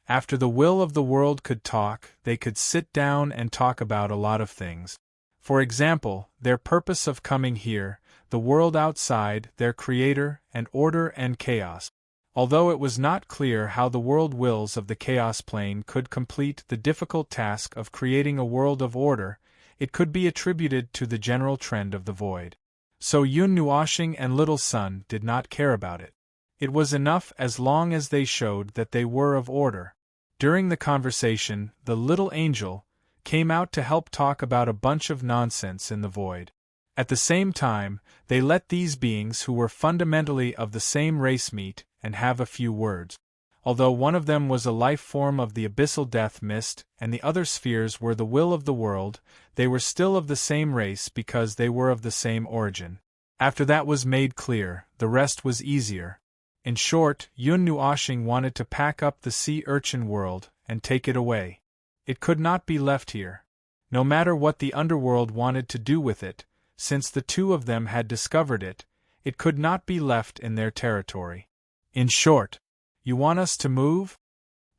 After the will of the world could talk, they could sit down and talk about a lot of things. For example, their purpose of coming here, the world outside, their creator, and order and chaos. Although it was not clear how the world wills of the chaos plane could complete the difficult task of creating a world of order, it could be attributed to the general trend of the void. So Yun Nuoshing and Little Sun did not care about it. It was enough as long as they showed that they were of order. During the conversation, the little angel came out to help talk about a bunch of nonsense in the void. At the same time, they let these beings who were fundamentally of the same race meet and have a few words. Although one of them was a life form of the abyssal death mist and the other spheres were the will of the world, they were still of the same race because they were of the same origin. After that was made clear, the rest was easier. In short, Yun Nuoshing wanted to pack up the sea urchin world and take it away. It could not be left here. No matter what the underworld wanted to do with it, since the two of them had discovered it, it could not be left in their territory. In short, you want us to move?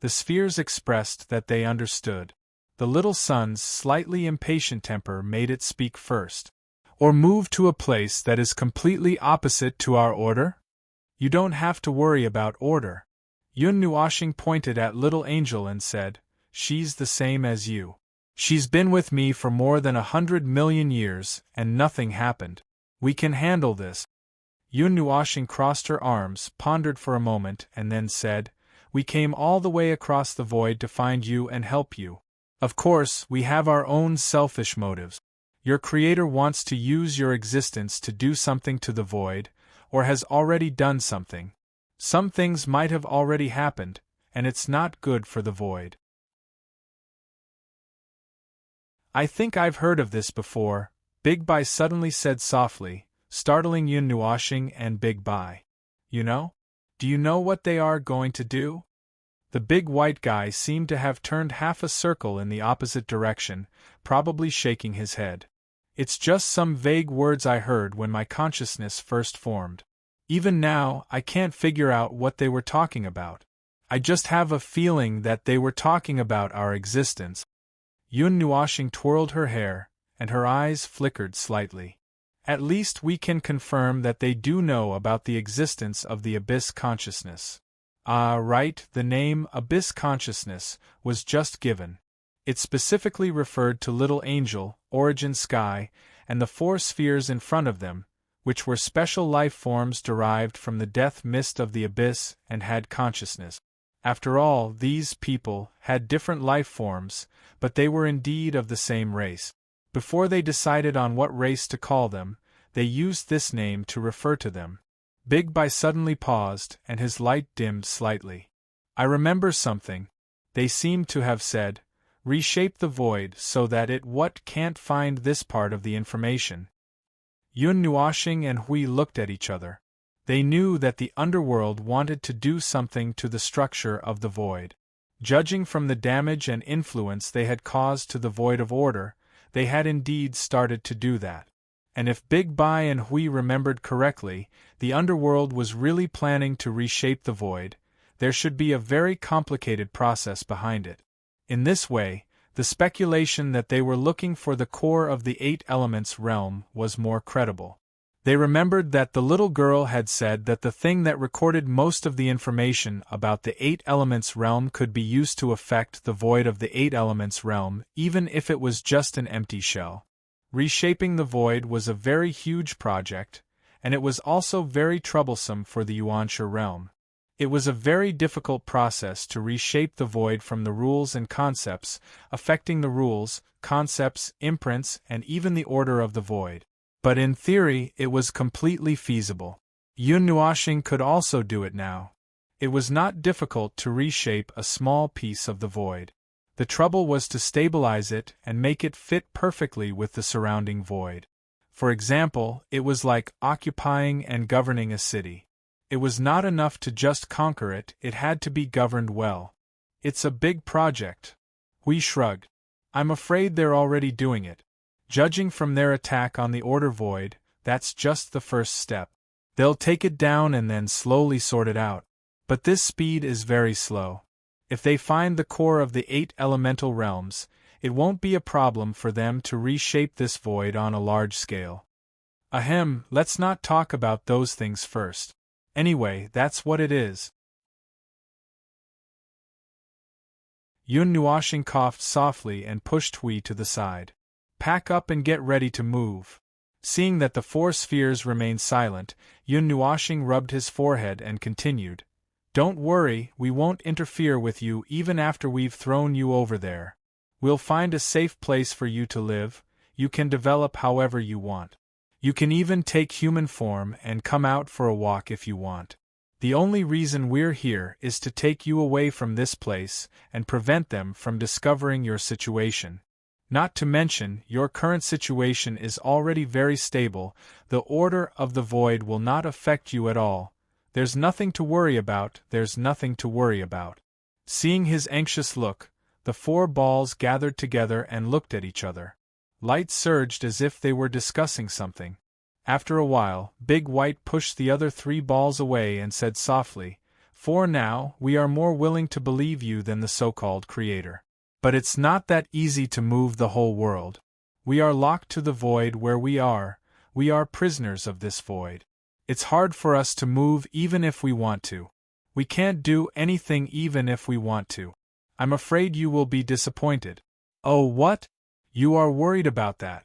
The spheres expressed that they understood. The Little Sun's slightly impatient temper made it speak first. Or move to a place that is completely opposite to our order? You don't have to worry about order. Yun Nuoshing pointed at Little Angel and said, "She's the same as you. She's been with me for more than 100 million years, and nothing happened. We can handle this." Yun Nuoshing crossed her arms, pondered for a moment, and then said, "We came all the way across the void to find you and help you. Of course, we have our own selfish motives. Your creator wants to use your existence to do something to the void, or has already done something. Some things might have already happened, and it's not good for the void." "I think I've heard of this before," Big Bai suddenly said softly, startling Yun Nuoshing and Big Bai. "You know? Do you know what they are going to do?" The big white guy seemed to have turned half a circle in the opposite direction, probably shaking his head. "It's just some vague words I heard when my consciousness first formed. Even now, I can't figure out what they were talking about. I just have a feeling that they were talking about our existence." Yun Nuoshing twirled her hair, and her eyes flickered slightly. "At least we can confirm that they do know about the existence of the Abyss Consciousness." "Ah, right, the name Abyss Consciousness was just given. It specifically referred to Little Angel, Origin Sky, and the 4 spheres in front of them, which were special life forms derived from the death mist of the Abyss and had consciousness. After all, these people had different life forms, but they were indeed of the same race. Before they decided on what race to call them, they used this name to refer to them." Big Bai suddenly paused, and his light dimmed slightly. "I remember something. They seemed to have said, reshape the void so that it can't find this part of the information." Yun Nuoshing and Hui looked at each other. They knew that the underworld wanted to do something to the structure of the void. Judging from the damage and influence they had caused to the void of order, they had indeed started to do that. And if Big Bai and Hui remembered correctly, the underworld was really planning to reshape the void. There should be a very complicated process behind it. In this way, the speculation that they were looking for the core of the 8 elements realm was more credible. They remembered that the little girl had said that the thing that recorded most of the information about the Eight Elements realm could be used to affect the void of the Eight Elements realm, even if it was just an empty shell. Reshaping the void was a very huge project, and it was also very troublesome for the Yuanxia realm. It was a very difficult process to reshape the void from the rules and concepts, affecting the rules, concepts, imprints, and even the order of the void. But in theory, it was completely feasible. Yun Nuoxing could also do it now. It was not difficult to reshape a small piece of the void. The trouble was to stabilize it and make it fit perfectly with the surrounding void. For example, it was like occupying and governing a city. It was not enough to just conquer it, it had to be governed well. It's a big project. We shrugged. I'm afraid they're already doing it. Judging from their attack on the Order Void, that's just the first step. They'll take it down and then slowly sort it out. But this speed is very slow. If they find the core of the 8 elemental realms, it won't be a problem for them to reshape this void on a large scale. Ahem, let's not talk about those things first. Anyway, that's what it is. Yun Nuoxing coughed softly and pushed Hui to the side. Pack up and get ready to move. Seeing that the 4 spheres remained silent, Yun Nuoxing rubbed his forehead and continued. Don't worry, we won't interfere with you even after we've thrown you over there. We'll find a safe place for you to live, you can develop however you want. You can even take human form and come out for a walk if you want. The only reason we're here is to take you away from this place and prevent them from discovering your situation. Not to mention, your current situation is already very stable, the order of the void will not affect you at all. There's nothing to worry about, there's nothing to worry about. Seeing his anxious look, the 4 balls gathered together and looked at each other. Light surged as if they were discussing something. After a while, Big White pushed the other 3 balls away and said softly, For now, we are more willing to believe you than the so-called creator. But it's not that easy to move the whole world. We are locked to the void where we are prisoners of this void. It's hard for us to move even if we want to. We can't do anything even if we want to. I'm afraid you will be disappointed. Oh, what? You are worried about that?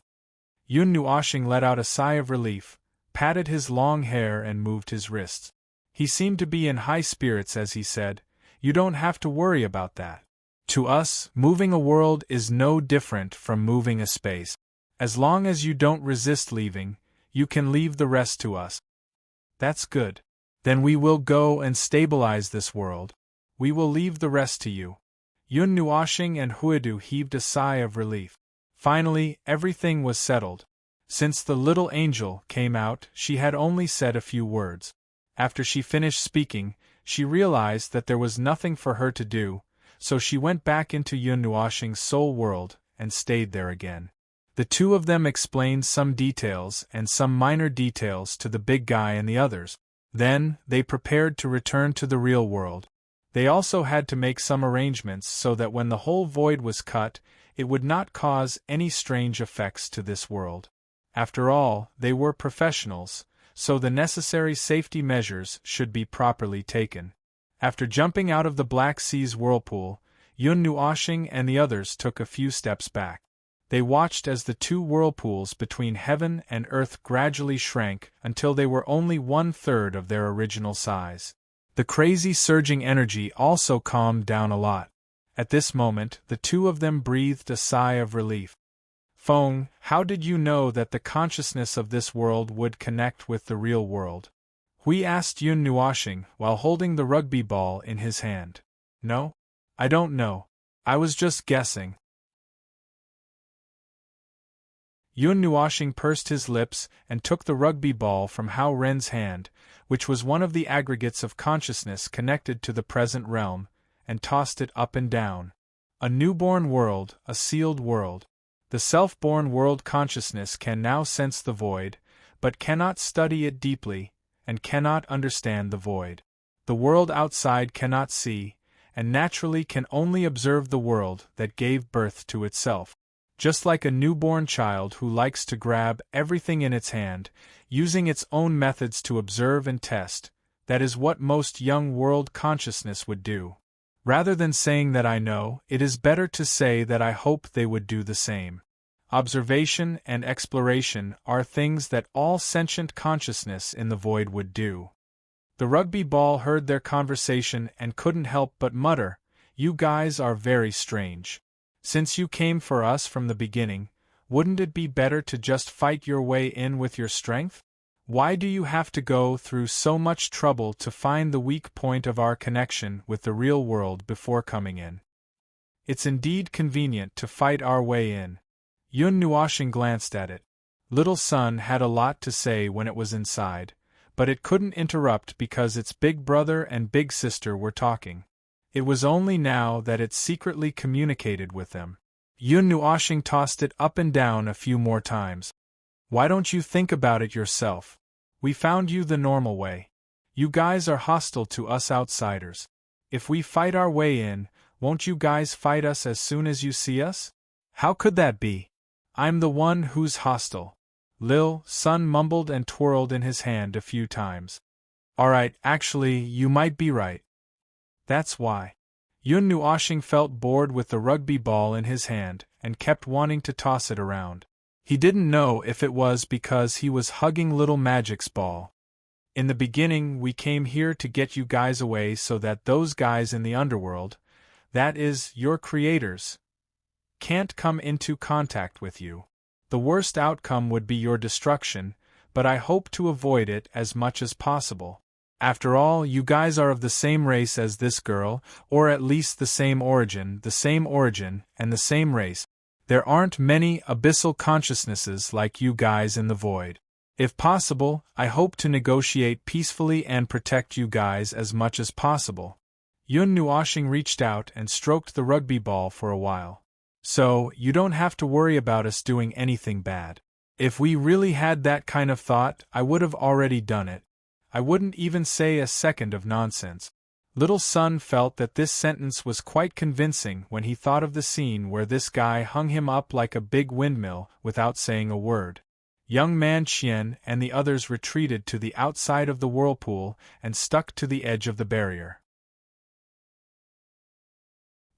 Yun Nuoxing let out a sigh of relief, patted his long hair and moved his wrists. He seemed to be in high spirits as he said, You don't have to worry about that. To us, moving a world is no different from moving a space. As long as you don't resist leaving, you can leave the rest to us. That's good. Then we will go and stabilize this world. We will leave the rest to you. Yun Nuoxing and Huidu heaved a sigh of relief. Finally, everything was settled. Since the little angel came out, she had only said a few words. After she finished speaking, she realized that there was nothing for her to do, so she went back into Yun Nuoxing's soul world and stayed there again. The 2 of them explained some details and some minor details to the big guy and the others. Then, they prepared to return to the real world. They also had to make some arrangements so that when the whole void was cut, it would not cause any strange effects to this world. After all, they were professionals, so the necessary safety measures should be properly taken. After jumping out of the Black Sea's whirlpool, Yun Nuoxing and the others took a few steps back. They watched as the 2 whirlpools between heaven and earth gradually shrank until they were only 1/3 of their original size. The crazy surging energy also calmed down a lot. At this moment, the 2 of them breathed a sigh of relief. Feng, how did you know that the consciousness of this world would connect with the real world? Hui asked Yun Nuoxing while holding the rugby ball in his hand. No? I don't know. I was just guessing. Yun Nuoxing pursed his lips and took the rugby ball from Hao Ren's hand, which was one of the aggregates of consciousness connected to the present realm, and tossed it up and down. A newborn world, a sealed world. The self-born world consciousness can now sense the void, but cannot study it deeply, and cannot understand the void. The world outside cannot see, and naturally can only observe the world that gave birth to itself. just like a newborn child who likes to grab everything in its hand, using its own methods to observe and test. That is what most young world consciousness would do. Rather than saying that I know, it is better to say that I hope they would do the same. Observation and exploration are things that all sentient consciousness in the void would do. The rugby ball heard their conversation and couldn't help but mutter, "You guys are very strange. Since you came for us from the beginning, wouldn't it be better to just fight your way in with your strength? Why do you have to go through so much trouble to find the weak point of our connection with the real world before coming in? It's indeed convenient to fight our way in." Yun Nuashing glanced at it. Little Sun had a lot to say when it was inside, but it couldn't interrupt because its big brother and big sister were talking. It was only now that it secretly communicated with them. Yun Nuashing tossed it up and down a few more times. "Why don't you think about it yourself? We found you the normal way. You guys are hostile to us outsiders. If we fight our way in, won't you guys fight us as soon as you see us? How could that be? I'm the one who's hostile." Lil Sun mumbled and twirled in his hand a few times. "Alright, actually, you might be right. That's why." Yun Nuashing felt bored with the rugby ball in his hand, and kept wanting to toss it around. He didn't know if it was because he was hugging Little Magic's ball. "In the beginning we came here to get you guys away so that those guys in the underworld, that is, your creators, can't come into contact with you. The worst outcome would be your destruction, but I hope to avoid it as much as possible. After all, you guys are of the same race as this girl, or at least the same origin, and the same race. There aren't many abyssal consciousnesses like you guys in the void. If possible, I hope to negotiate peacefully and protect you guys as much as possible." Yun Nuashing reached out and stroked the rugby ball for a while. "So, you don't have to worry about us doing anything bad. If we really had that kind of thought, I would have already done it. I wouldn't even say a second of nonsense." Little Sun felt that this sentence was quite convincing when he thought of the scene where this guy hung him up like a big windmill without saying a word. Young Man Qian and the others retreated to the outside of the whirlpool and stuck to the edge of the barrier.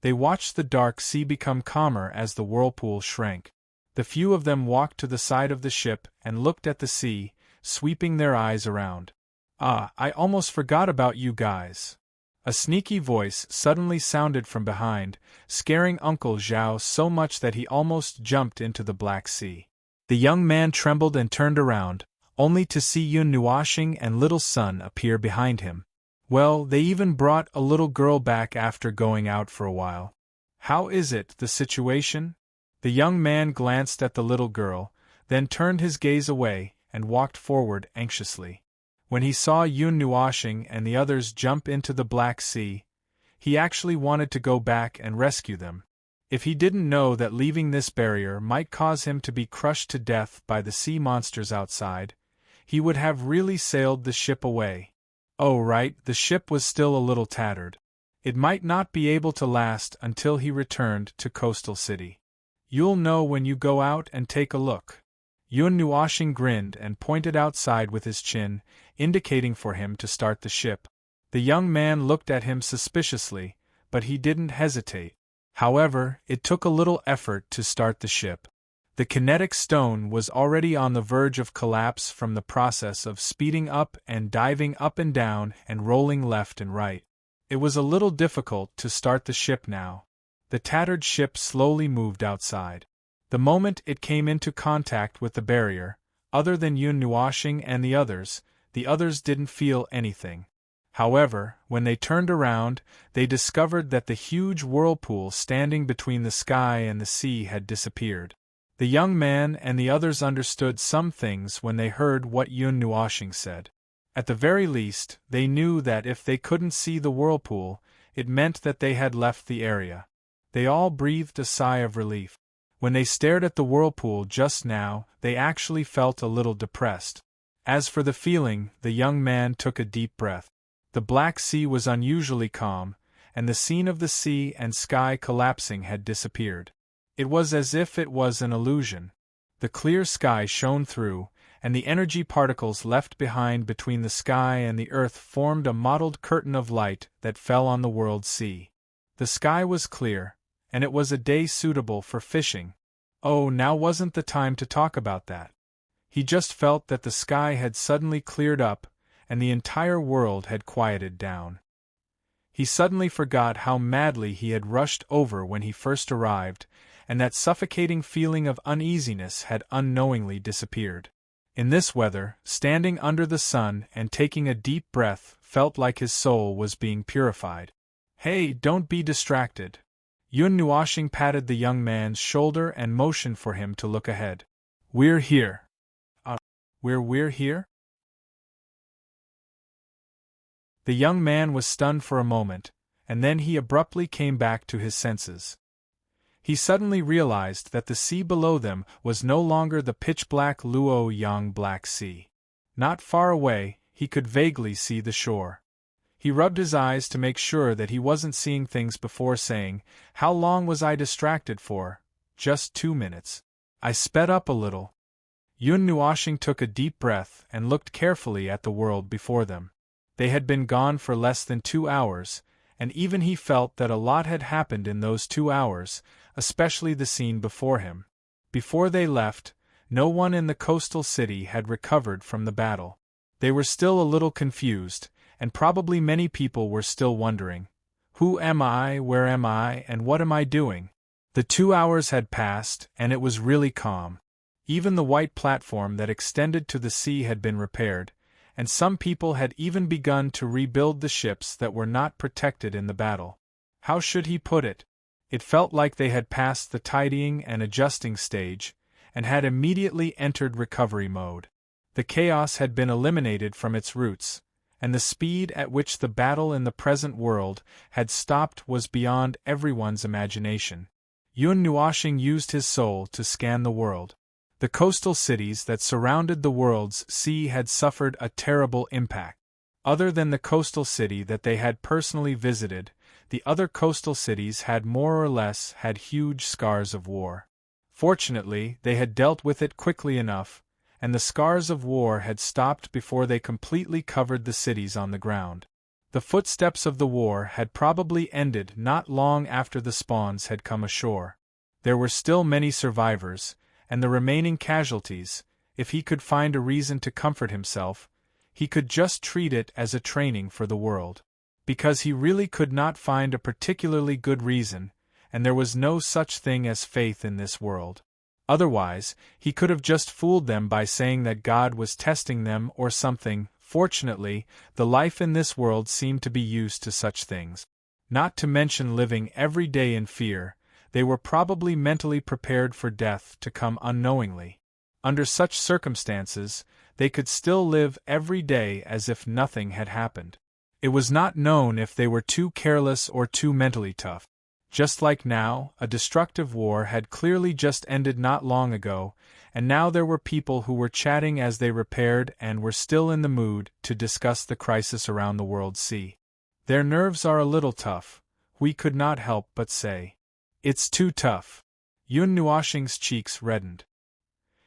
They watched the dark sea become calmer as the whirlpool shrank. The few of them walked to the side of the ship and looked at the sea, sweeping their eyes around. "Ah, I almost forgot about you guys." A sneaky voice suddenly sounded from behind, scaring Uncle Zhao so much that he almost jumped into the Black Sea. The young man trembled and turned around, only to see Yun Nuashing and Little Sun appear behind him. Well, they even brought a little girl back after going out for a while. "How is it, the situation?" The young man glanced at the little girl, then turned his gaze away and walked forward anxiously. When he saw Yun Nuashing and the others jump into the Black Sea, he actually wanted to go back and rescue them. If he didn't know that leaving this barrier might cause him to be crushed to death by the sea monsters outside, he would have really sailed the ship away. Oh right, the ship was still a little tattered. It might not be able to last until he returned to Coastal City. "You'll know when you go out and take a look." Yun Nuashing grinned and pointed outside with his chin, indicating for him to start the ship. The young man looked at him suspiciously, but he didn't hesitate. However, it took a little effort to start the ship. The kinetic stone was already on the verge of collapse from the process of speeding up and diving up and down and rolling left and right. It was a little difficult to start the ship now. The tattered ship slowly moved outside. The moment it came into contact with the barrier, other than Yun Nuashing and the others didn't feel anything. However, when they turned around, they discovered that the huge whirlpool standing between the sky and the sea had disappeared. The young man and the others understood some things when they heard what Yun Nuashing said. At the very least, they knew that if they couldn't see the whirlpool, it meant that they had left the area. They all breathed a sigh of relief. When they stared at the whirlpool just now, they actually felt a little depressed. As for the feeling, the young man took a deep breath. The Black Sea was unusually calm, and the scene of the sea and sky collapsing had disappeared. It was as if it was an illusion. The clear sky shone through, and the energy particles left behind between the sky and the earth formed a mottled curtain of light that fell on the world sea. The sky was clear, and it was a day suitable for fishing. Oh, now wasn't the time to talk about that. He just felt that the sky had suddenly cleared up, and the entire world had quieted down. He suddenly forgot how madly he had rushed over when he first arrived, and that suffocating feeling of uneasiness had unknowingly disappeared. In this weather, standing under the sun and taking a deep breath felt like his soul was being purified. "Hey, don't be distracted." Yun Nuoshing patted the young man's shoulder and motioned for him to look ahead. "We're here." We're here? The young man was stunned for a moment, and then he abruptly came back to his senses. He suddenly realized that the sea below them was no longer the pitch-black Luoyang Black Sea. Not far away, he could vaguely see the shore. He rubbed his eyes to make sure that he wasn't seeing things before saying, "How long was I distracted for?" "Just 2 minutes. I sped up a little." Yun Nuoshing took a deep breath and looked carefully at the world before them. They had been gone for less than 2 hours, and even he felt that a lot had happened in those 2 hours, especially the scene before him. Before they left, no one in the coastal city had recovered from the battle. They were still a little confused, and probably many people were still wondering, "Who am I, where am I, and what am I doing?" The 2 hours had passed, and it was really calm. Even the white platform that extended to the sea had been repaired, and some people had even begun to rebuild the ships that were not protected in the battle. How should he put it? It felt like they had passed the tidying and adjusting stage, and had immediately entered recovery mode. The chaos had been eliminated from its roots, and the speed at which the battle in the present world had stopped was beyond everyone's imagination. Yun Nuoshing used his soul to scan the world. The coastal cities that surrounded the world's sea had suffered a terrible impact. Other than the coastal city that they had personally visited, the other coastal cities had more or less had huge scars of war. Fortunately, they had dealt with it quickly enough, and the scars of war had stopped before they completely covered the cities on the ground. The footsteps of the war had probably ended not long after the spawns had come ashore. There were still many survivors, and the remaining casualties, if he could find a reason to comfort himself, he could just treat it as a training for the world. Because he really could not find a particularly good reason, and there was no such thing as faith in this world. Otherwise, he could have just fooled them by saying that God was testing them or something. Fortunately, the life in this world seemed to be used to such things. Not to mention living every day in fear, they were probably mentally prepared for death to come unknowingly. Under such circumstances, they could still live every day as if nothing had happened. It was not known if they were too careless or too mentally tough. Just like now, a destructive war had clearly just ended not long ago, and now there were people who were chatting as they repaired and were still in the mood to discuss the crisis around the world sea. "Their nerves are a little tough," we could not help but say. "It's too tough." Yun Nuoshing's cheeks reddened.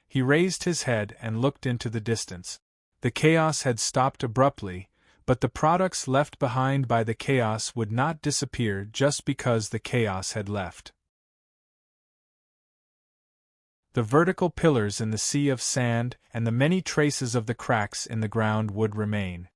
He raised his head and looked into the distance. The chaos had stopped abruptly, but the products left behind by the chaos would not disappear just because the chaos had left. The vertical pillars in the sea of sand and the many traces of the cracks in the ground would remain.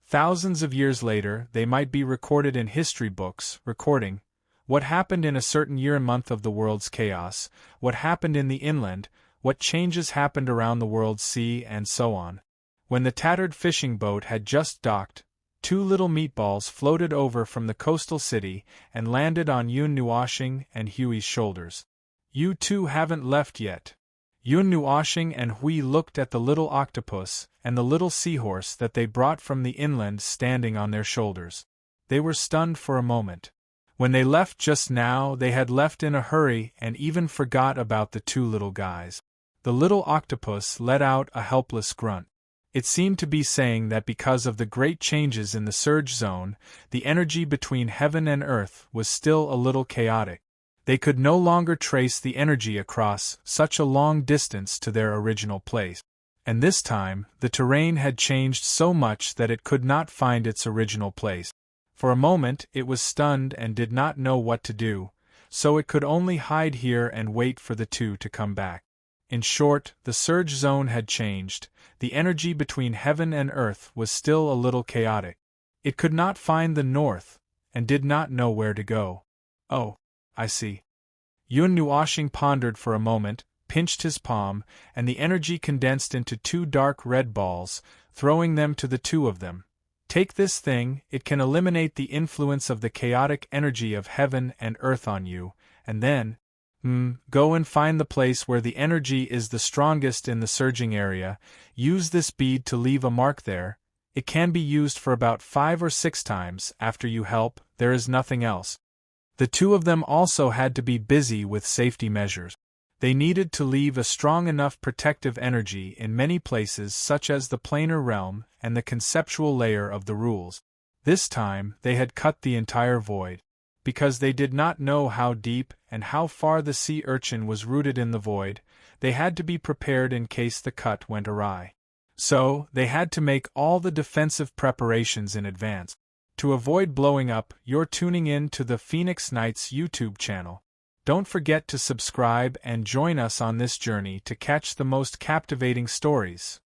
Thousands of years later, they might be recorded in history books, recording what happened in a certain year and month of the world's chaos, what happened in the inland, what changes happened around the world's sea, and so on. When the tattered fishing boat had just docked, 2 little meatballs floated over from the coastal city and landed on Yun Nuoshing and Hui's shoulders. "You two haven't left yet." Yun Nuoshing and Hui looked at the little octopus and the little seahorse that they brought from the inland standing on their shoulders. They were stunned for a moment. When they left just now, they had left in a hurry and even forgot about the 2 little guys. The little octopus let out a helpless grunt. It seemed to be saying that because of the great changes in the surge zone, the energy between heaven and earth was still a little chaotic. They could no longer trace the energy across such a long distance to their original place. And this time, the terrain had changed so much that it could not find its original place. For a moment it was stunned and did not know what to do, so it could only hide here and wait for the two to come back. In short, the surge zone had changed, the energy between heaven and earth was still a little chaotic. It could not find the north, and did not know where to go. Oh, I see. Yun Nuoshing pondered for a moment, pinched his palm, and the energy condensed into 2 dark red balls, throwing them to the 2 of them. Take this thing, it can eliminate the influence of the chaotic energy of heaven and earth on you, and then, go and find the place where the energy is the strongest in the surging area, use this bead to leave a mark there. It can be used for about 5 or 6 times. After you help, there is nothing else. The 2 of them also had to be busy with safety measures. They needed to leave a strong enough protective energy in many places, such as the planar realm and the conceptual layer of the rules. This time, they had cut the entire void. Because they did not know how deep and how far the sea urchin was rooted in the void, they had to be prepared in case the cut went awry. So, they had to make all the defensive preparations in advance. To avoid blowing up, you're tuning in to the Phoenix Nights YouTube channel. Don't forget to subscribe and join us on this journey to catch the most captivating stories.